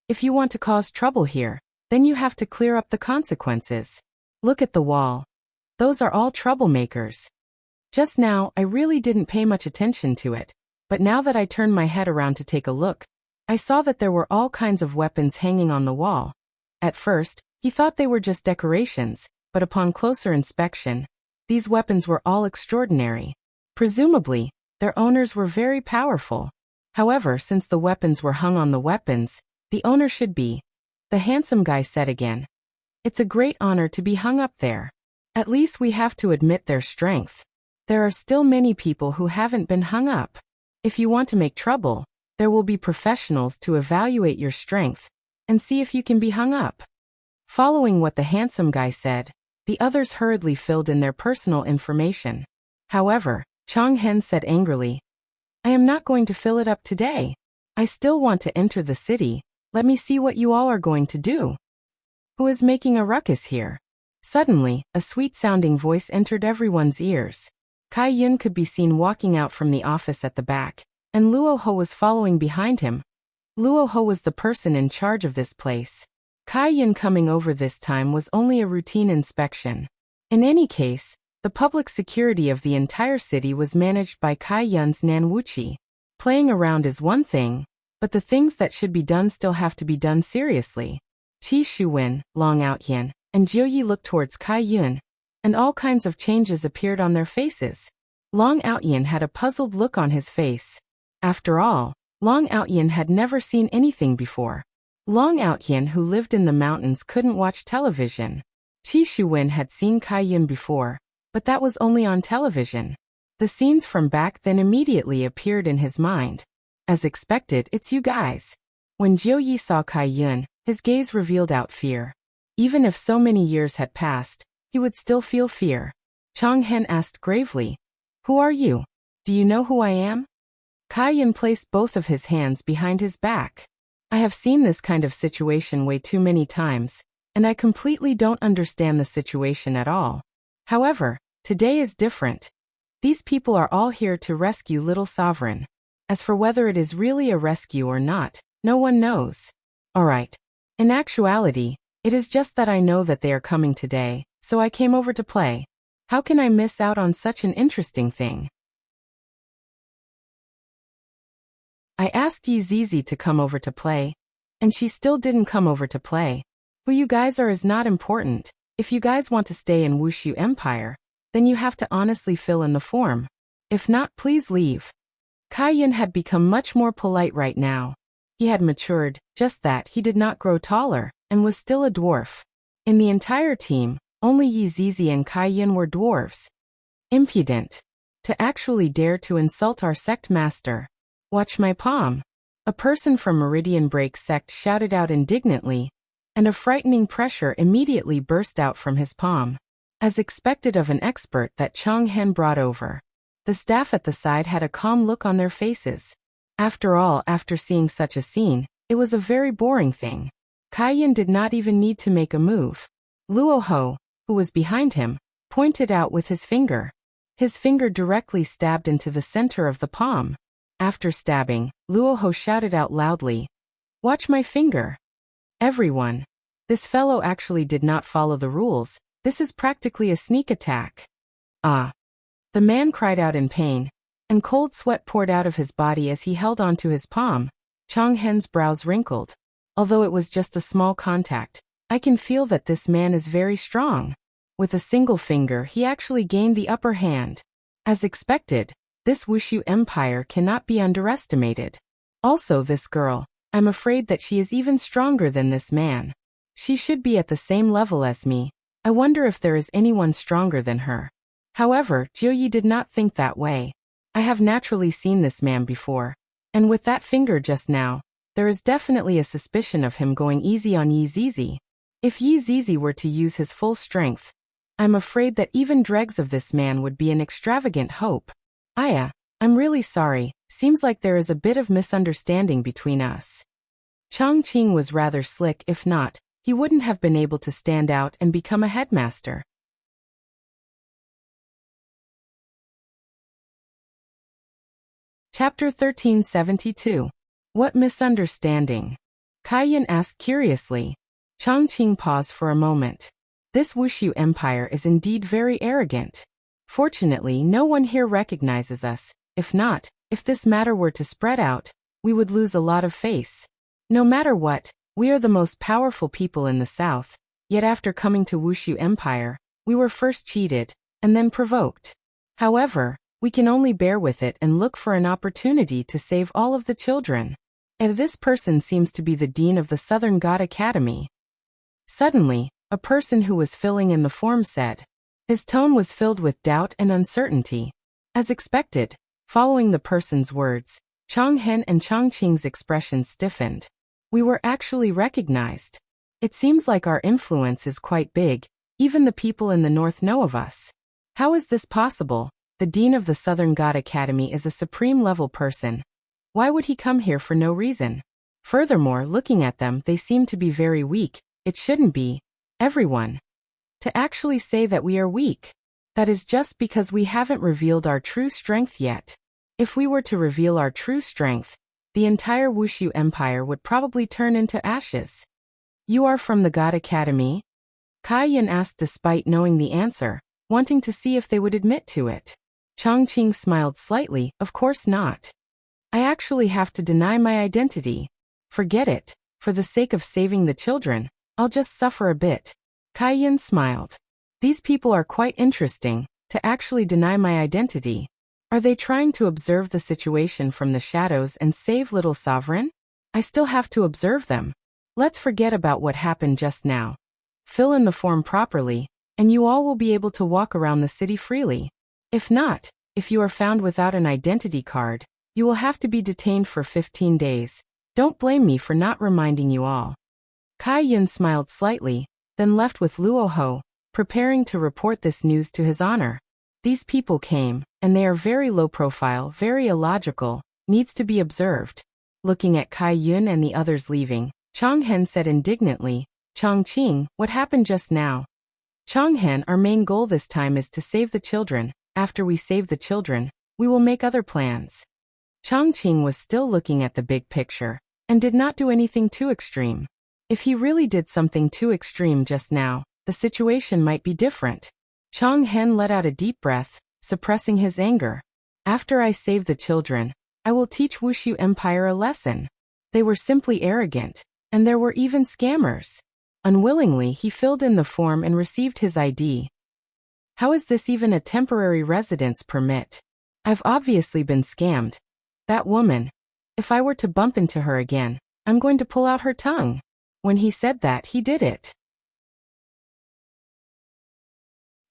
If you want to cause trouble here, then you have to clear up the consequences. Look at the wall. Those are all troublemakers. Just now, I really didn't pay much attention to it, but now that I turned my head around to take a look, I saw that there were all kinds of weapons hanging on the wall. At first, he thought they were just decorations, but upon closer inspection, these weapons were all extraordinary. Presumably, their owners were very powerful. However, since the weapons were hung on the weapons, the owner should be. The handsome guy said again. It's a great honor to be hung up there. At least we have to admit their strength. There are still many people who haven't been hung up. If you want to make trouble, there will be professionals to evaluate your strength and see if you can be hung up. Following what the handsome guy said, the others hurriedly filled in their personal information. However, Chang Hen said angrily, I am not going to fill it up today. I still want to enter the city. Let me see what you all are going to do. Who is making a ruckus here? Suddenly, a sweet-sounding voice entered everyone's ears. Kai Yun could be seen walking out from the office at the back, and Luo Ho was following behind him. Luo Ho was the person in charge of this place. Kai Yun coming over this time was only a routine inspection. In any case, the public security of the entire city was managed by Kai Yun's Nan Wuxia. Playing around is one thing, but the things that should be done still have to be done seriously. Qi Shuwen, Long Outyan, and Jiu Yi looked towards Kai Yun, and all kinds of changes appeared on their faces. Long Outyan had a puzzled look on his face. After all, Long Outyan had never seen anything before. Long Outyan, who lived in the mountains, couldn't watch television. Qi Shuwen had seen Kai Yun before, but that was only on television. The scenes from back then immediately appeared in his mind. As expected, it's you guys. When Jiu Yi saw Kai Yun, his gaze revealed out fear. Even if so many years had passed, he would still feel fear. Chang Hen asked gravely, Who are you? Do you know who I am? Kai Yun placed both of his hands behind his back. I have seen this kind of situation way too many times, and I completely don't understand the situation at all. However, today is different. These people are all here to rescue Little Sovereign. As for whether it is really a rescue or not, no one knows. Alright. In actuality, it is just that I know that they are coming today, so I came over to play. How can I miss out on such an interesting thing? I asked Yi Zizi to come over to play, and she still didn't come over to play. Who you guys are is not important. If you guys want to stay in Wushu Empire, then you have to honestly fill in the form. If not, please leave. Kai Yun had become much more polite right now. He had matured, just that he did not grow taller, and was still a dwarf. In the entire team, only Yi Zizi and Kai Yun were dwarves. Impudent. To actually dare to insult our sect master. Watch my palm. A person from Meridian Break sect shouted out indignantly, and a frightening pressure immediately burst out from his palm. As expected of an expert that Chang Hen brought over. The staff at the side had a calm look on their faces. After all, after seeing such a scene, it was a very boring thing. Kai Yun did not even need to make a move. Luo Ho, who was behind him, pointed out with his finger. His finger directly stabbed into the center of the palm. After stabbing, Luo Ho shouted out loudly, Watch my finger. Everyone. This fellow actually did not follow the rules. This is practically a sneak attack. Ah. The man cried out in pain, and cold sweat poured out of his body as he held onto his palm. Chang Hen's brows wrinkled. Although it was just a small contact, I can feel that this man is very strong. With a single finger, he actually gained the upper hand. As expected, this Wushu Empire cannot be underestimated. Also, this girl, I'm afraid that she is even stronger than this man. She should be at the same level as me. I wonder if there is anyone stronger than her. However, Jiu Yi did not think that way. I have naturally seen this man before, and with that finger just now, there is definitely a suspicion of him going easy on Yi Zizi. If Yi Zizi were to use his full strength, I'm afraid that even dregs of this man would be an extravagant hope. Aya, I'm really sorry, seems like there is a bit of misunderstanding between us. Chang Qing was rather slick. If not, he wouldn't have been able to stand out and become a headmaster. Chapter 1372. What misunderstanding? Kaiyan asked curiously. Chongqing paused for a moment. This Wuxia Empire is indeed very arrogant. Fortunately, no one here recognizes us. If not, if this matter were to spread out, we would lose a lot of face. No matter what, we are the most powerful people in the south, yet after coming to Wuxia Empire, we were first cheated, and then provoked. However, we can only bear with it and look for an opportunity to save all of the children. And this person seems to be the dean of the Southern God Academy. Suddenly, a person who was filling in the form said. His tone was filled with doubt and uncertainty. As expected, following the person's words, Chonghen and Chongqing's expressions stiffened. We were actually recognized. It seems like our influence is quite big, even the people in the north know of us. How is this possible? The dean of the Southern God Academy is a supreme-level person. Why would he come here for no reason? Furthermore, looking at them, they seem to be very weak. It shouldn't be. Everyone. To actually say that we are weak. That is just because we haven't revealed our true strength yet. If we were to reveal our true strength, the entire Wuxia Empire would probably turn into ashes. You are from the God Academy? Kaiyan asked despite knowing the answer, wanting to see if they would admit to it. Chongqing smiled slightly. Of course not. I actually have to deny my identity. Forget it. For the sake of saving the children, I'll just suffer a bit. Kaiyan smiled. These people are quite interesting. To actually deny my identity. Are they trying to observe the situation from the shadows and save little sovereign? I still have to observe them. Let's forget about what happened just now. Fill in the form properly, and you all will be able to walk around the city freely. If not, if you are found without an identity card, you will have to be detained for 15 days. Don't blame me for not reminding you all. Kaiyan smiled slightly, then left with Luoho, preparing to report this news to his honor. These people came, and they are very low profile, very illogical, needs to be observed. Looking at Kaiyan and the others leaving, Chonghen said indignantly, Chongqing, what happened just now? Chonghen, our main goal this time is to save the children. After we save the children, we will make other plans. Chongqing was still looking at the big picture, and did not do anything too extreme. If he really did something too extreme just now, the situation might be different. Chonghen let out a deep breath, suppressing his anger. After I save the children, I will teach Wuxia Empire a lesson. They were simply arrogant, and there were even scammers. Unwillingly, he filled in the form and received his ID. How is this even a temporary residence permit? I've obviously been scammed. That woman. If I were to bump into her again, I'm going to pull out her tongue. When he said that, he did it.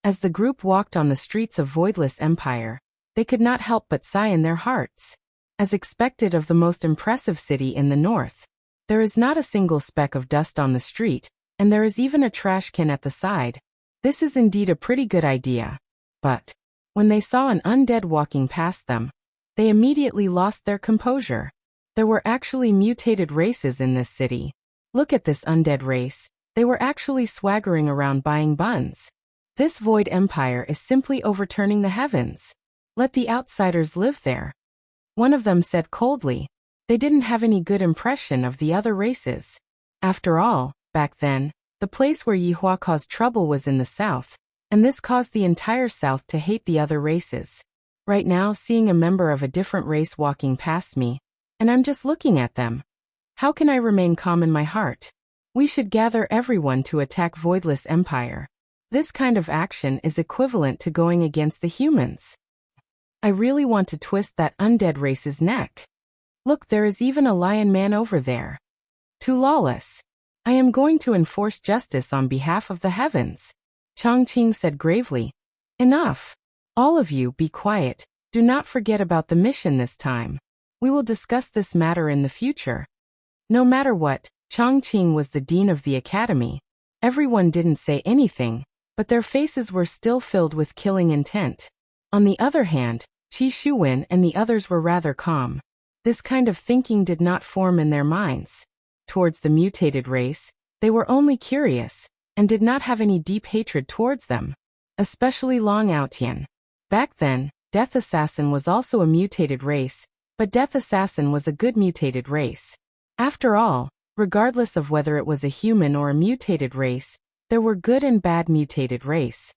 As the group walked on the streets of Voidless Empire, they could not help but sigh in their hearts. As expected of the most impressive city in the north, there is not a single speck of dust on the street, and there is even a trash can at the side. This is indeed a pretty good idea. But when they saw an undead walking past them, they immediately lost their composure. There were actually mutated races in this city. Look at this undead race. They were actually swaggering around buying buns. This void empire is simply overturning the heavens. Let the outsiders live there. One of them said coldly. They didn't have any good impression of the other races. After all, back then, the place where Yihua caused trouble was in the south, and this caused the entire south to hate the other races. Right now, seeing a member of a different race walking past me, and I'm just looking at them. How can I remain calm in my heart? We should gather everyone to attack Voidless Empire. This kind of action is equivalent to going against the humans. I really want to twist that undead race's neck. Look, there is even a lion man over there. Too lawless. I am going to enforce justice on behalf of the heavens. Chongqing said gravely. Enough. All of you, be quiet. Do not forget about the mission this time. We will discuss this matter in the future. No matter what, Chongqing was the dean of the academy. Everyone didn't say anything, but their faces were still filled with killing intent. On the other hand, Qi Shuwen and the others were rather calm. This kind of thinking did not form in their minds. Towards the mutated race, they were only curious, and did not have any deep hatred towards them. Especially Long Outian. Back then, Death Assassin was also a mutated race, but Death Assassin was a good mutated race. After all, Regardless of whether it was a human or a mutated race, there were good and bad mutated race.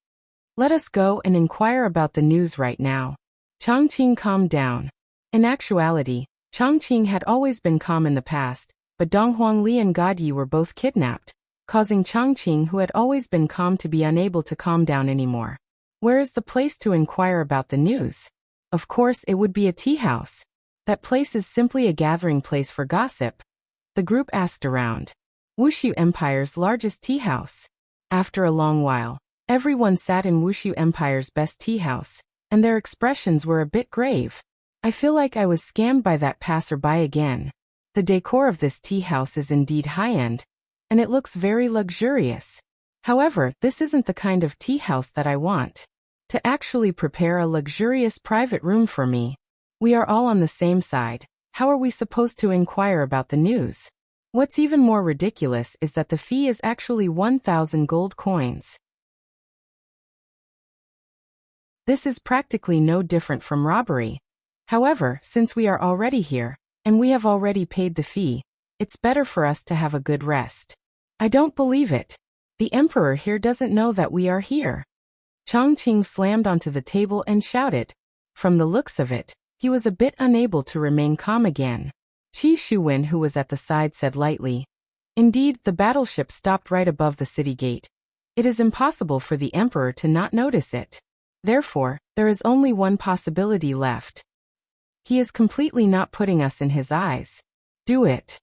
Let us go and inquire about the news right now. Changqing calmed down. In actuality, Changqing had always been calm in the past, but Donghuangli and Godyi were both kidnapped, causing Changqing, who had always been calm, to be unable to calm down anymore. Where is the place to inquire about the news? Of course, it would be a tea house. That place is simply a gathering place for gossip. The group asked around. Wuxia Empire's largest tea house. After a long while, everyone sat in Wuxia Empire's best tea house, and their expressions were a bit grave. I feel like I was scammed by that passerby again. The decor of this tea house is indeed high-end, and it looks very luxurious. However, this isn't the kind of tea house that I want. To actually prepare a luxurious private room for me. We are all on the same side. How are we supposed to inquire about the news? What's even more ridiculous is that the fee is actually 1,000 gold coins. This is practically no different from robbery. However, since we are already here, and we have already paid the fee, it's better for us to have a good rest. I don't believe it. The emperor here doesn't know that we are here. Changqing slammed onto the table and shouted. From the looks of it, he was a bit unable to remain calm again. Qi Shuwen, who was at the side, said lightly, "Indeed, the battleship stopped right above the city gate. It is impossible for the emperor to not notice it. Therefore, there is only one possibility left. He is completely not putting us in his eyes. Do it.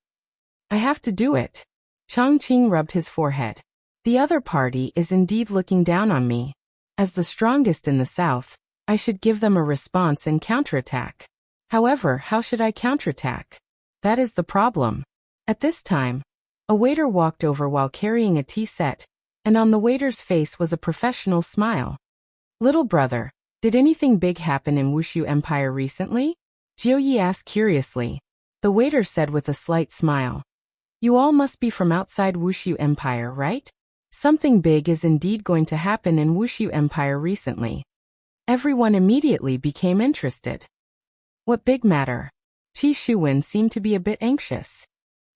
I have to do it." Changqing rubbed his forehead. The other party is indeed looking down on me. As the strongest in the south, I should give them a response and counterattack. However, how should I counterattack? That is the problem. At this time, a waiter walked over while carrying a tea set, and on the waiter's face was a professional smile. "Little brother, did anything big happen in Wuxia Empire recently?" Jiuyi asked curiously. The waiter said with a slight smile. "You all must be from outside Wuxia Empire, right? Something big is indeed going to happen in Wuxia Empire recently." Everyone immediately became interested. What big matter? Qi Shuwen seemed to be a bit anxious.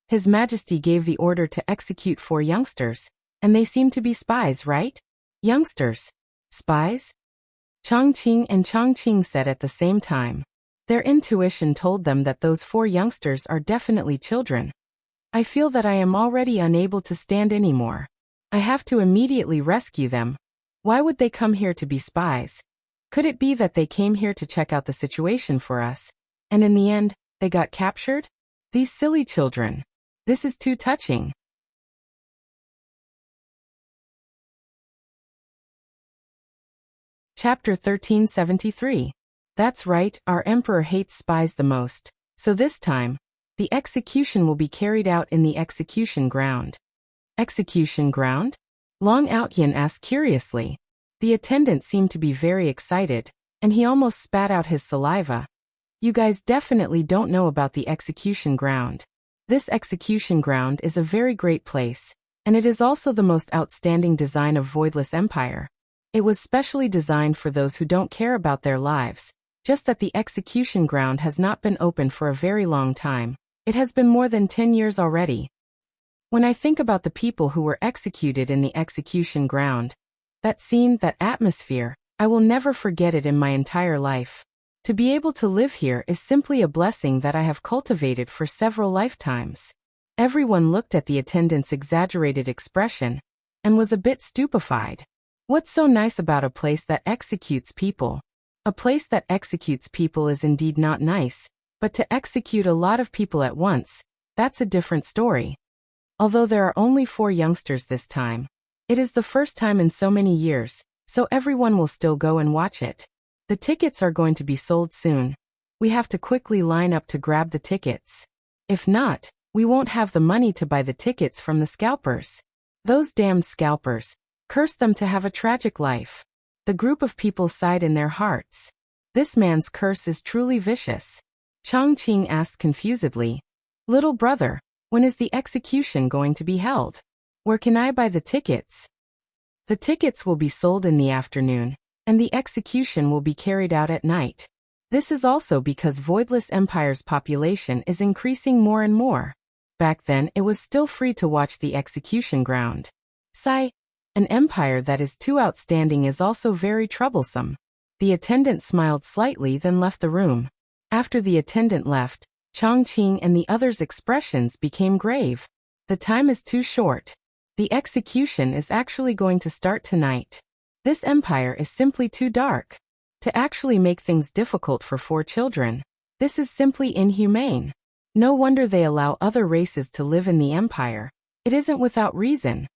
His Majesty gave the order to execute 4 youngsters, and they seem to be spies, right? Youngsters? Spies? Changqing and Changqing said at the same time. Their intuition told them that those 4 youngsters are definitely children. I feel that I am already unable to stand anymore. I have to immediately rescue them. Why would they come here to be spies? Could it be that they came here to check out the situation for us, and in the end, they got captured? These silly children. This is too touching. Chapter 1373. That's right, our emperor hates spies the most, so this time, the execution will be carried out in the execution ground. Execution ground? Long Outyin asked curiously. The attendant seemed to be very excited, and he almost spat out his saliva. You guys definitely don't know about the execution ground. This execution ground is a very great place, and it is also the most outstanding design of Voidless Empire. It was specially designed for those who don't care about their lives, just that the execution ground has not been open for a very long time. It has been more than 10 years already. When I think about the people who were executed in the execution ground, that scene, that atmosphere, I will never forget it in my entire life. To be able to live here is simply a blessing that I have cultivated for several lifetimes. Everyone looked at the attendant's exaggerated expression and was a bit stupefied. What's so nice about a place that executes people? A place that executes people is indeed not nice, but to execute a lot of people at once, that's a different story. Although there are only 4 youngsters this time, it is the first time in so many years, so everyone will still go and watch it. The tickets are going to be sold soon. We have to quickly line up to grab the tickets. If not, we won't have the money to buy the tickets from the scalpers. Those damned scalpers, curse them to have a tragic life. The group of people sighed in their hearts. This man's curse is truly vicious. Changqing asked confusedly, "Little brother, when is the execution going to be held? Where can I buy the tickets?" The tickets will be sold in the afternoon, and the execution will be carried out at night. This is also because Voidless Empire's population is increasing more and more. Back then, it was still free to watch the execution ground. Sigh. An empire that is too outstanding is also very troublesome. The attendant smiled slightly, then left the room. After the attendant left, Chongqing and the others' expressions became grave. The time is too short. The execution is actually going to start tonight. This empire is simply too dark. To actually make things difficult for 4 children. This is simply inhumane. No wonder they allow other races to live in the empire. It isn't without reason.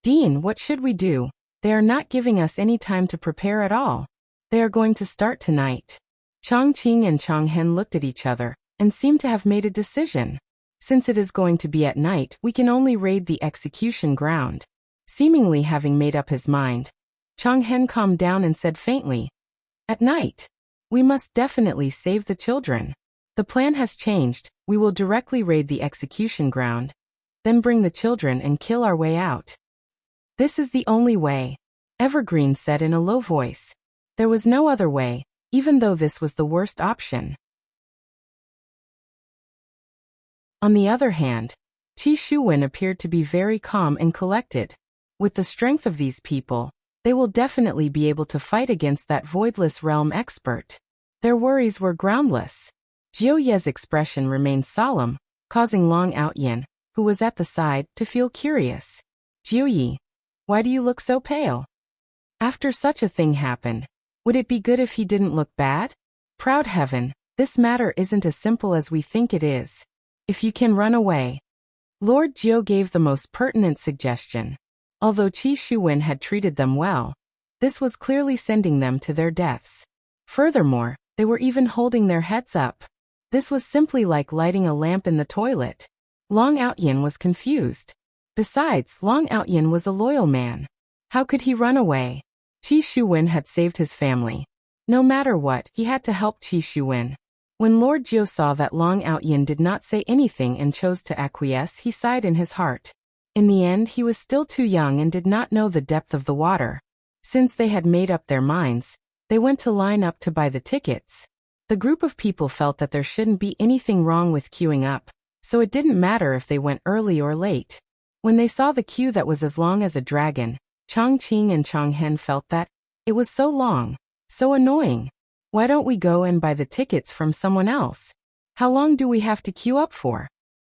Dean, what should we do? They are not giving us any time to prepare at all. They are going to start tonight. Chongqing and Chonghen looked at each other and seemed to have made a decision. Since it is going to be at night, we can only raid the execution ground. Seemingly having made up his mind, Chonghen calmed down and said faintly, "At night. We must definitely save the children. The plan has changed. We will directly raid the execution ground, then bring the children and kill our way out." "This is the only way," Evergreen said in a low voice. There was no other way, even though this was the worst option. On the other hand, Qi Shuwen appeared to be very calm and collected. With the strength of these people, they will definitely be able to fight against that voidless realm expert. Their worries were groundless. Jiu Ye's expression remained solemn, causing Long Outyin, who was at the side, to feel curious. "Jiu Yi, why do you look so pale? After such a thing happened, would it be good if he didn't look bad? Proud heaven, this matter isn't as simple as we think it is. If you can run away." Lord Jiu gave the most pertinent suggestion. Although Qi Shuwen had treated them well, this was clearly sending them to their deaths. Furthermore, they were even holding their heads up. This was simply like lighting a lamp in the toilet. Long Outyin was confused. Besides, Long Outyin was a loyal man. How could he run away? Qi Shuwen had saved his family. No matter what, he had to help Qi Shuwen. When Lord Jiu saw that Long Outyin did not say anything and chose to acquiesce, he sighed in his heart. In the end, he was still too young and did not know the depth of the water. Since they had made up their minds, they went to line up to buy the tickets. The group of people felt that there shouldn't be anything wrong with queuing up, so it didn't matter if they went early or late. When they saw the queue that was as long as a dragon, Chongqing and Chonghen felt that it was so long, so annoying. Why don't we go and buy the tickets from someone else? How long do we have to queue up for?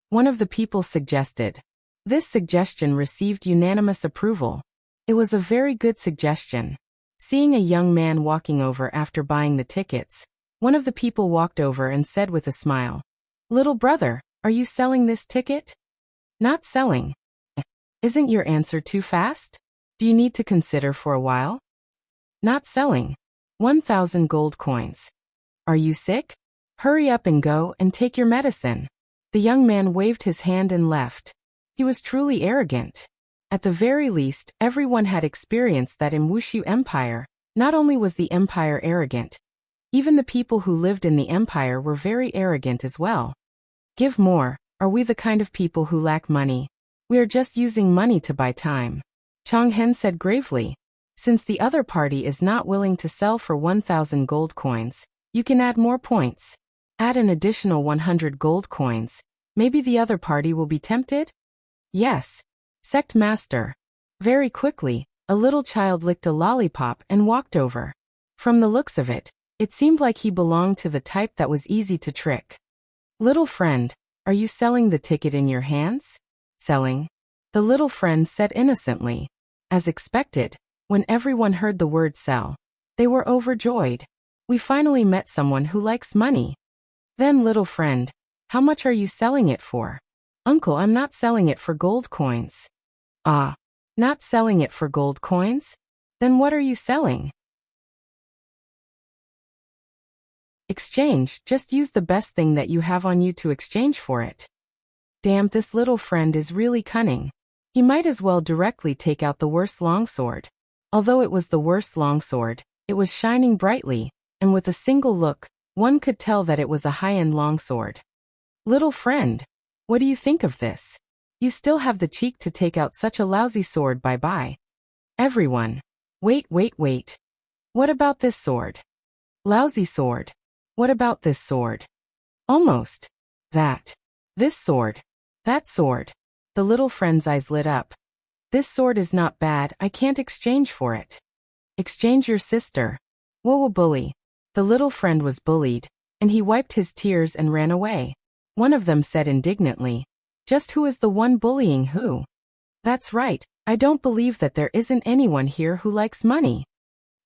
One of the people suggested. This suggestion received unanimous approval. It was a very good suggestion. Seeing a young man walking over after buying the tickets, one of the people walked over and said with a smile, "Little brother, are you selling this ticket?" "Not selling." "Isn't your answer too fast? Do you need to consider for a while?" "Not selling. 1,000 gold coins. Are you sick? Hurry up and go and take your medicine." The young man waved his hand and left. He was truly arrogant. At the very least, everyone had experienced that in Wuxia Empire. Not only was the empire arrogant, even the people who lived in the empire were very arrogant as well. "Give more. Are we the kind of people who lack money? We are just using money to buy time," Chonghen said gravely. "Since the other party is not willing to sell for 1,000 gold coins, you can add more points. Add an additional 100 gold coins. Maybe the other party will be tempted?" "Yes. Sect Master." Very quickly, a little child licked a lollipop and walked over. From the looks of it, it seemed like he belonged to the type that was easy to trick. "Little friend, are you selling the ticket in your hands?" "Selling," the little friend said innocently. As expected, when everyone heard the word sell, they were overjoyed. "We finally met someone who likes money." "Then little friend, how much are you selling it for?" "Uncle, I'm not selling it for gold coins." "Ah, not selling it for gold coins? Then what are you selling?" "Exchange, just use the best thing that you have on you to exchange for it." Damn, this little friend is really cunning. He might as well directly take out the worst longsword. Although it was the worst longsword, it was shining brightly, and with a single look, one could tell that it was a high-end longsword. "Little friend, what do you think of this? You still have the cheek to take out such a lousy sword, bye-bye." Everyone. Wait. What about this sword?" "Lousy sword. What about this sword?" "Almost. That. This sword. That sword. The little friend's eyes lit up. This sword is not bad, I can't exchange for it. Exchange your sister. Whoa, bully. The little friend was bullied, and he wiped his tears and ran away. One of them said indignantly, just who is the one bullying who? That's right, I don't believe that there isn't anyone here who likes money.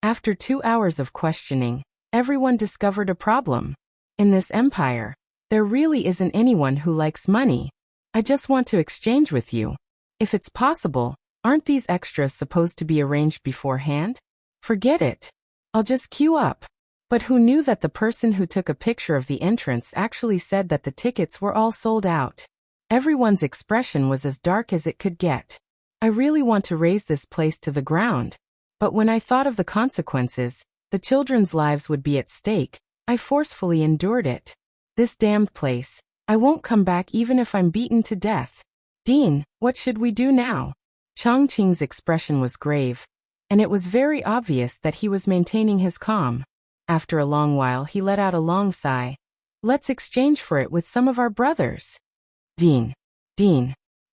After 2 hours of questioning, everyone discovered a problem. In this empire, there really isn't anyone who likes money. I just want to exchange with you. If it's possible, aren't these extras supposed to be arranged beforehand? Forget it. I'll just queue up. But who knew that the person who took a picture of the entrance actually said that the tickets were all sold out? Everyone's expression was as dark as it could get. I really want to raze this place to the ground. But when I thought of the consequences, the children's lives would be at stake, I forcefully endured it. This damned place. I won't come back even if I'm beaten to death. Dean, what should we do now? Chongqing's expression was grave, and it was very obvious that he was maintaining his calm. After a long while he let out a long sigh. Let's exchange for it with some of our brothers. Dean.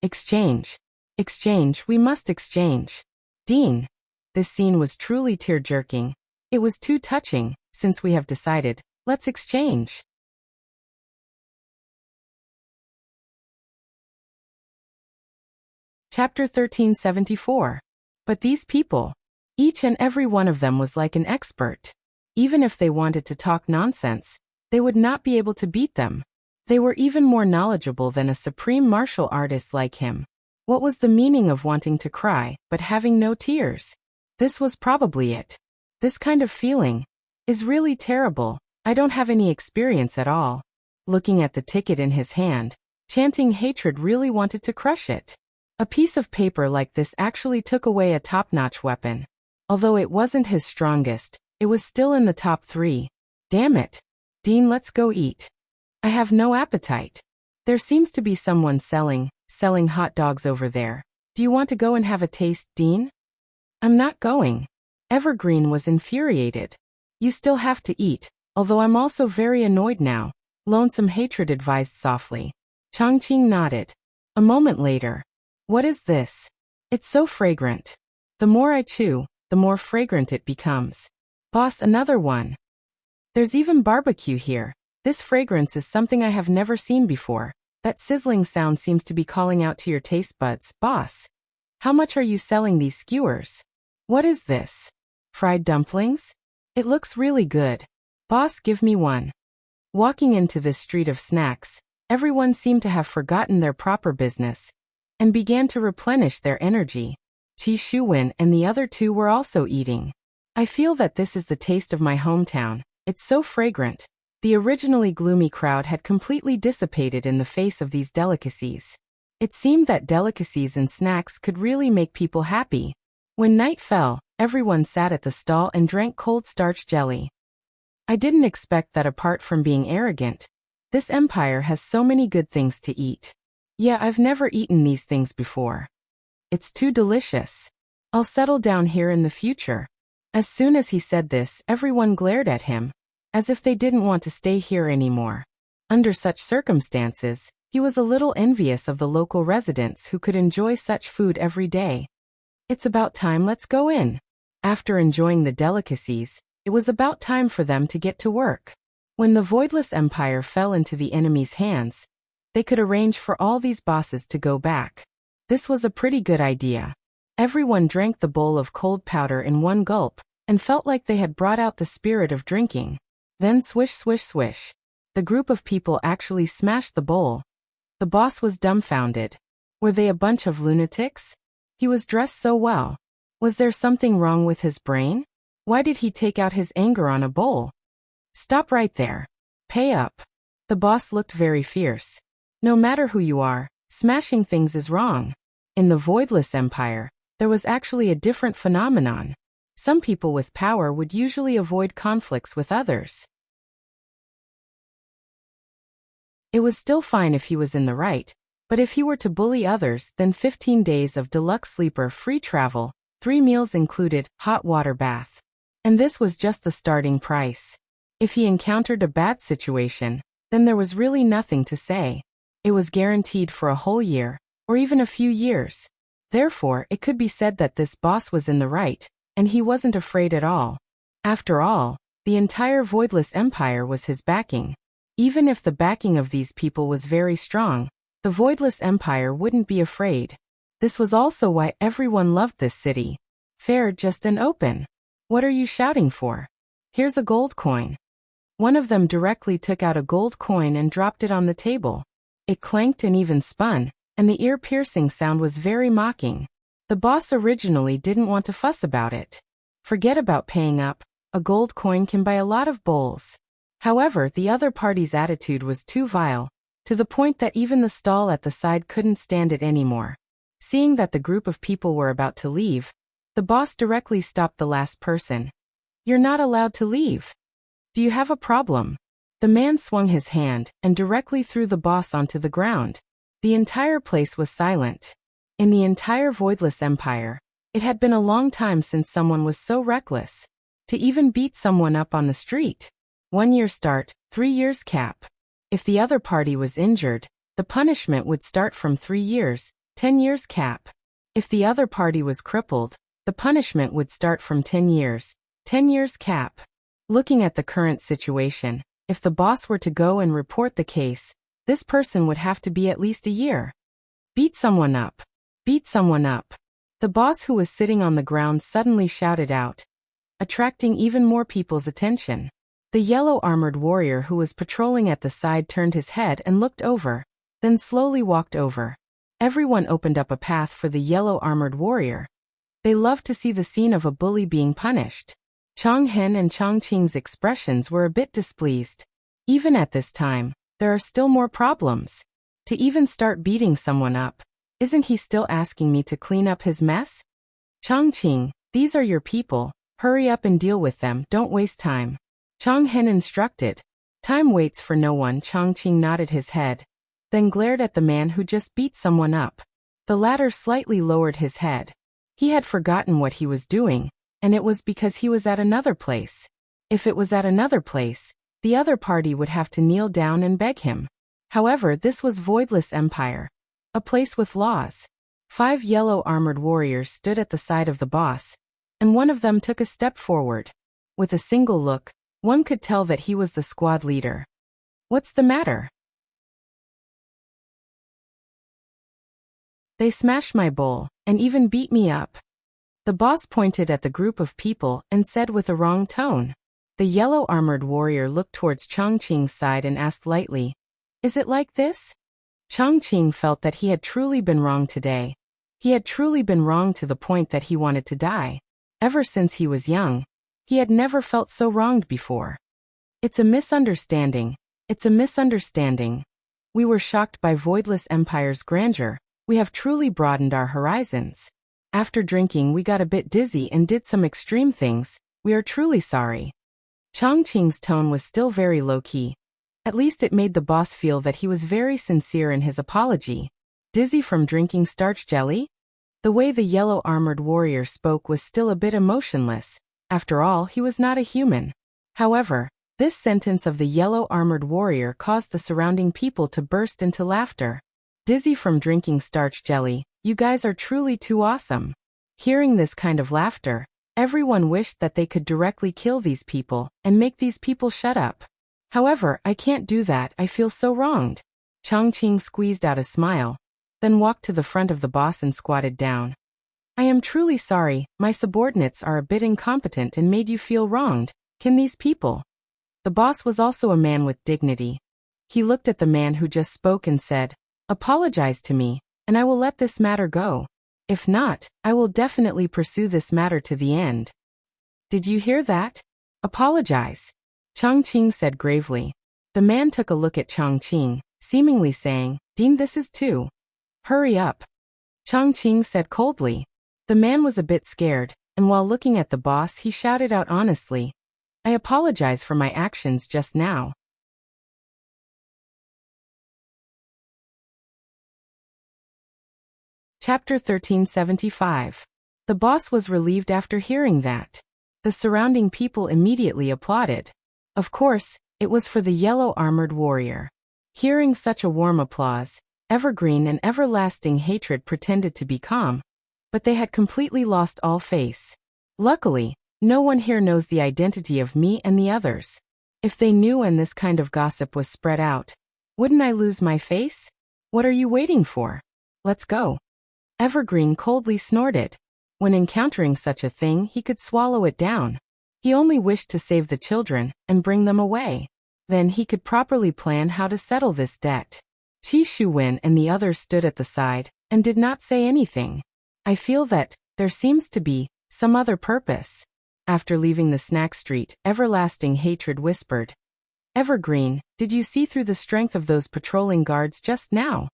Exchange. Exchange, we must exchange. Dean. This scene was truly tear-jerking. It was too touching, since we have decided, let's exchange. Chapter 1374. But these people, each and every one of them was like an expert. Even if they wanted to talk nonsense, they would not be able to beat them. They were even more knowledgeable than a supreme martial artist like him. What was the meaning of wanting to cry, but having no tears? This was probably it. This kind of feeling is really terrible. I don't have any experience at all. Looking at the ticket in his hand, chanting hatred really wanted to crush it. A piece of paper like this actually took away a top-notch weapon. Although it wasn't his strongest, it was still in the top 3. Damn it. Dean, let's go eat. I have no appetite. There seems to be someone selling hot dogs over there. Do you want to go and have a taste, Dean? I'm not going. Evergreen was infuriated. You still have to eat, although I'm also very annoyed now. Lonesome Hatred advised softly. Chongqing nodded. A moment later. What is this? It's so fragrant. The more I chew, the more fragrant it becomes. Boss, another one. There's even barbecue here. This fragrance is something I have never seen before. That sizzling sound seems to be calling out to your taste buds. Boss, how much are you selling these skewers? What is this? Fried dumplings? It looks really good. Boss, give me one. Walking into this street of snacks, everyone seemed to have forgotten their proper business and began to replenish their energy. Qi Shuwen and the other two were also eating. I feel that this is the taste of my hometown. It's so fragrant. The originally gloomy crowd had completely dissipated in the face of these delicacies. It seemed that delicacies and snacks could really make people happy. When night fell, everyone sat at the stall and drank cold starch jelly. I didn't expect that apart from being arrogant, this empire has so many good things to eat. Yeah, I've never eaten these things before. It's too delicious. I'll settle down here in the future. As soon as he said this, everyone glared at him, as if they didn't want to stay here anymore. Under such circumstances, he was a little envious of the local residents who could enjoy such food every day. It's about time, let's go in. After enjoying the delicacies, it was about time for them to get to work. When the Voidless Empire fell into the enemy's hands, they could arrange for all these bosses to go back. This was a pretty good idea. Everyone drank the bowl of cold powder in one gulp, and felt like they had brought out the spirit of drinking. Then swish, swish, swish. The group of people actually smashed the bowl. The boss was dumbfounded. Were they a bunch of lunatics? He was dressed so well. Was there something wrong with his brain? Why did he take out his anger on a bowl? Stop right there. Pay up. The boss looked very fierce. No matter who you are, smashing things is wrong. In the Voidless Empire, there was actually a different phenomenon. Some people with power would usually avoid conflicts with others. It was still fine if he was in the right, but if he were to bully others, then 15 days of deluxe sleeper free travel, 3 meals included, hot water bath. And this was just the starting price. If he encountered a bad situation, then there was really nothing to say. It was guaranteed for a whole year, or even a few years. Therefore, it could be said that this boss was in the right, and he wasn't afraid at all. After all, the entire Voidless Empire was his backing. Even if the backing of these people was very strong, the Voidless Empire wouldn't be afraid. This was also why everyone loved this city. Fair, just and open. What are you shouting for? Here's a gold coin. One of them directly took out a gold coin and dropped it on the table. It clanked and even spun, and the ear-piercing sound was very mocking. The boss originally didn't want to fuss about it. Forget about paying up, a gold coin can buy a lot of bowls. However, the other party's attitude was too vile, to the point that even the stall at the side couldn't stand it anymore. Seeing that the group of people were about to leave, the boss directly stopped the last person. You're not allowed to leave. Do you have a problem? The man swung his hand and directly threw the boss onto the ground. The entire place was silent. In the entire Voidless Empire, it had been a long time since someone was so reckless. To even beat someone up on the street. 1 year start, 3 years cap. If the other party was injured, the punishment would start from 3 years, 10 years cap. If the other party was crippled, the punishment would start from 10 years, 10 years cap. Looking at the current situation, if the boss were to go and report the case, this person would have to be at least a year. Beat someone up. Beat someone up. The boss who was sitting on the ground suddenly shouted out, attracting even more people's attention. The yellow-armored warrior who was patrolling at the side turned his head and looked over, then slowly walked over. Everyone opened up a path for the yellow-armored warrior. They loved to see the scene of a bully being punished. Changhen and Changqing's expressions were a bit displeased. Even at this time, there are still more problems. To even start beating someone up, isn't he still asking me to clean up his mess? Changqing, these are your people, hurry up and deal with them, don't waste time. Changhen instructed. Time waits for no one. Changqing nodded his head, then glared at the man who just beat someone up. The latter slightly lowered his head. He had forgotten what he was doing, and it was because he was at another place. If it was at another place, the other party would have to kneel down and beg him. However, this was Voidless Empire, a place with laws. 5 yellow-armored warriors stood at the side of the boss, and one of them took a step forward. With a single look, one could tell that he was the squad leader. What's the matter? They smashed my bowl, and even beat me up. The boss pointed at the group of people and said with a wrong tone. The yellow-armored warrior looked towards Changqing's side and asked lightly, is it like this? Changqing felt that he had truly been wrong today. He had truly been wrong to the point that he wanted to die. Ever since he was young, he had never felt so wronged before. It's a misunderstanding. It's a misunderstanding. We were shocked by Voidless Empire's grandeur. We have truly broadened our horizons. After drinking, we got a bit dizzy and did some extreme things. We are truly sorry. Changqing's tone was still very low-key. At least it made the boss feel that he was very sincere in his apology. Dizzy from drinking starch jelly? The way the yellow-armored warrior spoke was still a bit emotionless. After all, he was not a human. However, this sentence of the yellow-armored warrior caused the surrounding people to burst into laughter. Dizzy from drinking starch jelly, you guys are truly too awesome. Hearing this kind of laughter, everyone wished that they could directly kill these people and make these people shut up. However, I can't do that, I feel so wronged. Changqing squeezed out a smile, then walked to the front of the boss and squatted down. I am truly sorry, my subordinates are a bit incompetent and made you feel wronged. Can these people? The boss was also a man with dignity. He looked at the man who just spoke and said, apologize to me, and I will let this matter go. If not, I will definitely pursue this matter to the end. Did you hear that? Apologize. Changqing said gravely. The man took a look at Changqing, seemingly saying, Dean, this is too. Hurry up. Changqing said coldly. The man was a bit scared, and while looking at the boss he shouted out honestly, I apologize for my actions just now. Chapter 1375. The boss was relieved after hearing that. The surrounding people immediately applauded. Of course, it was for the yellow-armored warrior. Hearing such a warm applause, evergreen and everlasting hatred pretended to be calm, but they had completely lost all face. Luckily, no one here knows the identity of me and the others. If they knew and this kind of gossip was spread out, wouldn't I lose my face? What are you waiting for? Let's go. Evergreen coldly snorted. When encountering such a thing, he could swallow it down. He only wished to save the children and bring them away. Then he could properly plan how to settle this debt. Qi Shuwen and the others stood at the side and did not say anything. I feel that there seems to be some other purpose. After leaving the snack street, everlasting hatred whispered. Evergreen, did you see through the strength of those patrolling guards just now?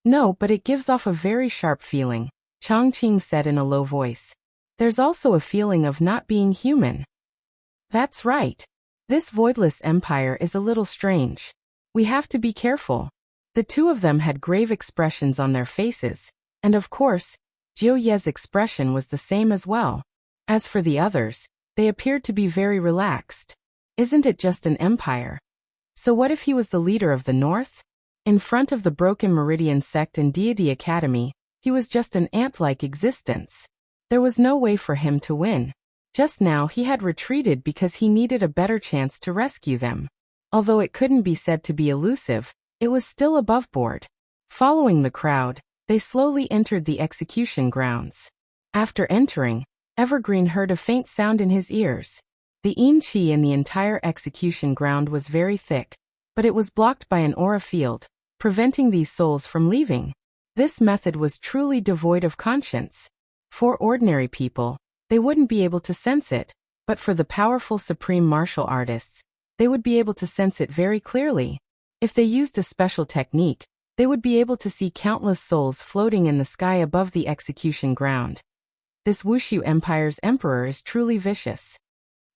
No, but it gives off a very sharp feeling, Chongqing said in a low voice. There's also a feeling of not being human. That's right. This voidless empire is a little strange. We have to be careful. The two of them had grave expressions on their faces, and of course, Jiu Ye's expression was the same as well. As for the others, they appeared to be very relaxed. Isn't it just an empire? So what if he was the leader of the North? In front of the Broken Meridian sect and Deity Academy, he was just an ant-like existence. There was no way for him to win. Just now he had retreated because he needed a better chance to rescue them. Although it couldn't be said to be elusive, it was still above board. Following the crowd, they slowly entered the execution grounds. After entering, Evergreen heard a faint sound in his ears. The yin qi in the entire execution ground was very thick, but it was blocked by an aura field, preventing these souls from leaving. This method was truly devoid of conscience. For ordinary people, they wouldn't be able to sense it, but for the powerful supreme martial artists, they would be able to sense it very clearly. If they used a special technique, they would be able to see countless souls floating in the sky above the execution ground. This Wuxia Empire's emperor is truly vicious.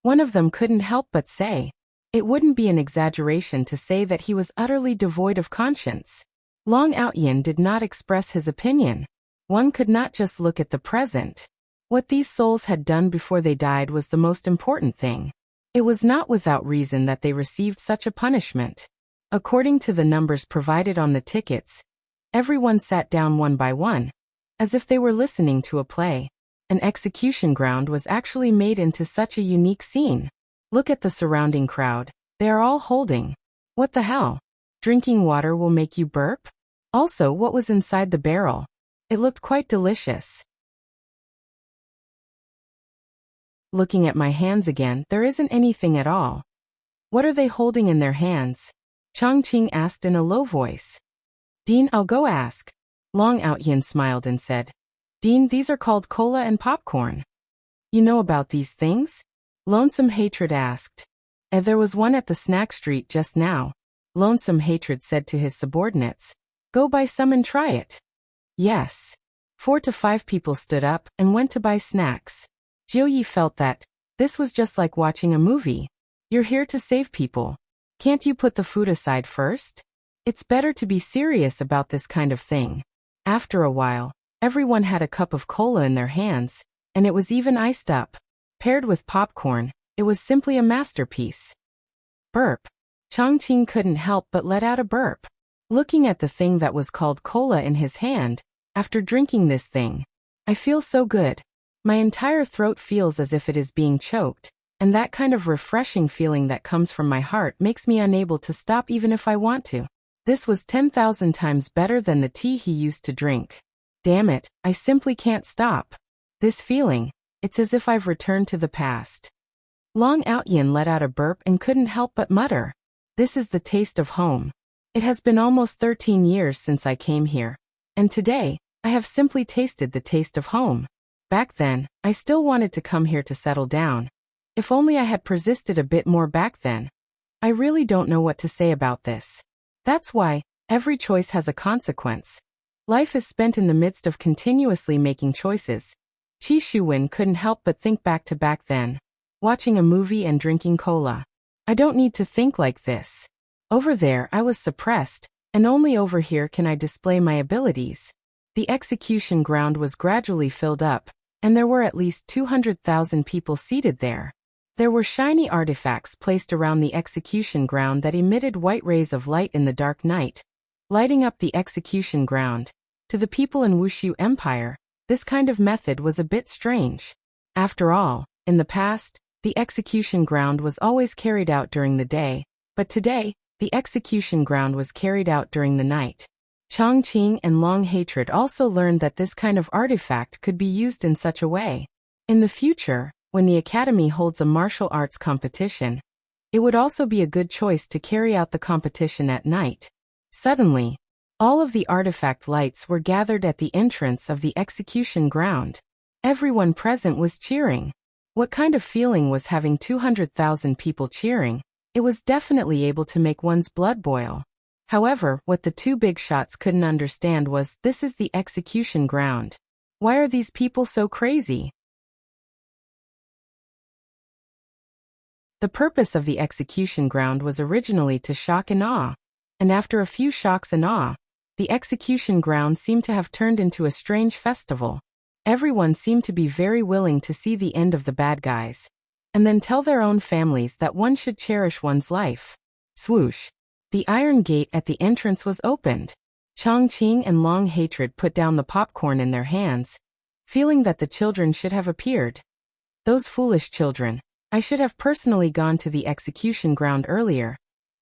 One of them couldn't help but say. It wouldn't be an exaggeration to say that he was utterly devoid of conscience. Long Outyin did not express his opinion. One could not just look at the present. What these souls had done before they died was the most important thing. It was not without reason that they received such a punishment. According to the numbers provided on the tickets, everyone sat down one by one, as if they were listening to a play. An execution ground was actually made into such a unique scene. Look at the surrounding crowd. They are all holding. What the hell? Drinking water will make you burp? Also, what was inside the barrel? It looked quite delicious. Looking at my hands again, there isn't anything at all. What are they holding in their hands? Chongqing asked in a low voice. Dean, I'll go ask. Long Outyin smiled and said, Dean, these are called cola and popcorn. You know about these things? Lonesome Hatred asked. There was one at the snack street just now. Lonesome Hatred said to his subordinates, Go buy some and try it. Yes. 4 to 5 people stood up and went to buy snacks. Jiu Yi felt that this was just like watching a movie. You're here to save people. Can't you put the food aside first? It's better to be serious about this kind of thing. After a while, everyone had a cup of cola in their hands, and it was even iced up. Paired with popcorn, it was simply a masterpiece. Burp. Chongqing couldn't help but let out a burp. Looking at the thing that was called cola in his hand, after drinking this thing, I feel so good. My entire throat feels as if it is being choked, and that kind of refreshing feeling that comes from my heart makes me unable to stop even if I want to. This was 10,000 times better than the tea he used to drink. Damn it, I simply can't stop. This feeling, it's as if I've returned to the past. Long Outyin let out a burp and couldn't help but mutter. This is the taste of home. It has been almost 13 years since I came here, and today, I have simply tasted the taste of home. Back then, I still wanted to come here to settle down. If only I had persisted a bit more back then. I really don't know what to say about this. That's why, every choice has a consequence. Life is spent in the midst of continuously making choices. Qi Shuwen couldn't help but think back to back then, watching a movie and drinking cola. I don't need to think like this. Over there I was suppressed, and only over here can I display my abilities. The execution ground was gradually filled up, and there were at least 200,000 people seated there. There were shiny artifacts placed around the execution ground that emitted white rays of light in the dark night, lighting up the execution ground. To the people in Wuxia Empire, this kind of method was a bit strange. After all, in the past, the execution ground was always carried out during the day, but today, the execution ground was carried out during the night. Chongqing and Long Hatred also learned that this kind of artifact could be used in such a way. In the future, when the academy holds a martial arts competition, it would also be a good choice to carry out the competition at night. Suddenly, all of the artifact lights were gathered at the entrance of the execution ground. Everyone present was cheering. What kind of feeling was having 200,000 people cheering? It was definitely able to make one's blood boil. However, what the two big shots couldn't understand was, this is the execution ground. Why are these people so crazy? The purpose of the execution ground was originally to shock and awe. And after a few shocks and awe, the execution ground seemed to have turned into a strange festival. Everyone seemed to be very willing to see the end of the bad guys, and then tell their own families that one should cherish one's life. Swoosh! The iron gate at the entrance was opened. Chongqing and Long Hatred put down the popcorn in their hands, feeling that the children should have appeared. Those foolish children. I should have personally gone to the execution ground earlier.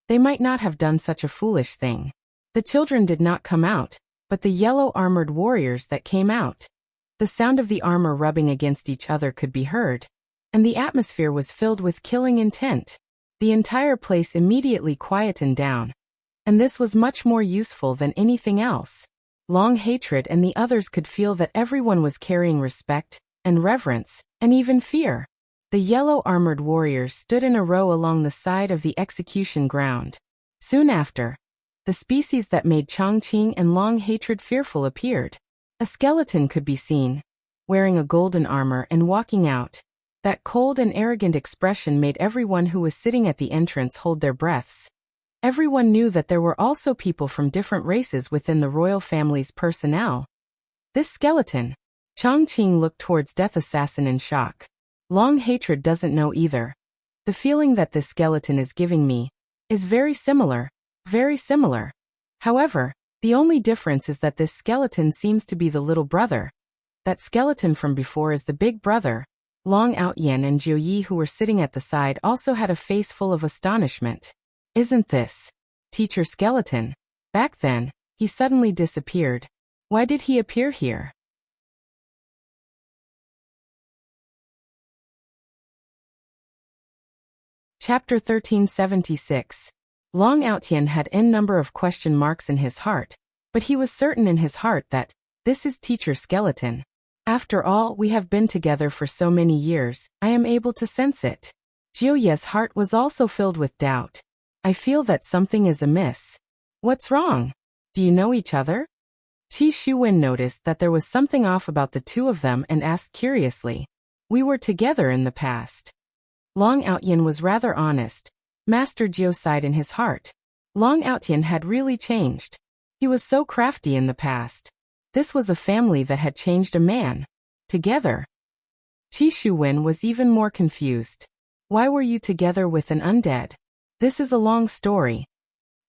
They might not have done such a foolish thing. The children did not come out, but the yellow armored warriors that came out. The sound of the armor rubbing against each other could be heard, and the atmosphere was filled with killing intent. The entire place immediately quietened down, and this was much more useful than anything else. Long Hatred and the others could feel that everyone was carrying respect, and reverence, and even fear. The yellow armored warriors stood in a row along the side of the execution ground. Soon after, the species that made Chongqing and Long Hatred fearful appeared. A skeleton could be seen, wearing a golden armor and walking out. That cold and arrogant expression made everyone who was sitting at the entrance hold their breaths. Everyone knew that there were also people from different races within the royal family's personnel. This skeleton. Chongqing looked towards Death Assassin in shock. Long Hatred doesn't know either. The feeling that this skeleton is giving me is very similar. Very similar. However, the only difference is that this skeleton seems to be the little brother. That skeleton from before is the big brother. Long Outyan and Jiu Yi, who were sitting at the side, also had a face full of astonishment. Isn't this Teacher Skeleton? Back then, he suddenly disappeared. Why did he appear here? Chapter 1376. Long Outyan had n number of question marks in his heart, but he was certain in his heart that, this is Teacher Skeleton. After all, we have been together for so many years, I am able to sense it. Jiu Ye's heart was also filled with doubt. I feel that something is amiss. What's wrong? Do you know each other? Qi Shuwen noticed that there was something off about the two of them and asked curiously. We were together in the past. Long Outyan was rather honest. Master Jiu sighed in his heart. Long Outyan had really changed. He was so crafty in the past. This was a family that had changed a man. Together. Qi Shuwen was even more confused. Why were you together with an undead? This is a long story.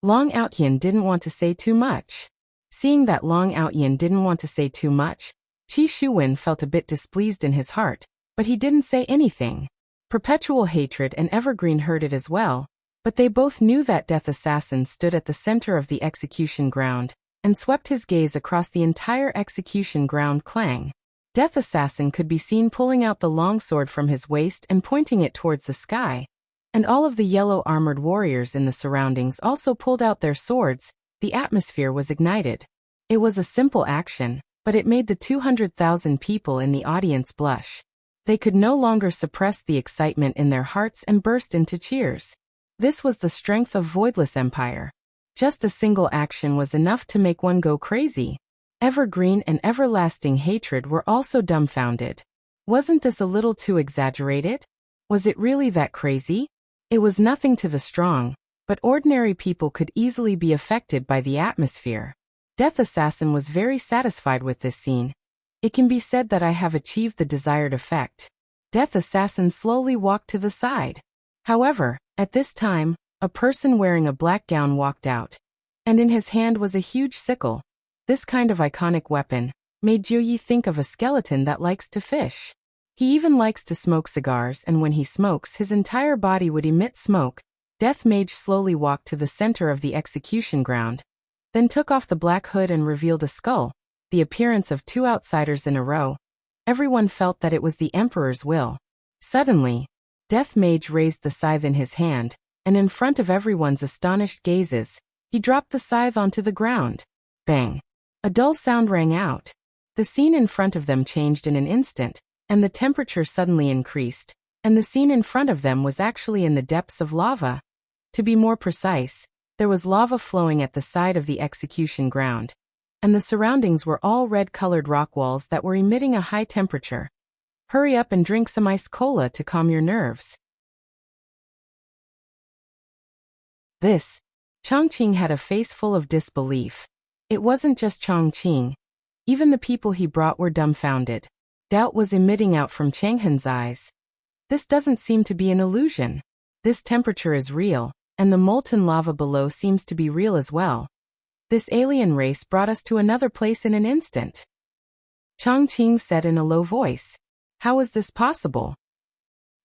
Long Outyan didn't want to say too much. Seeing that Long Outyan didn't want to say too much, Qi Shuwen felt a bit displeased in his heart, but he didn't say anything. Perpetual Hatred and Evergreen heard it as well, but they both knew that Death Assassin stood at the center of the execution ground, and swept his gaze across the entire execution ground. Clang. Death Assassin could be seen pulling out the longsword from his waist and pointing it towards the sky, and all of the yellow armored warriors in the surroundings also pulled out their swords. The atmosphere was ignited. It was a simple action, but it made the 200,000 people in the audience blush. They could no longer suppress the excitement in their hearts and burst into cheers. This was the strength of Voidless Empire. Just a single action was enough to make one go crazy. Evergreen and Everlasting Hatred were also dumbfounded. Wasn't this a little too exaggerated? Was it really that crazy? It was nothing to the strong, but ordinary people could easily be affected by the atmosphere. Death Assassin was very satisfied with this scene. It can be said that I have achieved the desired effect. Death Assassin slowly walked to the side. However, at this time, a person wearing a black gown walked out. And in his hand was a huge sickle. This kind of iconic weapon made Jiu Yi think of a skeleton that likes to fish. He even likes to smoke cigars, and when he smokes, his entire body would emit smoke. Death Mage slowly walked to the center of the execution ground, then took off the black hood and revealed a skull, the appearance of two outsiders in a row. Everyone felt that it was the Emperor's will. Suddenly, Death Mage raised the scythe in his hand, and in front of everyone's astonished gazes, he dropped the scythe onto the ground. Bang! A dull sound rang out. The scene in front of them changed in an instant, and the temperature suddenly increased, and the scene in front of them was actually in the depths of lava. To be more precise, there was lava flowing at the side of the execution ground, and the surroundings were all red-colored rock walls that were emitting a high temperature. Hurry up and drink some iced cola to calm your nerves. This. Chongqing had a face full of disbelief. It wasn't just Chongqing. Even the people he brought were dumbfounded. Doubt was emitting out from Changhen's eyes. This doesn't seem to be an illusion. This temperature is real, and the molten lava below seems to be real as well. This alien race brought us to another place in an instant. Chongqing said in a low voice. How is this possible?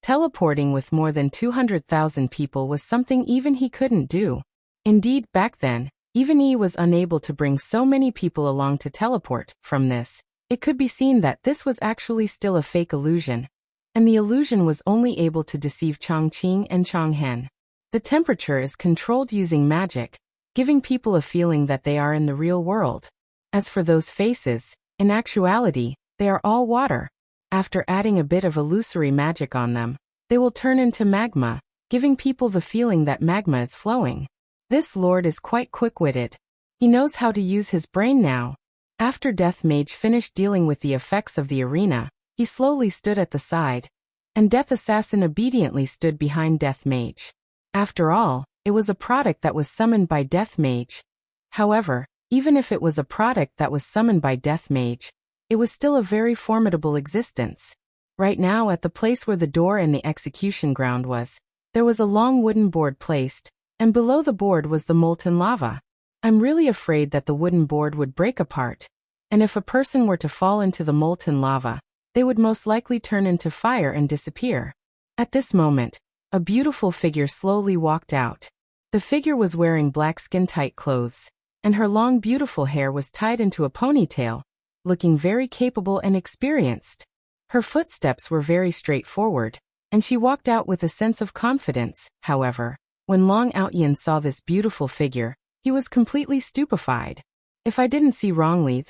Teleporting with more than 200,000 people was something even he couldn't do. Indeed, back then, even he was unable to bring so many people along to teleport. From this, it could be seen that this was actually still a fake illusion, and the illusion was only able to deceive Chongqing and Chonghen. The temperature is controlled using magic, giving people a feeling that they are in the real world. As for those faces, in actuality, they are all water. After adding a bit of illusory magic on them, they will turn into magma, giving people the feeling that magma is flowing. This lord is quite quick-witted. He knows how to use his brain now. After Death Mage finished dealing with the effects of the arena, he slowly stood at the side, and Death Assassin obediently stood behind Death Mage. After all, it was a product that was summoned by Death Mage. However, even if it was a product that was summoned by Death Mage, it was still a very formidable existence. Right now, at the place where the door and the execution ground was, there was a long wooden board placed, and below the board was the molten lava. I'm really afraid that the wooden board would break apart, and if a person were to fall into the molten lava, they would most likely turn into fire and disappear. At this moment, a beautiful figure slowly walked out. The figure was wearing black skin-tight clothes, and her long beautiful hair was tied into a ponytail, looking very capable and experienced. Her footsteps were very straightforward, and she walked out with a sense of confidence. However, when Long Outyin saw this beautiful figure, he was completely stupefied. If I didn't see wrongly,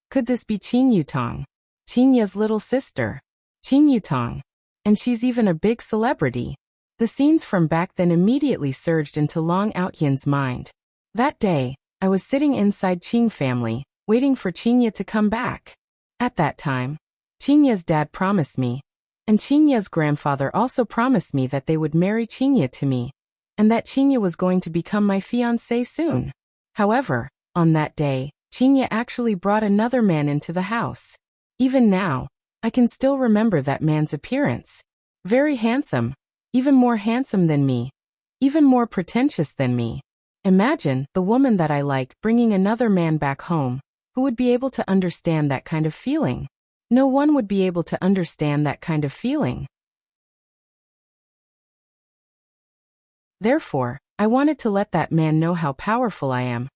could this be Qin Yutong? Qin Ye's little sister. Qin Yutong. And she's even a big celebrity. The scenes from back then immediately surged into Long Outyin's mind. That day, I was sitting inside Qing family, waiting for Qin Ye to come back. At that time, Qin Ye's dad promised me, and Qin Ye's grandfather also promised me that they would marry Qin Ye to me, and that Qin Ye was going to become my fiancé soon. However, on that day, Qin Ye actually brought another man into the house. Even now, I can still remember that man's appearance. Very handsome, even more handsome than me, even more pretentious than me. Imagine the woman that I like bringing another man back home. Who would be able to understand that kind of feeling? No one would be able to understand that kind of feeling. Therefore, I wanted to let that man know how powerful I am.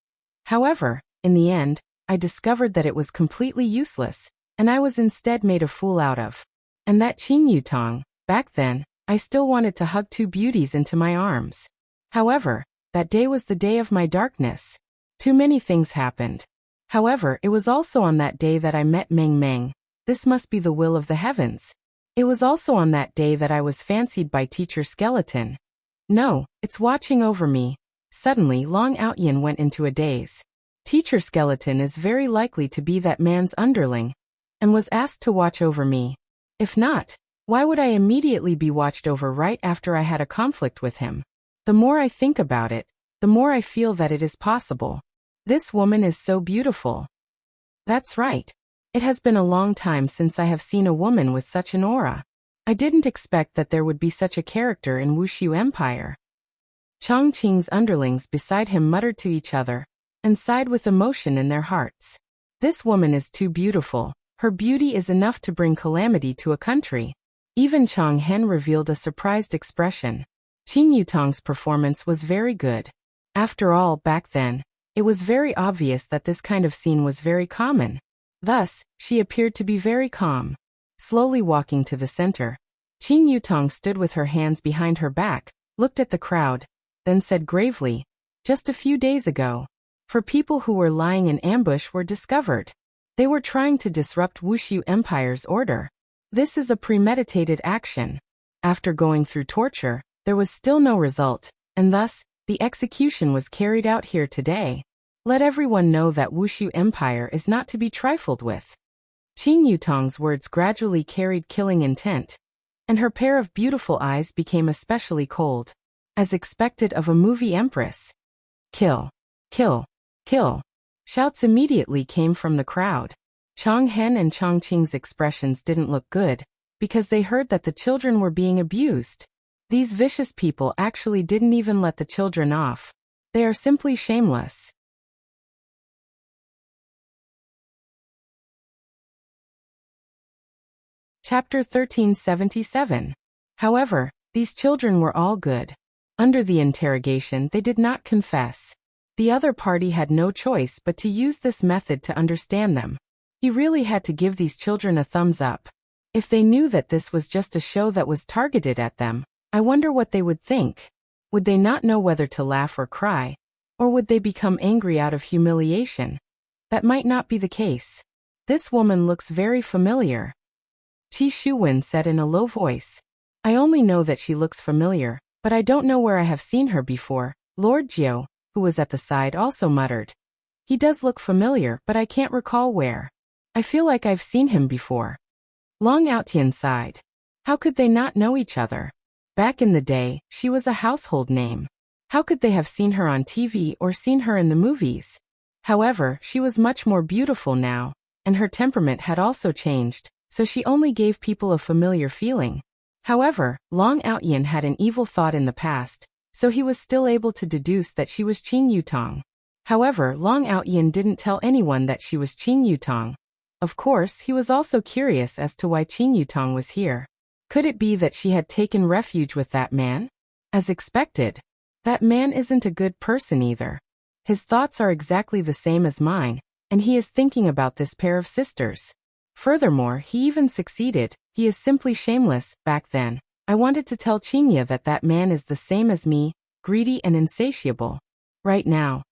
However, in the end, I discovered that it was completely useless, and I was instead made a fool out of. And that Qin Yutong, back then, I still wanted to hug two beauties into my arms. However, that day was the day of my darkness. Too many things happened. However, it was also on that day that I met Meng Meng. This must be the will of the heavens. It was also on that day that I was fancied by Teacher Skeleton. No, it's watching over me. Suddenly, Long Outyin went into a daze. Teacher Skeleton is very likely to be that man's underling, and was asked to watch over me. If not, why would I immediately be watched over right after I had a conflict with him? The more I think about it, the more I feel that it is possible. This woman is so beautiful. That's right. It has been a long time since I have seen a woman with such an aura. I didn't expect that there would be such a character in Wuxia Empire. Chongqing's underlings beside him muttered to each other and sighed with emotion in their hearts. This woman is too beautiful. Her beauty is enough to bring calamity to a country. Even Chang Hen revealed a surprised expression. Qing Yutong's performance was very good. After all, back then, it was very obvious that this kind of scene was very common. Thus, she appeared to be very calm. Slowly walking to the center, Qing Yutong stood with her hands behind her back, looked at the crowd, then said gravely, "Just a few days ago, 4 people who were lying in ambush were discovered. They were trying to disrupt Wuxia Empire's order. This is a premeditated action. After going through torture, there was still no result, and thus, the execution was carried out here today. Let everyone know that Wuxia Empire is not to be trifled with." Qing Yutong's words gradually carried killing intent, and her pair of beautiful eyes became especially cold. As expected of a movie empress. "Kill! Kill! Kill!" Shouts immediately came from the crowd. Chang Hen and Chongqing's expressions didn't look good, because they heard that the children were being abused. These vicious people actually didn't even let the children off. They are simply shameless. Chapter 1377. However, these children were all good. Under the interrogation, they did not confess. The other party had no choice but to use this method to understand them. He really had to give these children a thumbs up. If they knew that this was just a show that was targeted at them, I wonder what they would think. Would they not know whether to laugh or cry? Or would they become angry out of humiliation? That might not be the case. "This woman looks very familiar," Qi Shuwen said in a low voice. "I only know that she looks familiar, but I don't know where I have seen her before." Lord Jiu, who was at the side, also muttered. "He does look familiar, but I can't recall where. I feel like I've seen him before." Long Outyan sighed. How could they not know each other? Back in the day, she was a household name. How could they have seen her on TV or seen her in the movies? However, she was much more beautiful now, and her temperament had also changed, so she only gave people a familiar feeling. However, Long Outyan had an evil thought in the past, so he was still able to deduce that she was Qing Yutong. However, Long Outyan didn't tell anyone that she was Qing Yutong. Of course, he was also curious as to why Qing Yutong was here. Could it be that she had taken refuge with that man? As expected. That man isn't a good person either. His thoughts are exactly the same as mine, and he is thinking about this pair of sisters. Furthermore, he even succeeded. He is simply shameless. Back then, I wanted to tell Qinya that that man is the same as me, greedy and insatiable. Right now,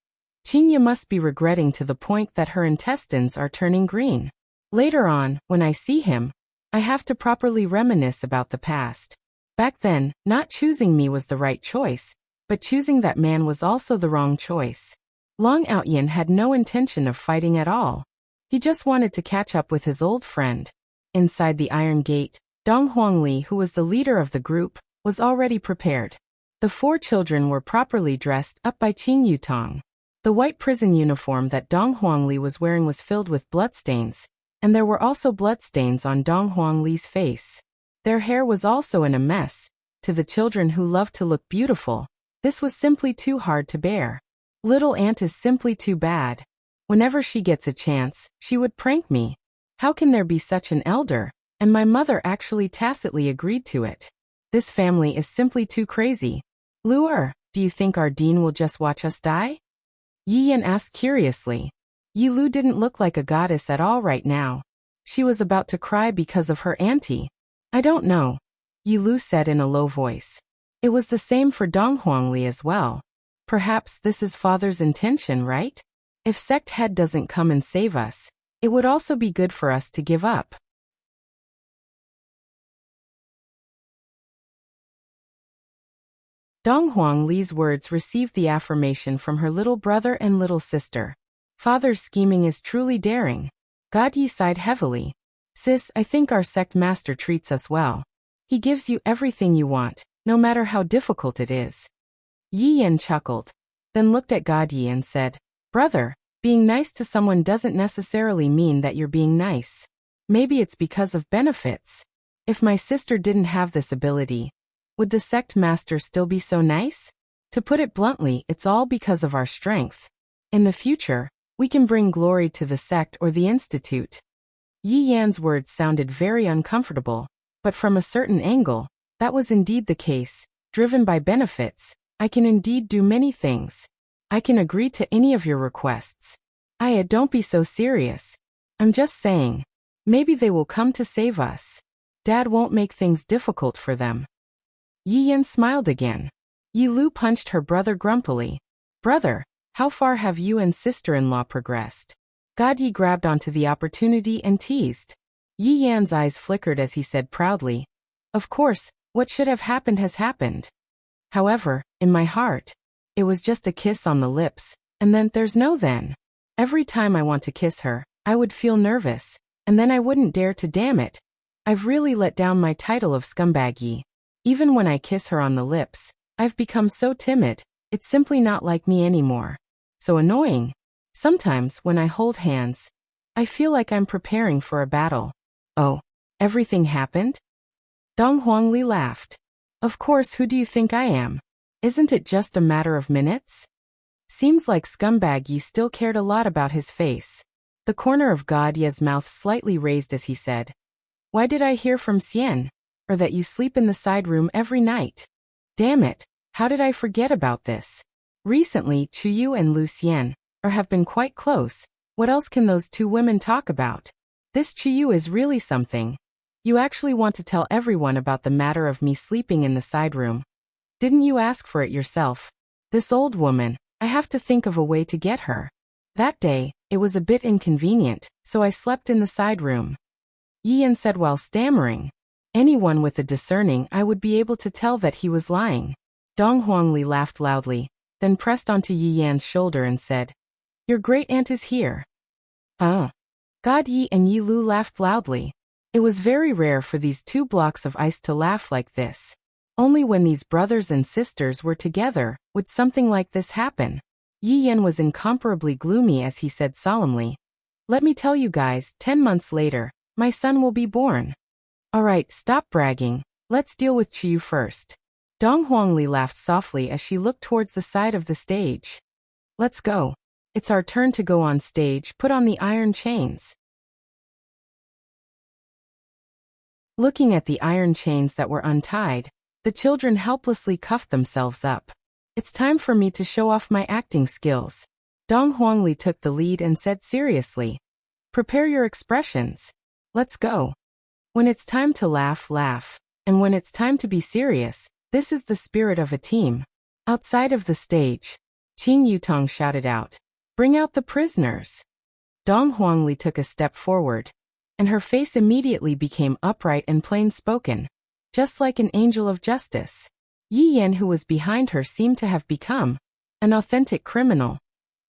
Qinya must be regretting to the point that her intestines are turning green. Later on, when I see him, I have to properly reminisce about the past. Back then, not choosing me was the right choice, but choosing that man was also the wrong choice. Long Outyan had no intention of fighting at all. He just wanted to catch up with his old friend. Inside the Iron Gate, Dong Huangli, who was the leader of the group, was already prepared. The 4 children were properly dressed up by Qing Yutong. The white prison uniform that Dong Huangli was wearing was filled with bloodstains, and there were also bloodstains on Dong Huangli's face. Their hair was also in a mess. To the children who loved to look beautiful, this was simply too hard to bear. Little Aunt is simply too bad. Whenever she gets a chance, she would prank me. How can there be such an elder? And my mother actually tacitly agreed to it. This family is simply too crazy. Luer, do you think our dean will just watch us die? Yi Yan asked curiously. Yi Lu didn't look like a goddess at all right now. She was about to cry because of her auntie. I don't know, Yi Lu said in a low voice. It was the same for Dong Huangli as well. Perhaps this is father's intention, right? If sect head doesn't come and save us, it would also be good for us to give up. Dong Huangli's words received the affirmation from her little brother and little sister. Father's scheming is truly daring. God Yi sighed heavily. Sis, I think our sect master treats us well. He gives you everything you want, no matter how difficult it is. Yi Yan chuckled, then looked at God Yi and said, Brother, being nice to someone doesn't necessarily mean that you're being nice. Maybe it's because of benefits. If my sister didn't have this ability, would the sect master still be so nice? To put it bluntly, it's all because of our strength. In the future, we can bring glory to the sect or the institute. Yi Yan's words sounded very uncomfortable, but from a certain angle, that was indeed the case. Driven by benefits, I can indeed do many things. I can agree to any of your requests. Aya, don't be so serious. I'm just saying. Maybe they will come to save us. Dad won't make things difficult for them. Yi Yan smiled again. Yi Lu punched her brother grumpily. Brother, how far have you and sister-in-law progressed? God Yi grabbed onto the opportunity and teased. Yi Yan's eyes flickered as he said proudly, of course, what should have happened has happened. However, in my heart, it was just a kiss on the lips, and then there's no then. Every time I want to kiss her, I would feel nervous, and then I wouldn't dare to. Damn it. I've really let down my title of scumbaggy. Even when I kiss her on the lips, I've become so timid, it's simply not like me anymore. So annoying. Sometimes, when I hold hands, I feel like I'm preparing for a battle. Oh, everything happened? Dong Huangli laughed. Of course, who do you think I am? Isn't it just a matter of minutes? Seems like Scumbag Yi still cared a lot about his face. The corner of God Ye's mouth slightly raised as he said, why did I hear from Xian? Or that you sleep in the side room every night? Damn it, how did I forget about this? Recently, Chuyu and Lu Xian have been quite close. What else can those two women talk about? This Chuyu is really something. You actually want to tell everyone about the matter of me sleeping in the side room. Didn't you ask for it yourself? This old woman, I have to think of a way to get her. That day, it was a bit inconvenient, so I slept in the side room. Yi Yan said while stammering. Anyone with a discerning eye would be able to tell that he was lying. Dong Huangli laughed loudly, then pressed onto Yi Yan's shoulder and said, your great aunt is here. God Yi and Yi Lu laughed loudly. It was very rare for these two blocks of ice to laugh like this. Only when these brothers and sisters were together would something like this happen. Yi Yan was incomparably gloomy as he said solemnly, let me tell you guys, 10 months later, my son will be born. Alright, stop bragging, let's deal with Chiyu first. Dong Huangli laughed softly as she looked towards the side of the stage. Let's go. It's our turn to go on stage, put on the iron chains. Looking at the iron chains that were untied, the children helplessly cuffed themselves up. It's time for me to show off my acting skills. Dong Huangli took the lead and said seriously, prepare your expressions. Let's go. When it's time to laugh, laugh. And when it's time to be serious, this is the spirit of a team. Outside of the stage, Qing Yutong shouted out, bring out the prisoners. Dong Huangli took a step forward, and her face immediately became upright and plain-spoken, just like an angel of justice. Yi Yan, who was behind her, seemed to have become an authentic criminal,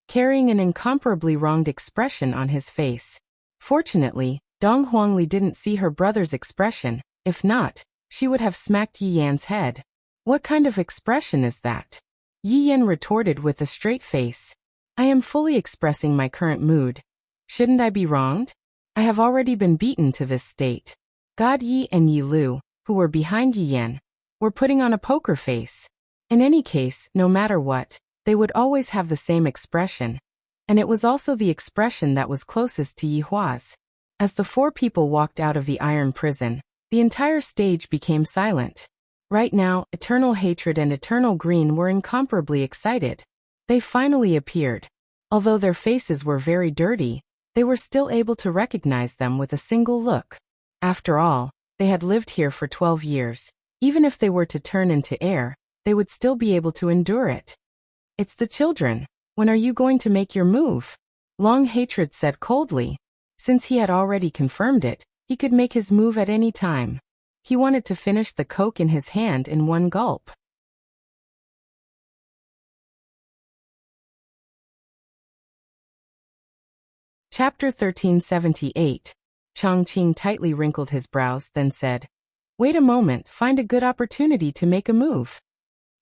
carrying an incomparably wronged expression on his face. Fortunately, Dong Huangli didn't see her brother's expression. If not, she would have smacked Yi Yan's head. What kind of expression is that? Yi Yan retorted with a straight face. I am fully expressing my current mood. Shouldn't I be wronged? I have already been beaten to this state. God Yi and Yi Lu, who were behind Yi Yan, were putting on a poker face. In any case, no matter what, they would always have the same expression. And it was also the expression that was closest to Yi Hua's. As the four people walked out of the iron prison, the entire stage became silent. Right now, Eternal Hatred and Eternal Green were incomparably excited. They finally appeared. Although their faces were very dirty, they were still able to recognize them with a single look. After all, they had lived here for 12 years. Even if they were to turn into air, they would still be able to endure it. It's the children. When are you going to make your move? Long Hatred said coldly. Since he had already confirmed it, he could make his move at any time. He wanted to finish the coke in his hand in one gulp. Chapter 1378. Chongqing tightly wrinkled his brows, then said, wait a moment, find a good opportunity to make a move.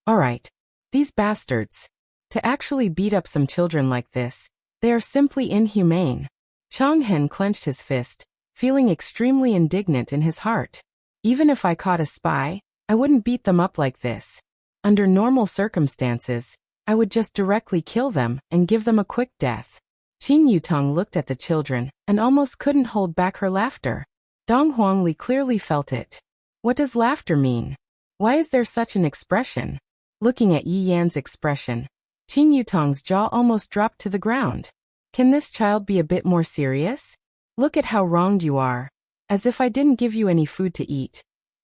Alright. These bastards. To actually beat up some children like this, they are simply inhumane. Chonghen clenched his fist, feeling extremely indignant in his heart. Even if I caught a spy, I wouldn't beat them up like this. Under normal circumstances, I would just directly kill them and give them a quick death. Qin Yutong looked at the children and almost couldn't hold back her laughter. Dong Huangli clearly felt it. What does laughter mean? Why is there such an expression? Looking at Yi Yan's expression, Qin Yutong's jaw almost dropped to the ground. Can this child be a bit more serious? Look at how wronged you are. As if I didn't give you any food to eat.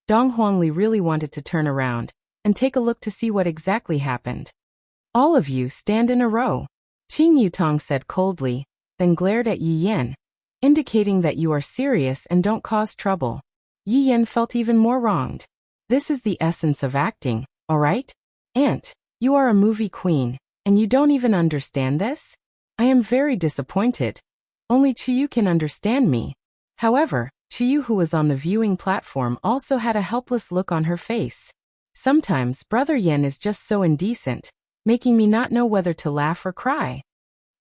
Dong Huangli really wanted to turn around and take a look to see what exactly happened. All of you stand in a row, Qin Yutong said coldly, then glared at Yi Yan, indicating that you are serious and don't cause trouble. Yi Yan felt even more wronged. This is the essence of acting, alright? Aunt, you are a movie queen, and you don't even understand this? I am very disappointed. Only Chiyu can understand me. However, Chiyu, who was on the viewing platform, also had a helpless look on her face. Sometimes Brother Yen is just so indecent, making me not know whether to laugh or cry.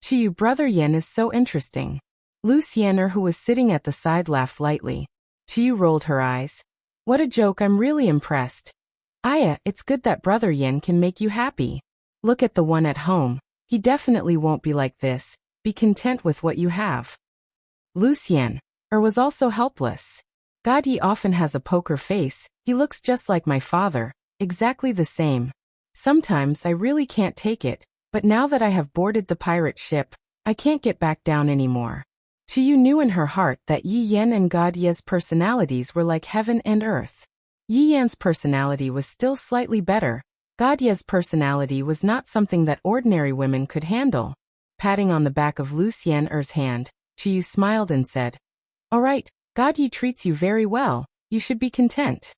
Chiyu, Brother Yen is so interesting. Lu Xiener, who was sitting at the side, laughed lightly. Chiyu rolled her eyes. What a joke, I'm really impressed. Aya, it's good that Brother Yen can make you happy. Look at the one at home. He definitely won't be like this. Be content with what you have. Lu Xiener was also helpless. God, he often has a poker face. He looks just like my father, exactly the same. Sometimes I really can't take it, but now that I have boarded the pirate ship, I can't get back down anymore. Chiyu knew in her heart that Yi Yan and God Ye's personalities were like heaven and earth. Yi Yan's personality was still slightly better. God Ye's personality was not something that ordinary women could handle. Patting on the back of Lu Xiener's hand, Chiyu smiled and said, All right, God Ye treats you very well, you should be content.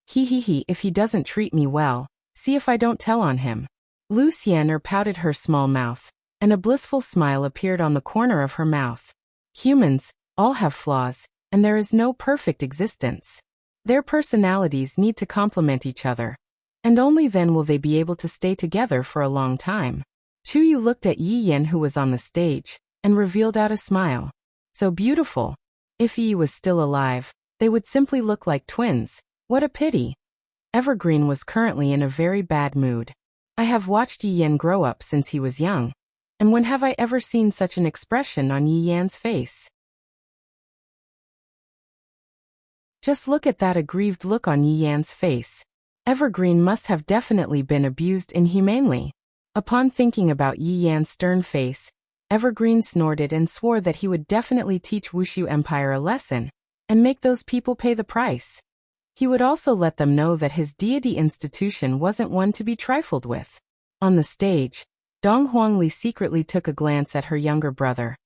He, if he doesn't treat me well, see if I don't tell on him. Lu Xiener pouted her small mouth, and a blissful smile appeared on the corner of her mouth. Humans all have flaws, and there is no perfect existence. Their personalities need to complement each other, and only then will they be able to stay together for a long time. Chuyu looked at Yi Yan, who was on the stage, and revealed out a smile. So beautiful. If Yi was still alive, they would simply look like twins. What a pity. Evergreen was currently in a very bad mood. I have watched Yi Yan grow up since he was young, and when have I ever seen such an expression on Yi Yan's face? Just look at that aggrieved look on Yi Yan's face. Evergreen must have definitely been abused inhumanely. Upon thinking about Yi Yan's stern face, Evergreen snorted and swore that he would definitely teach Wuxia Empire a lesson, and make those people pay the price. He would also let them know that his deity institution wasn't one to be trifled with. On the stage, Dong Huangli secretly took a glance at her younger brother,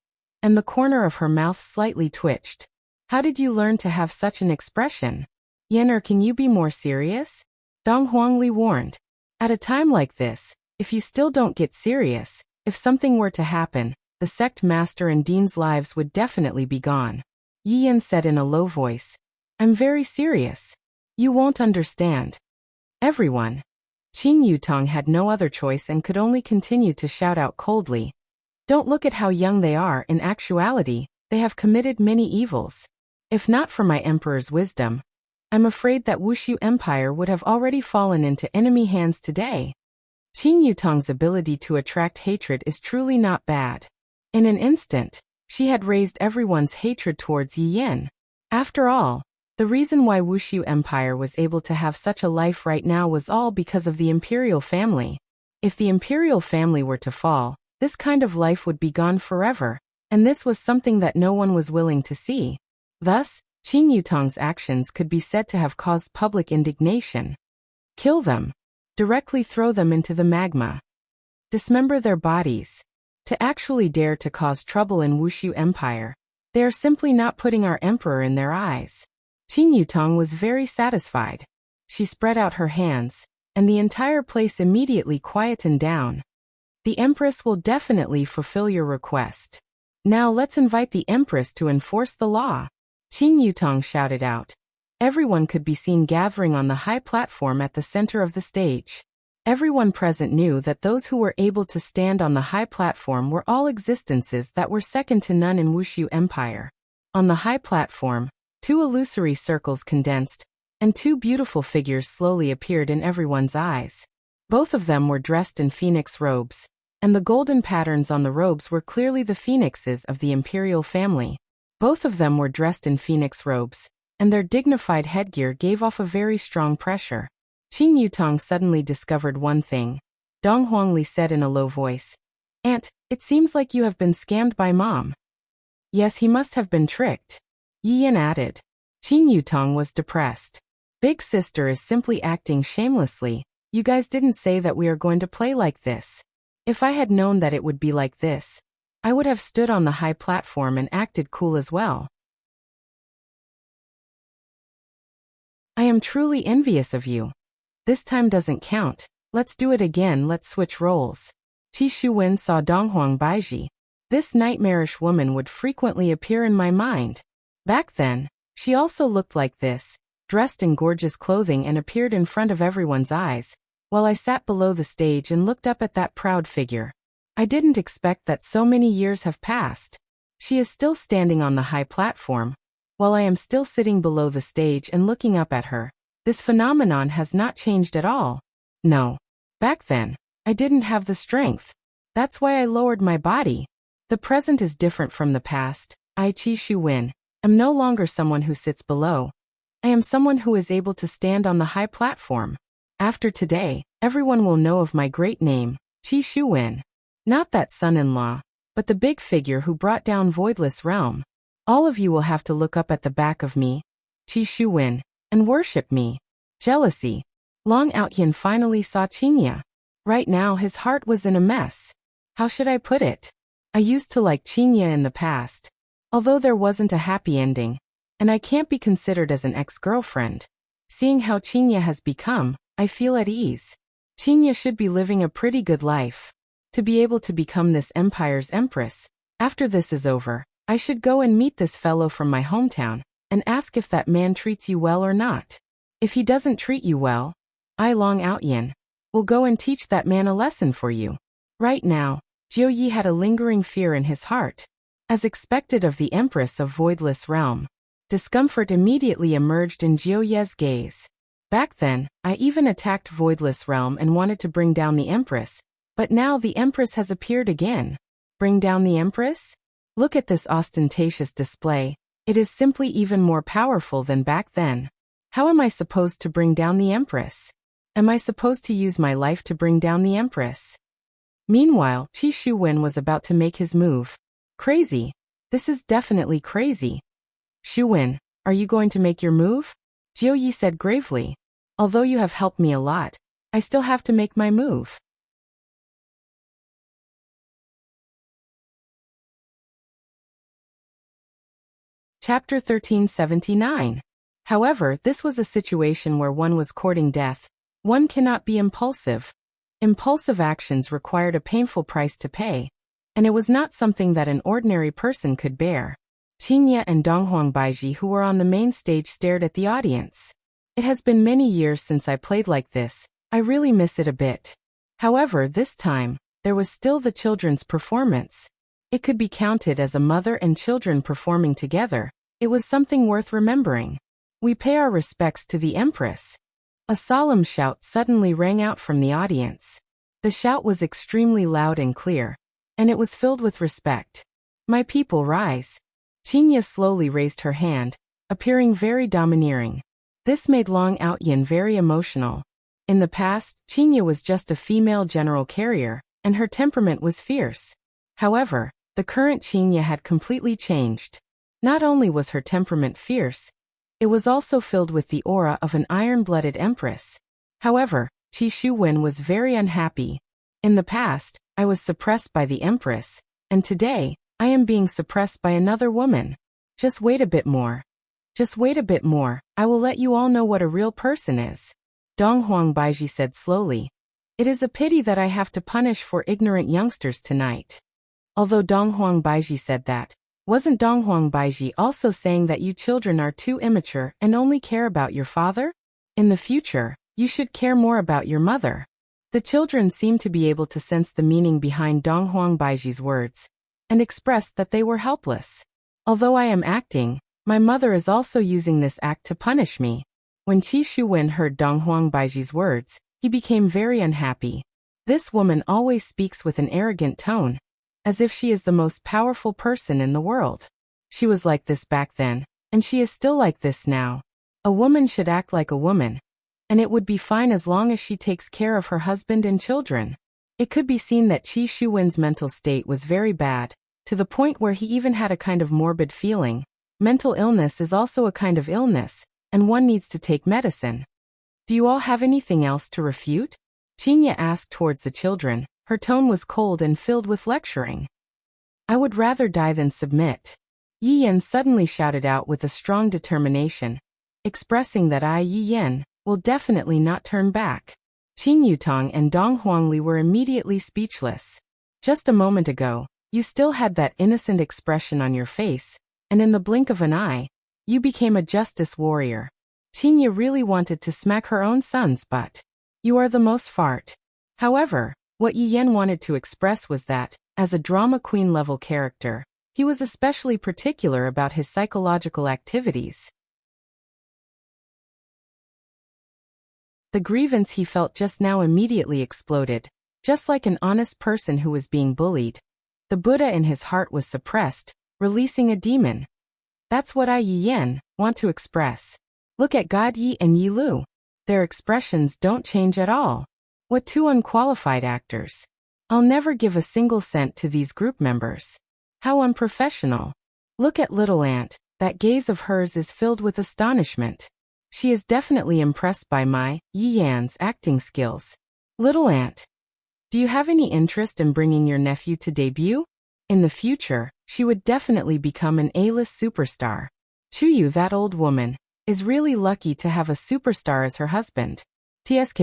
and the corner of her mouth slightly twitched. How did you learn to have such an expression? Yener, can you be more serious? Dong Huangli warned. At a time like this, if you still don't get serious, if something were to happen, the sect master and dean's lives would definitely be gone. Yi Yan said in a low voice, I'm very serious. You won't understand. Everyone. Qin Yutong had no other choice and could only continue to shout out coldly. Don't look at how young they are. In actuality, they have committed many evils. If not for my emperor's wisdom, I'm afraid that Wuxia Empire would have already fallen into enemy hands today. Qin Yutong's ability to attract hatred is truly not bad. In an instant, she had raised everyone's hatred towards Yi Yan. After all, the reason why Wuxia Empire was able to have such a life right now was all because of the imperial family. If the imperial family were to fall, this kind of life would be gone forever, and this was something that no one was willing to see. Thus, Qin Yutong's actions could be said to have caused public indignation. Kill them. Directly throw them into the magma. Dismember their bodies. To actually dare to cause trouble in Wuxia Empire, they are simply not putting our emperor in their eyes. Qin Yutong was very satisfied. She spread out her hands, and the entire place immediately quietened down. The Empress will definitely fulfill your request. Now let's invite the Empress to enforce the law. Qin Yutong shouted out. Everyone could be seen gathering on the high platform at the center of the stage. Everyone present knew that those who were able to stand on the high platform were all existences that were second to none in Wuxia Empire. On the high platform, two illusory circles condensed, and two beautiful figures slowly appeared in everyone's eyes. Both of them were dressed in phoenix robes, and the golden patterns on the robes were clearly the phoenixes of the imperial family. Both of them were dressed in phoenix robes, and their dignified headgear gave off a very strong pressure. Qing Yutong suddenly discovered one thing. Dong Huangli said in a low voice, "Aunt, it seems like you have been scammed by Mom." "Yes, he must have been tricked," Yi Yan added. Qing Yutong was depressed. "Big sister is simply acting shamelessly. You guys didn't say that we are going to play like this. If I had known that it would be like this, I would have stood on the high platform and acted cool as well. I am truly envious of you. This time doesn't count. Let's do it again, let's switch roles." Qi Shuwen saw Donghuang Baiji. This nightmarish woman would frequently appear in my mind. Back then, she also looked like this, dressed in gorgeous clothing, and appeared in front of everyone's eyes, while I sat below the stage and looked up at that proud figure. I didn't expect that so many years have passed. She is still standing on the high platform, while I am still sitting below the stage and looking up at her. This phenomenon has not changed at all. No. Back then, I didn't have the strength. That's why I lowered my body. The present is different from the past. I, Qi Shuwen, am no longer someone who sits below. I am someone who is able to stand on the high platform. After today, everyone will know of my great name, Qi Shuwen. Not that son-in-law, but the big figure who brought down Voidless Realm. All of you will have to look up at the back of me, Qi Shuwen, and worship me. Jealousy. Long Outyin finally saw Qinya. Right now his heart was in a mess. How should I put it? I used to like Qinya in the past, although there wasn't a happy ending, and I can't be considered as an ex-girlfriend. Seeing how Qinya has become, I feel at ease. Qinya should be living a pretty good life. To be able to become this empire's empress. After this is over, I should go and meet this fellow from my hometown, and ask if that man treats you well or not. If he doesn't treat you well, I, Long Outyin, will go and teach that man a lesson for you. Right now, Jiu Yi had a lingering fear in his heart. As expected of the Empress of Voidless Realm, discomfort immediately emerged in Jiu Ye's gaze. Back then, I even attacked Voidless Realm and wanted to bring down the Empress, but now the Empress has appeared again. Bring down the Empress? Look at this ostentatious display. It is simply even more powerful than back then. How am I supposed to bring down the Empress? Am I supposed to use my life to bring down the Empress? Meanwhile, Qi Shuwen was about to make his move. Crazy. This is definitely crazy. Shuwen, are you going to make your move? Jiu Yi said gravely. Although you have helped me a lot, I still have to make my move. Chapter 1379. However, this was a situation where one was courting death. One cannot be impulsive. Impulsive actions required a painful price to pay, and it was not something that an ordinary person could bear. Qinya and Donghuang Baiji, who were on the main stage, stared at the audience. It has been many years since I played like this. I really miss it a bit. However, this time, there was still the children's performance. It could be counted as a mother and children performing together. It was something worth remembering. We pay our respects to the Empress. A solemn shout suddenly rang out from the audience. The shout was extremely loud and clear, and it was filled with respect. My people, rise. Qinya slowly raised her hand, appearing very domineering. This made Long Outyin very emotional. In the past, Qinya was just a female general carrier, and her temperament was fierce. However, the current Qinya had completely changed. Not only was her temperament fierce, it was also filled with the aura of an iron-blooded empress. However, Qi Shuwen was very unhappy. In the past, I was suppressed by the empress, and today, I am being suppressed by another woman. Just wait a bit more. Just wait a bit more, I will let you all know what a real person is. Donghuang Baiji said slowly. It is a pity that I have to punish for ignorant youngsters tonight. Although Donghuang Baiji said that, wasn't Donghuang Baiji also saying that you children are too immature and only care about your father? In the future, you should care more about your mother. The children seemed to be able to sense the meaning behind Donghuang Baiji's words, and expressed that they were helpless. Although I am acting, my mother is also using this act to punish me. When Qi Shuwen heard Dong Huang Baiji's words, he became very unhappy. This woman always speaks with an arrogant tone, as if she is the most powerful person in the world. She was like this back then, and she is still like this now. A woman should act like a woman, and it would be fine as long as she takes care of her husband and children. It could be seen that Qi Shuwen's mental state was very bad, to the point where he even had a kind of morbid feeling. Mental illness is also a kind of illness, and one needs to take medicine. Do you all have anything else to refute? Qinya asked towards the children. Her tone was cold and filled with lecturing. I would rather die than submit. Yi Yan suddenly shouted out with a strong determination, expressing that Yi Yan will definitely not turn back. Qin Yutong and Dong Huangli were immediately speechless. Just a moment ago, you still had that innocent expression on your face, and in the blink of an eye, you became a justice warrior. Qinya really wanted to smack her own sons, but you are the most fart. However, what Yi Yan wanted to express was that, as a drama queen level character, he was especially particular about his psychological activities. The grievance he felt just now immediately exploded, just like an honest person who was being bullied. The Buddha in his heart was suppressed, releasing a demon. That's what Yi Yan want to express. Look at God Yi and Yi Lu. Their expressions don't change at all. What two unqualified actors. I'll never give a single cent to these group members. How unprofessional. Look at little Aunt, that gaze of hers is filled with astonishment. She is definitely impressed by Yi Yan's acting skills. Little Aunt, do you have any interest in bringing your nephew to debut? In the future, she would definitely become an A-list superstar. Chuyu, that old woman, is really lucky to have a superstar as her husband. TSK.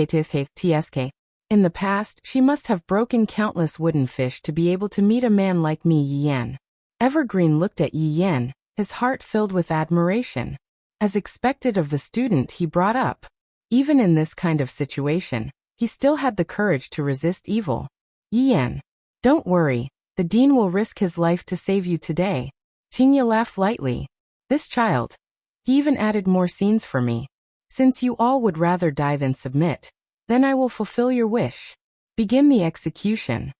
In the past, she must have broken countless wooden fish to be able to meet a man like me. Yi Yan. Evergreen looked at Yi Yan, his heart filled with admiration. As expected of the student he brought up. Even in this kind of situation, he still had the courage to resist evil. Yi Yan. Don't worry, the dean will risk his life to save you today. Qingya laughed lightly. This child. He even added more scenes for me. Since you all would rather die than submit, then I will fulfill your wish. Begin the execution.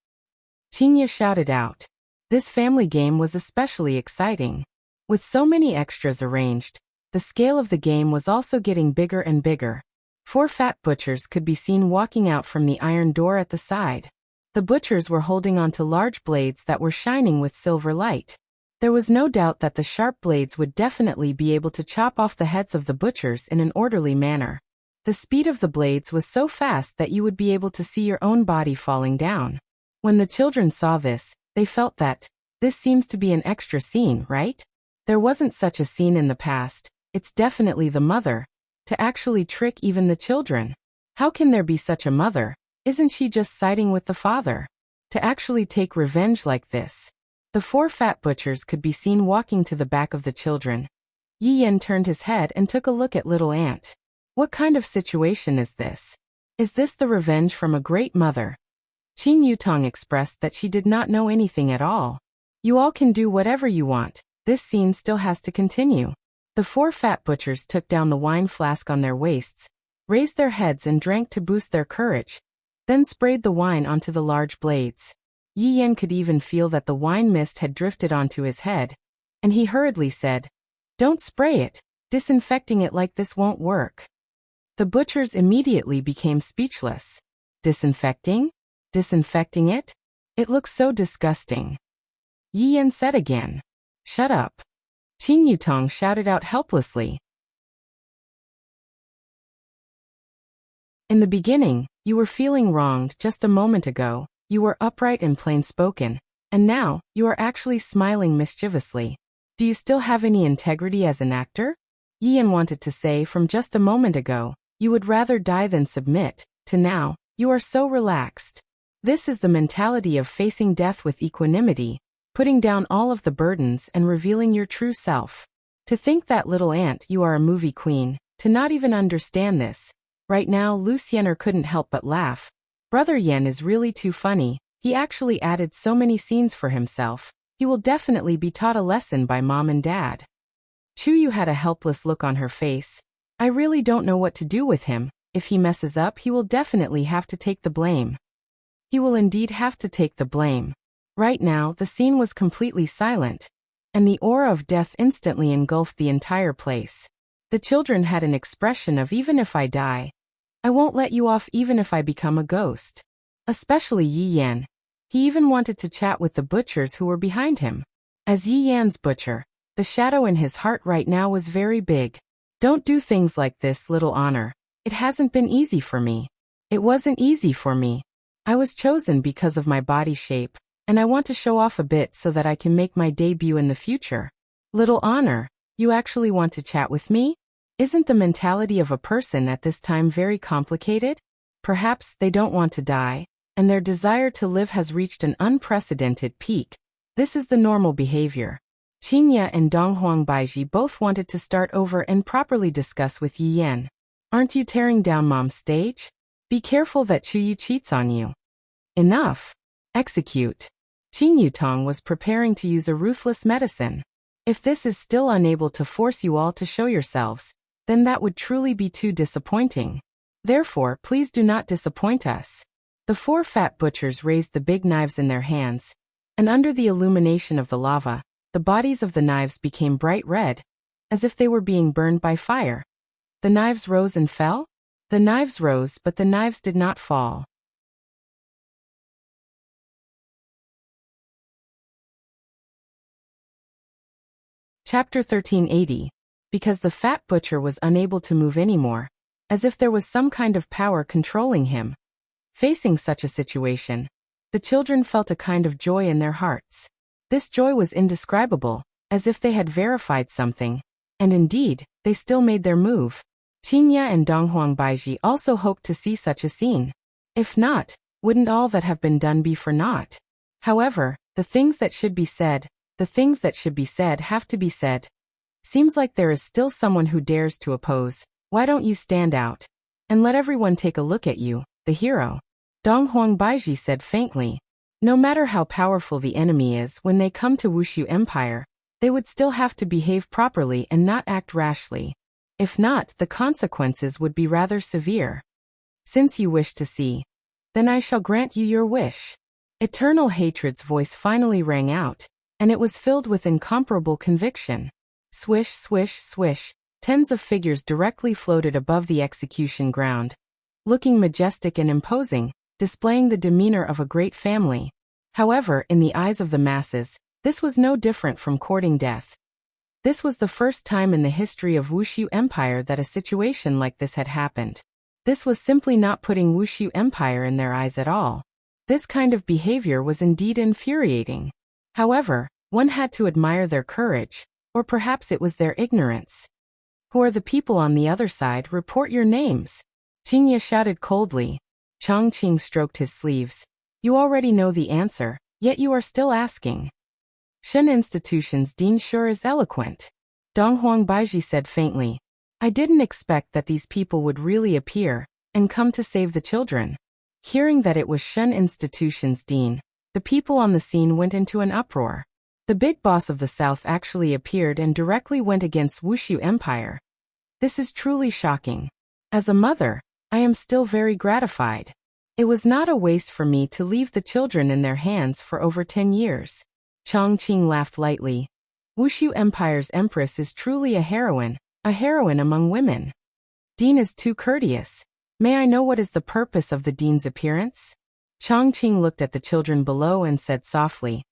Qingya shouted out. This family game was especially exciting. With so many extras arranged, the scale of the game was also getting bigger and bigger. 4 fat butchers could be seen walking out from the iron door at the side. The butchers were holding onto large blades that were shining with silver light. There was no doubt that the sharp blades would definitely be able to chop off the heads of the butchers in an orderly manner. The speed of the blades was so fast that you would be able to see your own body falling down. When the children saw this, they felt that, this seems to be an extra scene, right? There wasn't such a scene in the past. It's definitely the mother. To actually trick even the children. How can there be such a mother? Isn't she just siding with the father? To actually take revenge like this. The 4 fat butchers could be seen walking to the back of the children. Yi Yan turned his head and took a look at little Aunt. What kind of situation is this? Is this the revenge from a great mother? Qin Yutong expressed that she did not know anything at all. You all can do whatever you want. This scene still has to continue. The 4 fat butchers took down the wine flask on their waists, raised their heads and drank to boost their courage, then sprayed the wine onto the large blades. Yi Yan could even feel that the wine mist had drifted onto his head, and he hurriedly said, "Don't spray it. Disinfecting it like this won't work." The butchers immediately became speechless. Disinfecting? Disinfecting it? It looks so disgusting. Yi Yan said again. Shut up. Qin Yutong shouted out helplessly. In the beginning, you were feeling wronged just a moment ago. You were upright and plain-spoken, and now, you are actually smiling mischievously. Do you still have any integrity as an actor? Yi Yan wanted to say from just a moment ago, you would rather die than submit, to now, you are so relaxed. This is the mentality of facing death with equanimity, putting down all of the burdens and revealing your true self. To think that little Aunt you are a movie queen, to not even understand this. Right now Luciener couldn't help but laugh. Brother Yen is really too funny, he actually added so many scenes for himself. He will definitely be taught a lesson by mom and dad. Chuyu had a helpless look on her face. I really don't know what to do with him. If he messes up, he will definitely have to take the blame. He will indeed have to take the blame. Right now, the scene was completely silent, and the aura of death instantly engulfed the entire place. The children had an expression of even if I die, I won't let you off even if I become a ghost. Especially Yi Yan. He even wanted to chat with the butchers who were behind him. As Yi Yan's butcher, the shadow in his heart right now was very big. Don't do things like this, little honor. It hasn't been easy for me. It wasn't easy for me. I was chosen because of my body shape, and I want to show off a bit so that I can make my debut in the future. Little honor, you actually want to chat with me? Isn't the mentality of a person at this time very complicated? Perhaps they don't want to die, and their desire to live has reached an unprecedented peak. This is the normal behavior. Qingye and Donghuang Baiji both wanted to start over and properly discuss with Yi Yan. Aren't you tearing down mom's stage? Be careful that Chuyu cheats on you. Enough. Execute. Qing Yutong was preparing to use a ruthless medicine. If this is still unable to force you all to show yourselves, then that would truly be too disappointing. Therefore, please do not disappoint us. The four fat butchers raised the big knives in their hands, and under the illumination of the lava, the bodies of the knives became bright red, as if they were being burned by fire. The knives rose and fell? The knives rose, but the knives did not fall. Chapter 1380. Because the fat butcher was unable to move anymore, as if there was some kind of power controlling him. Facing such a situation, the children felt a kind of joy in their hearts. This joy was indescribable, as if they had verified something, and indeed, they still made their move. Qingye and Donghuang Baiji also hoped to see such a scene. If not, wouldn't all that have been done be for naught? However, the things that should be said have to be said. Seems like there is still someone who dares to oppose. Why don't you stand out? And let everyone take a look at you, the hero. Donghuang Baiji said faintly. No matter how powerful the enemy is, when they come to Wuxia Empire, they would still have to behave properly and not act rashly. If not, the consequences would be rather severe. Since you wish to see, then I shall grant you your wish. Eternal Hatred's voice finally rang out, and it was filled with incomparable conviction. Swish, swish, swish, tens of figures directly floated above the execution ground, looking majestic and imposing, displaying the demeanor of a great family. However, in the eyes of the masses, this was no different from courting death. This was the first time in the history of Wuxia Empire that a situation like this had happened. This was simply not putting Wuxia Empire in their eyes at all. This kind of behavior was indeed infuriating. However, one had to admire their courage, or perhaps it was their ignorance. Who are the people on the other side? Report your names. Qingye shouted coldly. Chongqing stroked his sleeves. You already know the answer, yet you are still asking. Shen Institution's dean sure is eloquent. Donghuang Baiji said faintly. I didn't expect that these people would really appear and come to save the children. Hearing that it was Shen Institution's dean, the people on the scene went into an uproar. The big boss of the South actually appeared and directly went against Wuxia Empire. This is truly shocking. As a mother, I am still very gratified. It was not a waste for me to leave the children in their hands for over 10 years. Chongqing laughed lightly. Wuxia Empire's empress is truly a heroine among women. Dean is too courteous. May I know what is the purpose of the dean's appearance? Chongqing looked at the children below and said softly.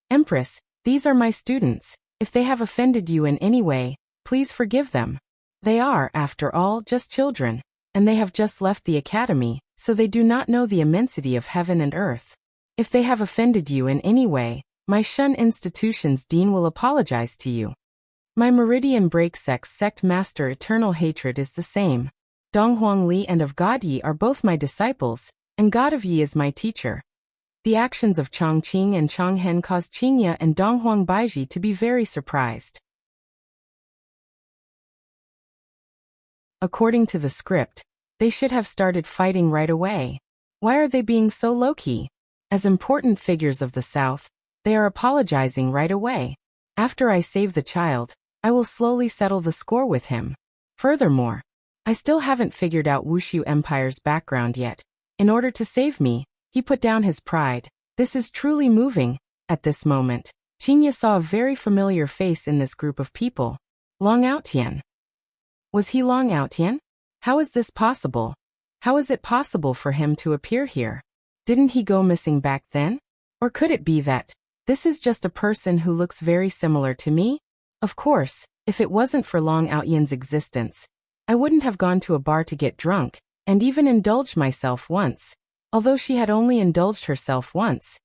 Empress, these are my students. If they have offended you in any way, please forgive them. They are, after all, just children, and they have just left the academy, so they do not know the immensity of heaven and earth. If they have offended you in any way, my Shen Institution's dean will apologize to you. My Meridian Break sect master Eternal Hatred is the same. Donghuang Li and of God Yi are both my disciples, and God of Yi is my teacher. The actions of Chongqing and Chonghen caused Qingye and Donghuang Baiji to be very surprised. According to the script, they should have started fighting right away. Why are they being so low-key? As important figures of the South, they are apologizing right away. After I save the child, I will slowly settle the score with him. Furthermore, I still haven't figured out Wuxia Empire's background yet. In order to save me, he put down his pride. This is truly moving. At this moment, Qingye saw a very familiar face in this group of people. Long Outyan. Was he Long Outyan? How is this possible? How is it possible for him to appear here? Didn't he go missing back then? Or could it be that this is just a person who looks very similar to me? Of course, if it wasn't for Long Outyan's existence, I wouldn't have gone to a bar to get drunk, and even indulged myself once. Although she had only indulged herself once,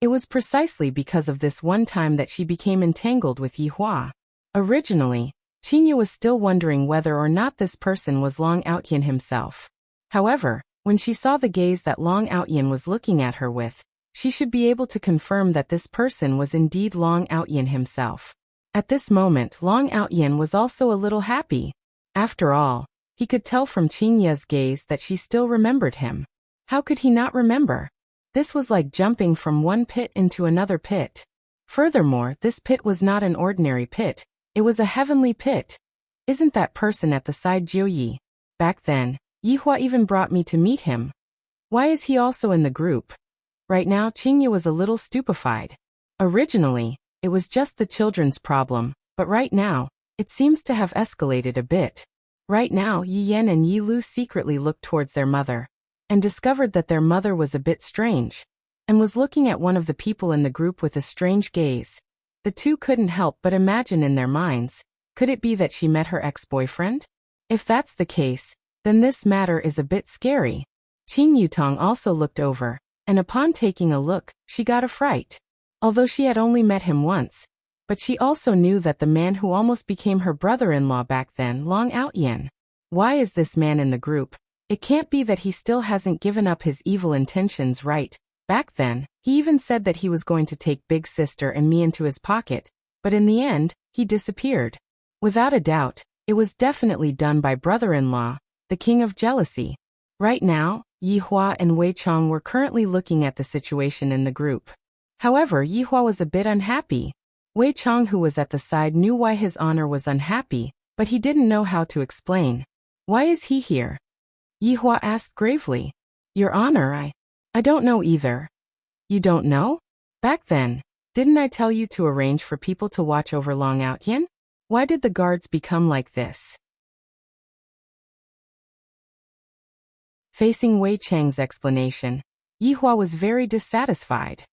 it was precisely because of this one time that she became entangled with Yi Hua. Originally, Qingye was still wondering whether or not this person was Long Outyan himself. However, when she saw the gaze that Long Outyan was looking at her with, she should be able to confirm that this person was indeed Long Outyan himself. At this moment, Long Outyan was also a little happy. After all, he could tell from Qingye's gaze that she still remembered him. How could he not remember? This was like jumping from one pit into another pit. Furthermore, this pit was not an ordinary pit. It was a heavenly pit. Isn't that person at the side Jiuyi? Back then, Yi Hua even brought me to meet him. Why is he also in the group? Right now, Qingye was a little stupefied. Originally, it was just the children's problem, but right now, it seems to have escalated a bit. Right now, Yi Yan and Yi Lu secretly looked towards their mother, and discovered that their mother was a bit strange, and was looking at one of the people in the group with a strange gaze. The two couldn't help but imagine in their minds, could it be that she met her ex-boyfriend? If that's the case, then this matter is a bit scary. Qing Yutong also looked over, and upon taking a look, she got a fright. Although she had only met him once, but she also knew that the man who almost became her brother-in-law back then, Long Outyan. Why is this man in the group? It can't be that he still hasn't given up his evil intentions, right? Back then, he even said that he was going to take Big Sister and me into his pocket, but in the end, he disappeared. Without a doubt, it was definitely done by brother-in-law, the king of jealousy. Right now, Yi Hua and Wei Chong were currently looking at the situation in the group. However, Yi Hua was a bit unhappy. Wei Chong, who was at the side, knew why his honor was unhappy, but he didn't know how to explain. Why is he here? Yi Hua asked gravely. Your honor, I don't know either. You don't know? Back then, didn't I tell you to arrange for people to watch over Long Outyan? Why did the guards become like this? Facing Wei Chang's explanation, Yi Hua was very dissatisfied.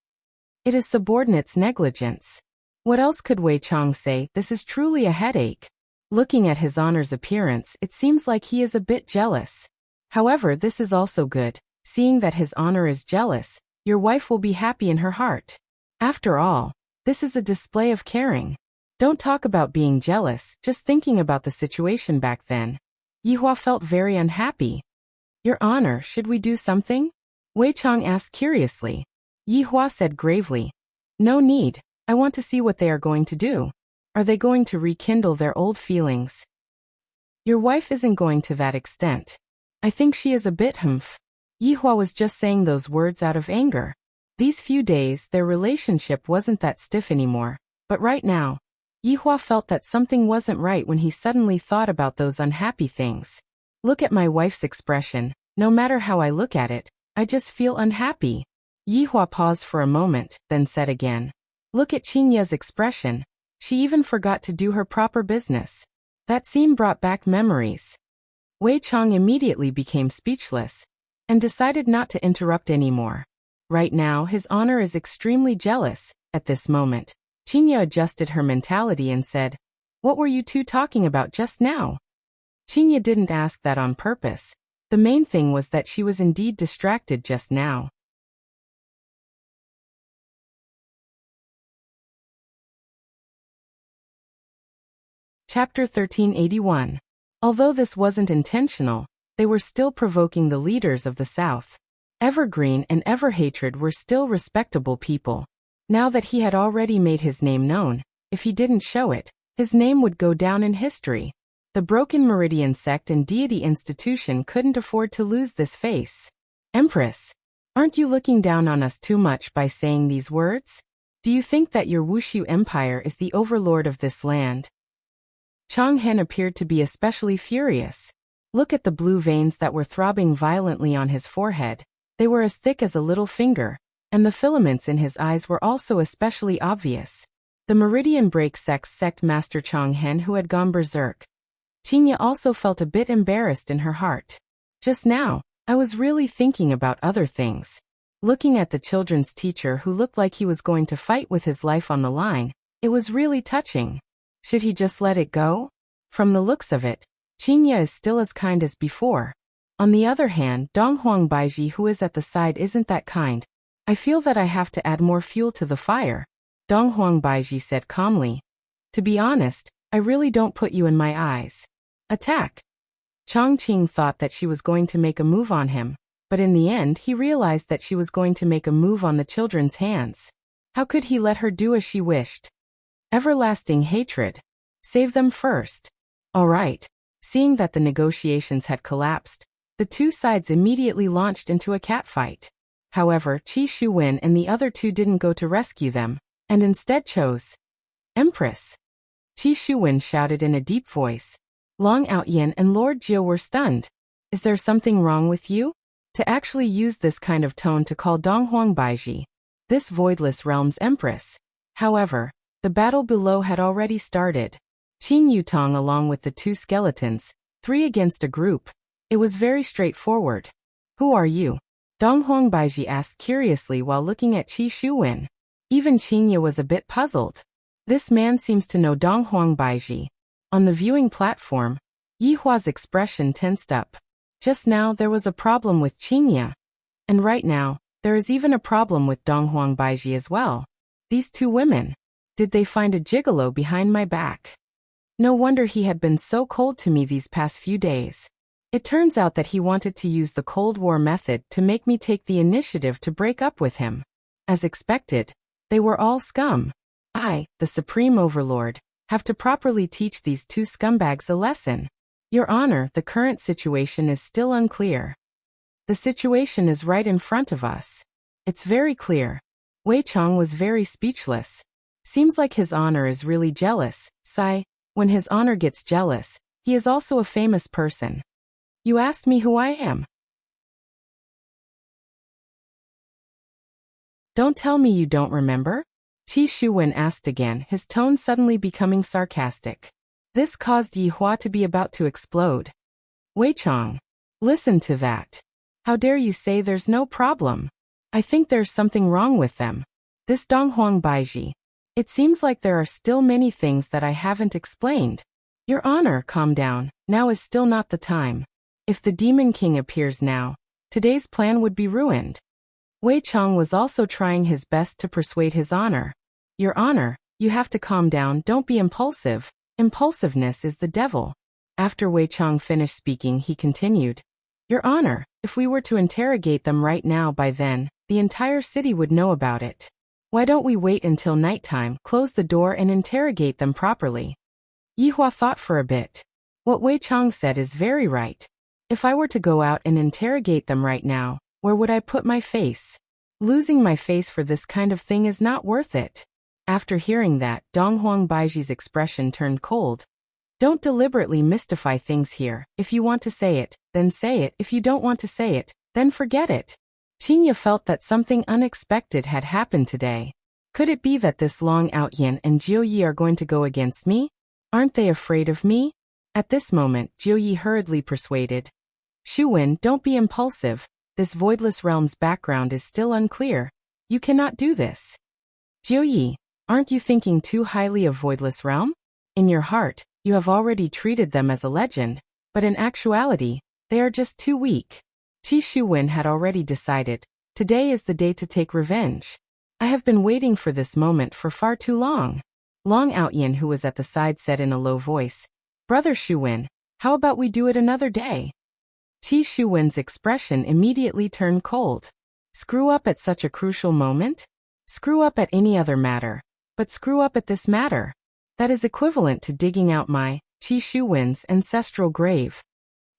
It is subordinates' negligence. What else could Wei Chang say? This is truly a headache. Looking at his honor's appearance, it seems like he is a bit jealous. However, this is also good. Seeing that his honor is jealous, your wife will be happy in her heart. After all, this is a display of caring. Don't talk about being jealous, just thinking about the situation back then. Yi Hua felt very unhappy. Your honor, should we do something? Wei Chang asked curiously. Yi Hua said gravely. No need, I want to see what they are going to do. Are they going to rekindle their old feelings? Your wife isn't going to that extent. I think she is a bit humph. Yi Hua was just saying those words out of anger. These few days, their relationship wasn't that stiff anymore, but right now, Yi Hua felt that something wasn't right when he suddenly thought about those unhappy things. Look at my wife's expression. No matter how I look at it, I just feel unhappy. Yi Hua paused for a moment, then said again. Look at Qingye's expression. She even forgot to do her proper business. That scene brought back memories. Wei Chang immediately became speechless, and decided not to interrupt anymore. Right now, his honor is extremely jealous. At this moment, Qingye adjusted her mentality and said, What were you two talking about just now? Qingye didn't ask that on purpose. The main thing was that she was indeed distracted just now. Chapter 1381. Although this wasn't intentional, they were still provoking the leaders of the South. Evergreen and Everhatred were still respectable people. Now that he had already made his name known, if he didn't show it, his name would go down in history. The Broken Meridian sect and deity institution couldn't afford to lose this face. Empress, aren't you looking down on us too much by saying these words? Do you think that your Wuxia Empire is the overlord of this land? Chang Hen appeared to be especially furious. Look at the blue veins that were throbbing violently on his forehead. They were as thick as a little finger, and the filaments in his eyes were also especially obvious. The meridian break sect Master Changhen, who had gone berserk. Qingya also felt a bit embarrassed in her heart. Just now, I was really thinking about other things. Looking at the children's teacher who looked like he was going to fight with his life on the line, it was really touching. Should he just let it go? From the looks of it, Qingya is still as kind as before. On the other hand, Donghuang Baiji, who is at the side, isn't that kind. I feel that I have to add more fuel to the fire, Donghuang Baiji said calmly. To be honest, I really don't put you in my eyes. Attack. Chongqing thought that she was going to make a move on him, but in the end he realized that she was going to make a move on the children's hands. How could he let her do as she wished? Everlasting hatred. Save them first. All right. Seeing that the negotiations had collapsed, the two sides immediately launched into a catfight. However, Qi Shuwen and the other two didn't go to rescue them, and instead chose Empress. Qi Shuwen shouted in a deep voice. Long Outyin and Lord Jiu were stunned. Is there something wrong with you? To actually use this kind of tone to call Donghuang Baiji, this voidless realm's empress. However, the battle below had already started. Qin Yutong along with the two skeletons, 3 against a group. It was very straightforward. Who are you? Donghuang Baiji asked curiously while looking at Qi Shuwen. Even Qingya was a bit puzzled. This man seems to know Donghuang Baiji. On the viewing platform, Yihua's expression tensed up. Just now there was a problem with Qingya. And right now, there is even a problem with Donghuang Baiji as well. These two women. Did they find a gigolo behind my back? No wonder he had been so cold to me these past few days. It turns out that he wanted to use the Cold War method to make me take the initiative to break up with him. As expected, they were all scum. I, the Supreme Overlord, have to properly teach these two scumbags a lesson. Your Honor, the current situation is still unclear. The situation is right in front of us. It's very clear. Wei Chang was very speechless. Seems like His Honor is really jealous. Sigh. When His Honor gets jealous, he is also a famous person. You asked me who I am. Don't tell me you don't remember? Qi Shuwen asked again, his tone suddenly becoming sarcastic. This caused Yihua to be about to explode. Wei Chang. Listen to that. How dare you say there's no problem? I think there's something wrong with them. This Donghuang Baiji. It seems like there are still many things that I haven't explained. Your Honor, calm down. Now is still not the time. If the Demon King appears now, today's plan would be ruined. Wei Chang was also trying his best to persuade His Honor. Your Honor, you have to calm down, don't be impulsive. Impulsiveness is the devil. After Wei Chang finished speaking, he continued. Your Honor, if we were to interrogate them right now, by then, the entire city would know about it. Why don't we wait until nighttime, close the door and interrogate them properly? Yihua thought for a bit. What Wei Chang said is very right. If I were to go out and interrogate them right now, where would I put my face? Losing my face for this kind of thing is not worth it. After hearing that, Donghuang Baiji's expression turned cold. Don't deliberately mystify things here. If you want to say it, then say it. If you don't want to say it, then forget it. Qingya felt that something unexpected had happened today. Could it be that this Long Outyin and Jiu Yi are going to go against me? Aren't they afraid of me? At this moment, Jiu Yi hurriedly persuaded. Shuwen, don't be impulsive. This voidless realm's background is still unclear. You cannot do this. Jiu Yi, aren't you thinking too highly of voidless realm? In your heart, you have already treated them as a legend, but in actuality, they are just too weak. Qi Shuwen had already decided, today is the day to take revenge. I have been waiting for this moment for far too long. Long Outyin, who was at the side, said in a low voice, Brother Shuwen, how about we do it another day? Qi Shuwen's expression immediately turned cold. Screw up at such a crucial moment? Screw up at any other matter, but screw up at this matter. That is equivalent to digging out my, Qi Shuwen's, ancestral grave.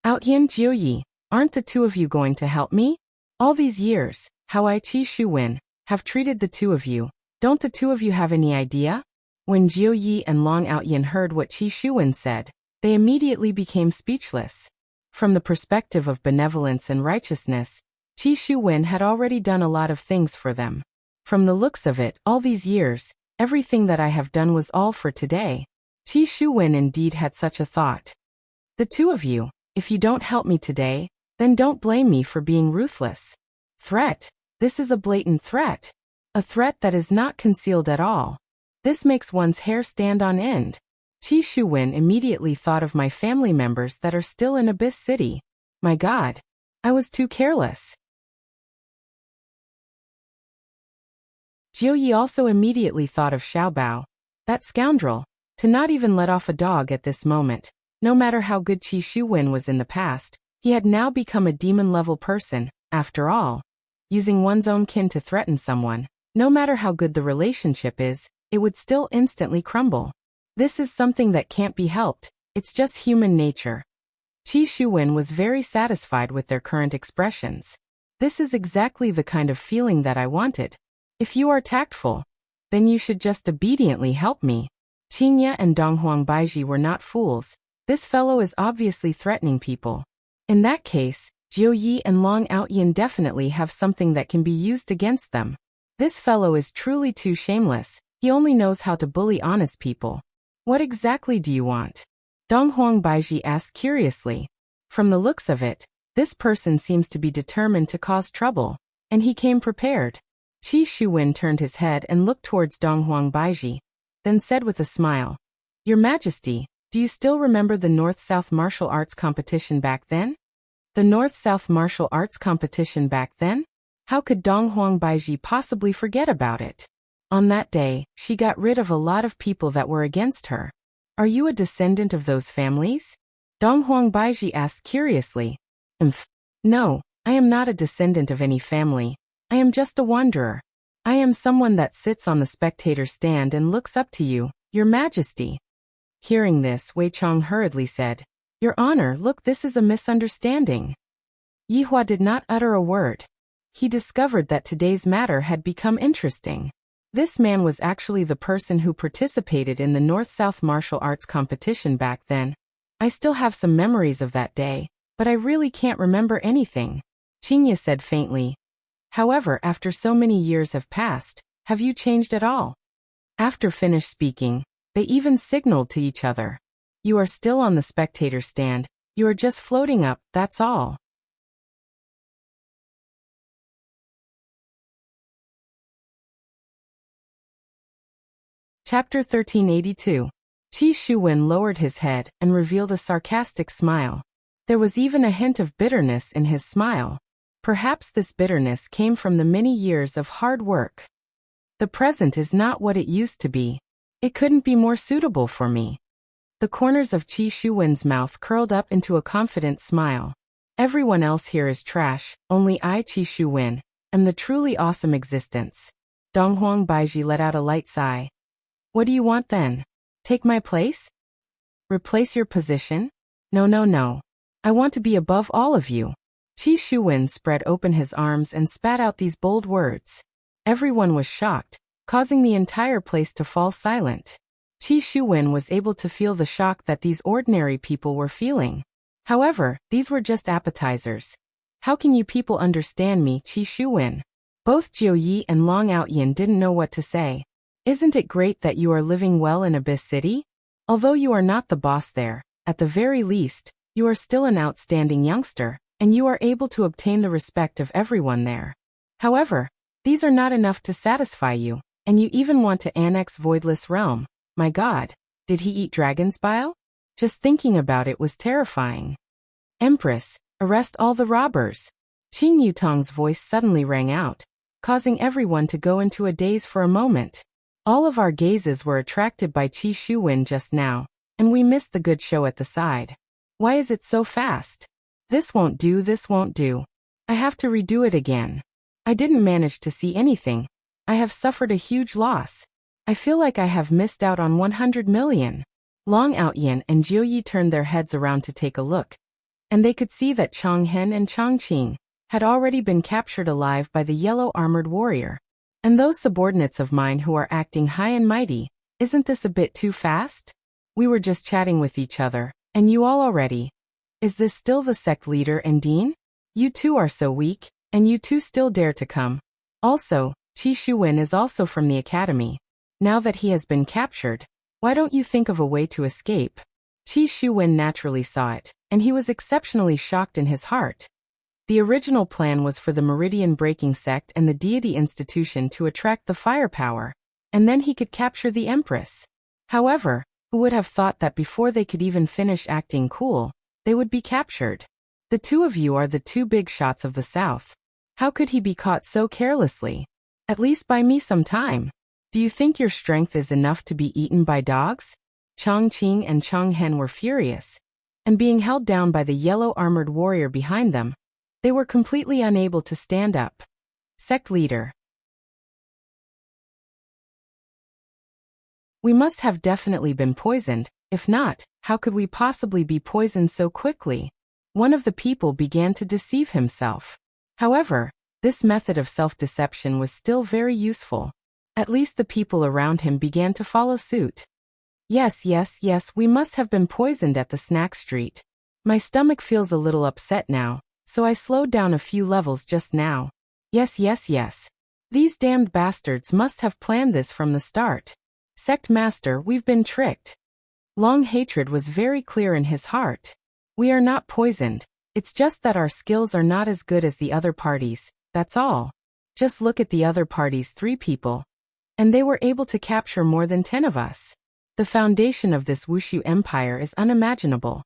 Outyin, Jiu Yi, aren't the two of you going to help me? All these years, how I, Qi Shuwen, have treated the two of you, don't the two of you have any idea? When Jiu Yi and Long Outyin heard what Qi Shuwen said, they immediately became speechless. From the perspective of benevolence and righteousness, Qi Shuwen had already done a lot of things for them. From the looks of it, all these years, everything that I have done was all for today. Qi Shuwen indeed had such a thought. The two of you, if you don't help me today, then don't blame me for being ruthless. Threat. This is a blatant threat. A threat that is not concealed at all. This makes one's hair stand on end. Qi Shuwen immediately thought of my family members that are still in Abyss City. My God. I was too careless. Jiu Yi also immediately thought of Xiaobao. That scoundrel. To not even let off a dog at this moment. No matter how good Qi Shuwen was in the past, he had now become a demon-level person. After all, using one's own kin to threaten someone, no matter how good the relationship is, it would still instantly crumble. This is something that can't be helped, it's just human nature. Qi Shuwen was very satisfied with their current expressions. This is exactly the kind of feeling that I wanted. If you are tactful, then you should just obediently help me. Qingye and Donghuang Baiji were not fools. This fellow is obviously threatening people. In that case, Jiu Yi and Long Outyin definitely have something that can be used against them. This fellow is truly too shameless. He only knows how to bully honest people. What exactly do you want? Donghuang Baiji asked curiously. From the looks of it, this person seems to be determined to cause trouble, and he came prepared. Qi Shuwen turned his head and looked towards Donghuang Baiji, then said with a smile, Your Majesty, do you still remember the North-South martial arts competition back then? The North-South martial arts competition back then? How could Donghuang Baiji possibly forget about it? On that day, she got rid of a lot of people that were against her. Are you a descendant of those families? Donghuang Baiji asked curiously. No, I am not a descendant of any family. I am just a wanderer. I am someone that sits on the spectator stand and looks up to you, Your Majesty. Hearing this, Wei Chong hurriedly said, Your Honor, look, this is a misunderstanding. Yihua did not utter a word. He discovered that today's matter had become interesting. This man was actually the person who participated in the North-South martial arts competition back then. I still have some memories of that day, but I really can't remember anything, Qingye said faintly. However, after so many years have passed, have you changed at all? After finished speaking, they even signaled to each other. You are still on the spectator stand, you are just floating up, that's all. Chapter 1382. Qi Shuwen lowered his head and revealed a sarcastic smile. There was even a hint of bitterness in his smile. Perhaps this bitterness came from the many years of hard work. The present is not what it used to be. It couldn't be more suitable for me. The corners of Qi Shuwen's mouth curled up into a confident smile. Everyone else here is trash, only I, Qi Shuwen, am the truly awesome existence. Donghuang Baiji let out a light sigh. What do you want then? Take my place? Replace your position? No. I want to be above all of you. Qi Shuwen spread open his arms and spat out these bold words. Everyone was shocked, causing the entire place to fall silent. Qi Shuwen was able to feel the shock that these ordinary people were feeling. However, these were just appetizers. How can you people understand me, Qi Shuwen? Both Jiu Yi and Long Outyin didn't know what to say. Isn't it great that you are living well in Abyss City? Although you are not the boss there, at the very least, you are still an outstanding youngster, and you are able to obtain the respect of everyone there. However, these are not enough to satisfy you, and you even want to annex Voidless Realm. My God, did he eat dragon's bile? Just thinking about it was terrifying. Empress, arrest all the robbers. Qing Yutong's voice suddenly rang out, causing everyone to go into a daze for a moment. All of our gazes were attracted by Qi Shuwen just now, and we missed the good show at the side. Why is it so fast? This won't do. I have to redo it again. I didn't manage to see anything. I have suffered a huge loss. I feel like I have missed out on 100 million. Long Outyin and Jiu Yi turned their heads around to take a look, and they could see that Chang Hen and Chang Qing had already been captured alive by the yellow-armored warrior. And those subordinates of mine who are acting high and mighty, isn't this a bit too fast? We were just chatting with each other, and you all already. Is this still the sect leader and dean? You two are so weak, and you two still dare to come. Also, Qi Shuwen is also from the academy. Now that he has been captured, why don't you think of a way to escape? Qi Shuwen naturally saw it, and he was exceptionally shocked in his heart. The original plan was for the Meridian Breaking Sect and the Deity Institution to attract the firepower, and then he could capture the Empress. However, who would have thought that before they could even finish acting cool, they would be captured? The two of you are the two big shots of the South. How could he be caught so carelessly? At least buy me some time. Do you think your strength is enough to be eaten by dogs? Chong Qing and Chong Hen were furious, and being held down by the yellow-armored warrior behind them, they were completely unable to stand up. Sect leader. We must have definitely been poisoned. If not, how could we possibly be poisoned so quickly? One of the people began to deceive himself. However, this method of self-deception was still very useful. At least the people around him began to follow suit. Yes, we must have been poisoned at the snack street. My stomach feels a little upset now, so I slowed down a few levels just now. Yes. These damned bastards must have planned this from the start. Sect Master, we've been tricked. Long hatred was very clear in his heart. We are not poisoned. It's just that our skills are not as good as the other parties, that's all. Just look at the other parties, 3 people. And they were able to capture more than 10 of us. The foundation of this Wuxia Empire is unimaginable.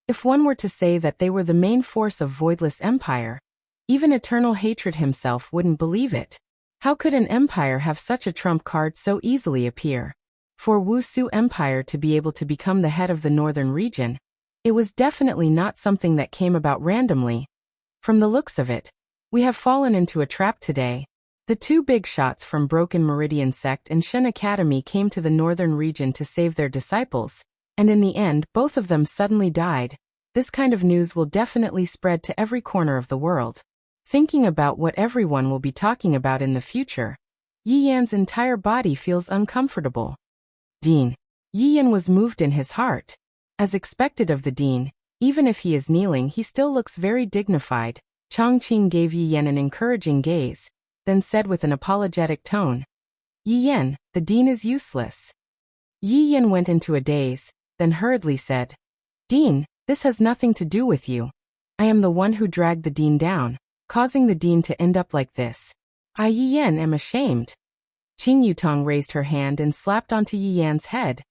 If one were to say that they were the main force of Voidless Empire, even Eternal Hatred himself wouldn't believe it. How could an empire have such a trump card so easily appear? For Wuxia Empire to be able to become the head of the northern region, it was definitely not something that came about randomly. From the looks of it, we have fallen into a trap today. The 2 big shots from Broken Meridian Sect and Shen Academy came to the northern region to save their disciples, and in the end both of them suddenly died. This kind of news will definitely spread to every corner of the world. Thinking about what everyone will be talking about in the future, Yi Yan's entire body feels uncomfortable. Dean. Yi Yan was moved in his heart. As expected of the Dean, even if he is kneeling, he still looks very dignified. Chong Qing gave Yi Yan an encouraging gaze, then said with an apologetic tone, Yi Yan, the Dean is useless. Yi Yan went into a daze, then hurriedly said, Dean, this has nothing to do with you. I am the one who dragged the Dean down, causing the Dean to end up like this. I, Yi Yan, am ashamed. Qing Yutong raised her hand and slapped onto Yi Yan's head.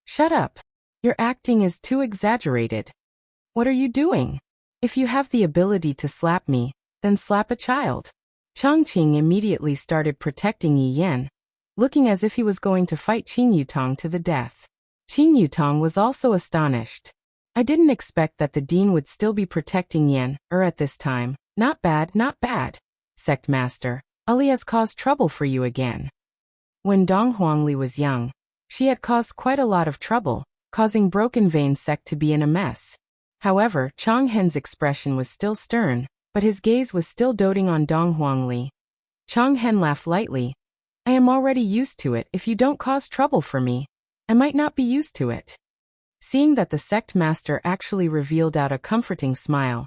Shut up. Your acting is too exaggerated. What are you doing? If you have the ability to slap me, then slap a child. Chongqing immediately started protecting Yi Yan, looking as if he was going to fight Qing Yutong to the death. Qing Yutong was also astonished. I didn't expect that the Dean would still be protecting Yan, at this time. Not bad. Sect Master, Ali has caused trouble for you again. When Dong Huangli was young, she had caused quite a lot of trouble, causing Broken Vein Sect to be in a mess. However, Chong Hen's expression was still stern, but his gaze was still doting on Dong Huangli. Chong Hen laughed lightly. I am already used to it. If you don't cause trouble for me, I might not be used to it. Seeing that the sect master actually revealed out a comforting smile,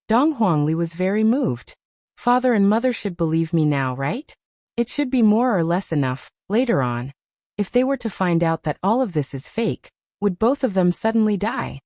Dong Huangli was very moved. Father and mother should believe me now, right? It should be more or less enough. Later on, if they were to find out that all of this is fake, would both of them suddenly die?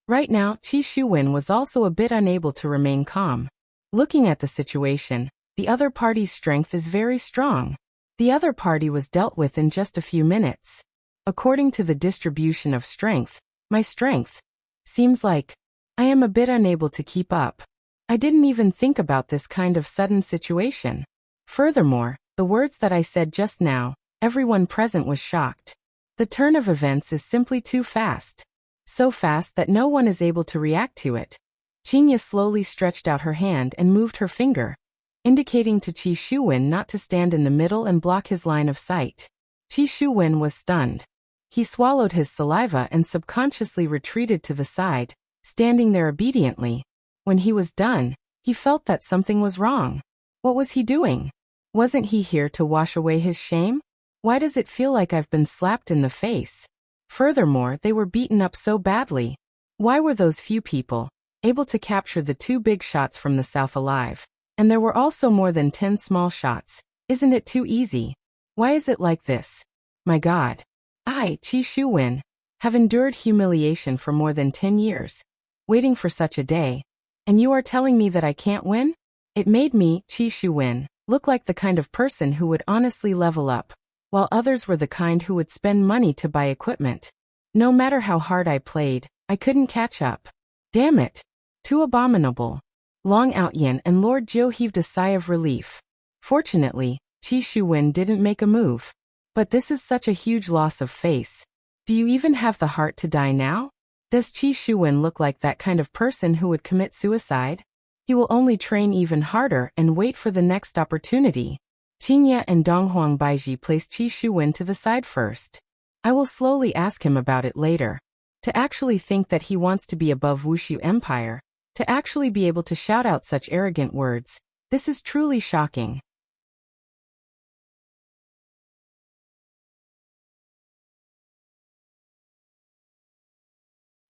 Right now, Qi Shuwen was also a bit unable to remain calm. Looking at the situation, the other party's strength is very strong. The other party was dealt with in just a few minutes. According to the distribution of strength, my strength seems like I am a bit unable to keep up. I didn't even think about this kind of sudden situation. Furthermore, the words that I said just now, everyone present was shocked. The turn of events is simply too fast. So fast that no one is able to react to it. Qingya slowly stretched out her hand and moved her finger, indicating to Qi Shuwen not to stand in the middle and block his line of sight. Qi Shuwen was stunned. He swallowed his saliva and subconsciously retreated to the side, standing there obediently. When he was done, he felt that something was wrong. What was he doing? Wasn't he here to wash away his shame? Why does it feel like I've been slapped in the face? Furthermore, they were beaten up so badly. Why were those few people able to capture the 2 big shots from the south alive? And there were also more than 10 small shots. Isn't it too easy? Why is it like this? My God. I, Qi Shuwen, have endured humiliation for more than 10 years, waiting for such a day. And you are telling me that I can't win? It made me, Qi Shuwen, look like the kind of person who would honestly level up, while others were the kind who would spend money to buy equipment. No matter how hard I played, I couldn't catch up. Damn it. Too abominable. Long Outyin and Lord Jiu heaved a sigh of relief. Fortunately, Qi Shuwen didn't make a move. But this is such a huge loss of face. Do you even have the heart to die now? Does Qi Shuwen look like that kind of person who would commit suicide? He will only train even harder and wait for the next opportunity. Qingye and Donghuang Baiji placed Qi Shuwen to the side first. I will slowly ask him about it later. To actually think that he wants to be above Wuxia Empire, to actually be able to shout out such arrogant words, this is truly shocking.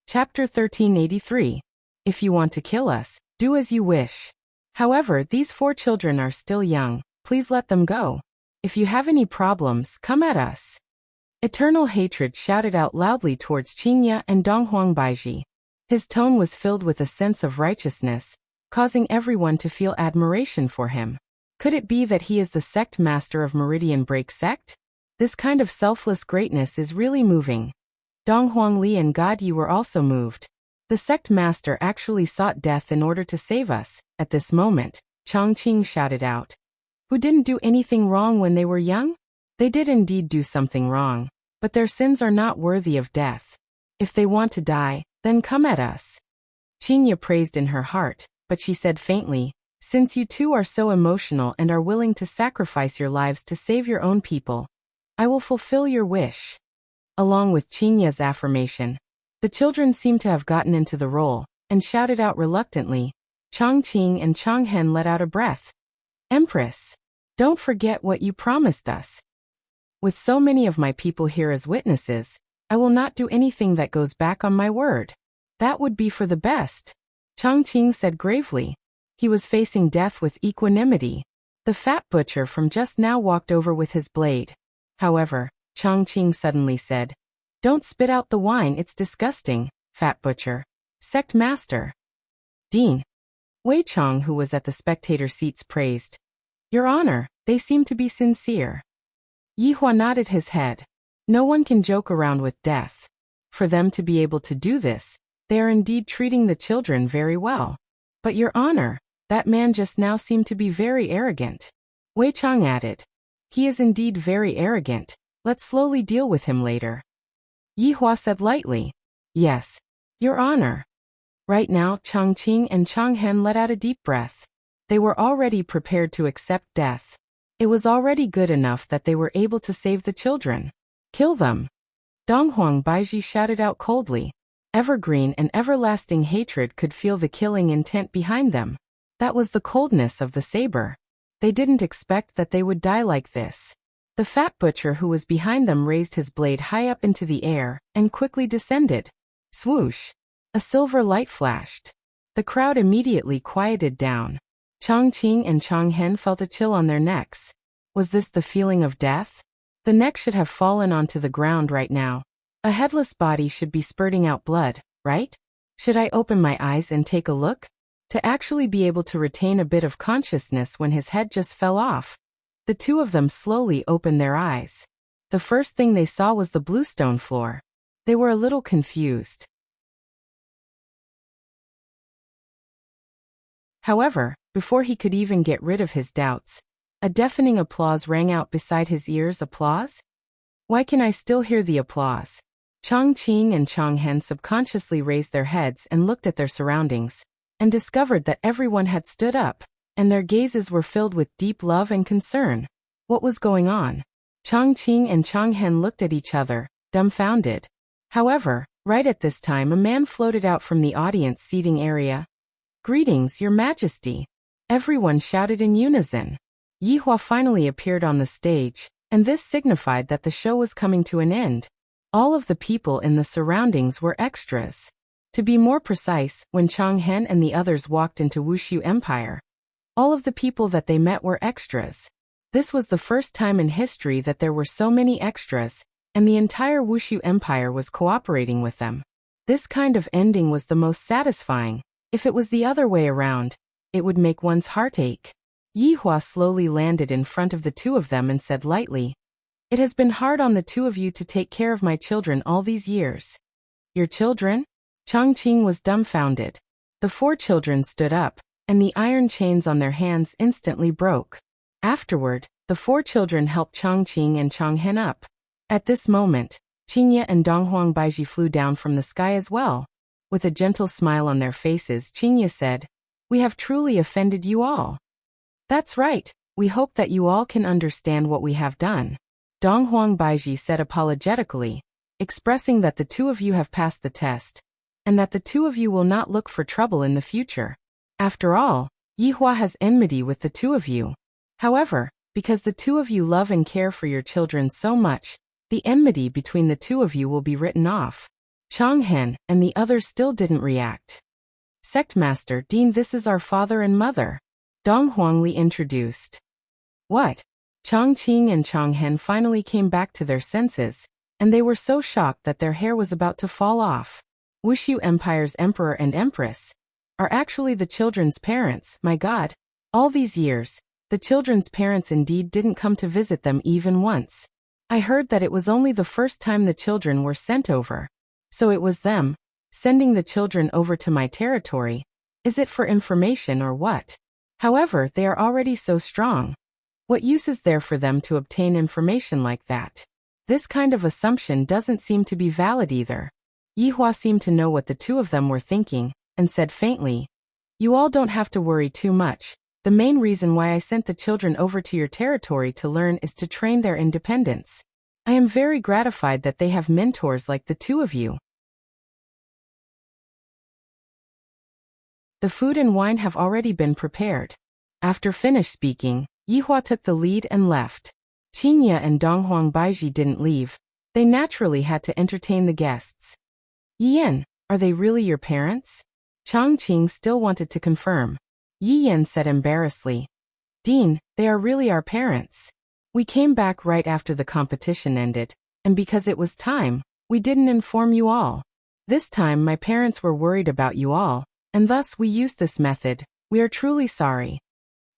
Chapter 1383. If you want to kill us, do as you wish. However, these 4 children are still young, please let them go. If you have any problems, come at us. Eternal hatred shouted out loudly towards Qingye and Donghuang Baiji. His tone was filled with a sense of righteousness, causing everyone to feel admiration for him. Could it be that he is the sect master of Meridian Break Sect? This kind of selfless greatness is really moving. Donghuang Li and God Yi were also moved. The sect master actually sought death in order to save us. At this moment, Chongqing shouted out. Who didn't do anything wrong when they were young? They did indeed do something wrong, but their sins are not worthy of death. If they want to die, then come at us. Qingye praised in her heart, but she said faintly, since you two are so emotional and are willing to sacrifice your lives to save your own people, I will fulfill your wish. Along with Qingye's affirmation, the children seemed to have gotten into the role, and shouted out reluctantly. Chongqing and Chonghen let out a breath. Empress, don't forget what you promised us. With so many of my people here as witnesses, I will not do anything that goes back on my word. That would be for the best. Chongqing said gravely. He was facing death with equanimity. The fat butcher from just now walked over with his blade. However, Chongqing suddenly said, don't spit out the wine, it's disgusting, fat butcher. Sect master. Dean. Wei Chong, who was at the spectator seats, praised. Your Honor, they seem to be sincere. Yi Hua nodded his head. No one can joke around with death. For them to be able to do this, they are indeed treating the children very well. But Your Honor, that man just now seemed to be very arrogant. Wei Chong added. He is indeed very arrogant. Let's slowly deal with him later. Yi Hua said lightly. Yes, Your Honor. Right now, Chongqing and Chonghen let out a deep breath. They were already prepared to accept death. It was already good enough that they were able to save the children. Kill them. Donghuang Baiji shouted out coldly. Evergreen and everlasting hatred could feel the killing intent behind them. That was the coldness of the saber. They didn't expect that they would die like this. The fat butcher who was behind them raised his blade high up into the air and quickly descended. Swoosh! A silver light flashed. The crowd immediately quieted down. Chongqing and Chonghen felt a chill on their necks. Was this the feeling of death? The neck should have fallen onto the ground right now. A headless body should be spurting out blood, right? Should I open my eyes and take a look? To actually be able to retain a bit of consciousness when his head just fell off. The two of them slowly opened their eyes. The first thing they saw was the bluestone floor. They were a little confused. However, before he could even get rid of his doubts, a deafening applause rang out beside his ears. Applause? Why can I still hear the applause? Chongqing and Chonghen subconsciously raised their heads and looked at their surroundings, and discovered that everyone had stood up, and their gazes were filled with deep love and concern. What was going on? Chongqing and Chonghen looked at each other, dumbfounded. However, right at this time a man floated out from the audience seating area. Greetings, Your Majesty. Everyone shouted in unison. Yi Hua finally appeared on the stage, and this signified that the show was coming to an end. All of the people in the surroundings were extras. To be more precise, when Changhen and the others walked into Wuxia Empire, all of the people that they met were extras. This was the first time in history that there were so many extras, and the entire Wuxia Empire was cooperating with them. This kind of ending was the most satisfying. If it was the other way around, it would make one's heart ache. Yihua slowly landed in front of the two of them and said lightly, "It has been hard on the two of you to take care of my children all these years." "Your children?" Changqing was dumbfounded. The four children stood up, and the iron chains on their hands instantly broke. Afterward, the four children helped Changqing and Changhen up. At this moment, Qingye and Donghuang Baiji flew down from the sky as well. With a gentle smile on their faces, Qingye said, "We have truly offended you all." "That's right, we hope that you all can understand what we have done," Donghuang Baiji said apologetically, expressing that the two of you have passed the test, and that the two of you will not look for trouble in the future. After all, Yihua has enmity with the two of you. However, because the two of you love and care for your children so much, the enmity between the two of you will be written off. Changhen and the others still didn't react. "Sectmaster Dean, this is our father and mother," Dong Huangli introduced. "What?" Changqing and Changhen finally came back to their senses, and they were so shocked that their hair was about to fall off. Wuxia Empire's emperor and empress are actually the children's parents. My God. All these years, the children's parents indeed didn't come to visit them even once. I heard that it was only the first time the children were sent over. So it was them, sending the children over to my territory. Is it for information or what? However, they are already so strong. What use is there for them to obtain information like that? This kind of assumption doesn't seem to be valid either. Yihua seemed to know what the two of them were thinking, and said faintly, "You all don't have to worry too much. The main reason why I sent the children over to your territory to learn is to train their independence. I am very gratified that they have mentors like the two of you. The food and wine have already been prepared." After finished speaking, Yihua took the lead and left. Qingye and Donghuang Baiji didn't leave. They naturally had to entertain the guests. "Yiyan, are they really your parents?" Changqing still wanted to confirm. Yiyan said embarrassedly, "Dean, they are really our parents. We came back right after the competition ended, and because it was time, we didn't inform you all. This time my parents were worried about you all, and thus we used this method. We are truly sorry."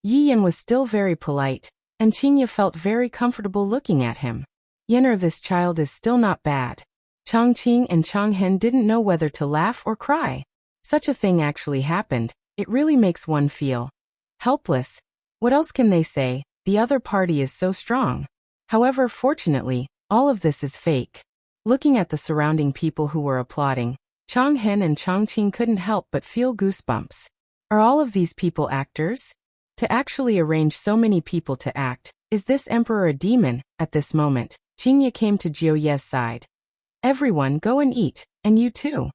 Yiyan was still very polite, and Qingye felt very comfortable looking at him. Yener, this child is still not bad. Changqing and Changhen didn't know whether to laugh or cry. Such a thing actually happened. It really makes one feel helpless. What else can they say? The other party is so strong. However, fortunately, all of this is fake. Looking at the surrounding people who were applauding, Changhen and Changqing couldn't help but feel goosebumps. Are all of these people actors? To actually arrange so many people to act, is this emperor a demon? At this moment, Qingye came to Jiuye's side. "Everyone go and eat, and you too."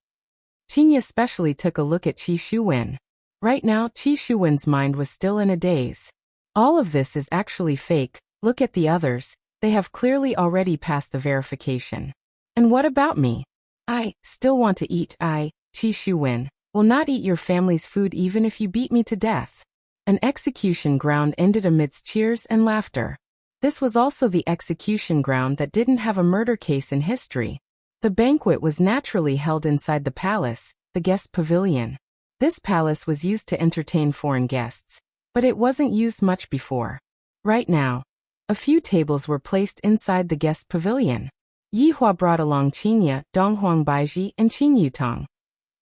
Qingye especially took a look at Qi Shuwen. Right now, Qi Shuwen's mind was still in a daze. All of this is actually fake. Look at the others, they have clearly already passed the verification. And what about me? I still want to eat. I, Qi Shuwen, will not eat your family's food even if you beat me to death. An execution ground ended amidst cheers and laughter. This was also the execution ground that didn't have a murder case in history. The banquet was naturally held inside the palace, the guest pavilion. This palace was used to entertain foreign guests, but it wasn't used much before. Right now, a few tables were placed inside the guest pavilion. Yihua brought along Qingye, Donghuang Baiji, and Qing Yutong.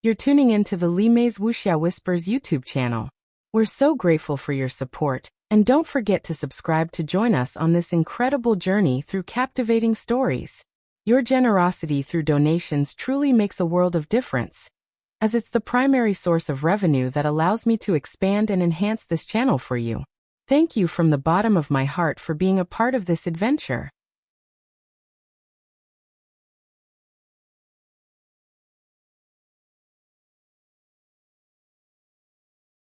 You're tuning in to the Li Mei's Wuxia Whispers YouTube channel. We're so grateful for your support, and don't forget to subscribe to join us on this incredible journey through captivating stories. Your generosity through donations truly makes a world of difference, as it's the primary source of revenue that allows me to expand and enhance this channel for you. Thank you from the bottom of my heart for being a part of this adventure.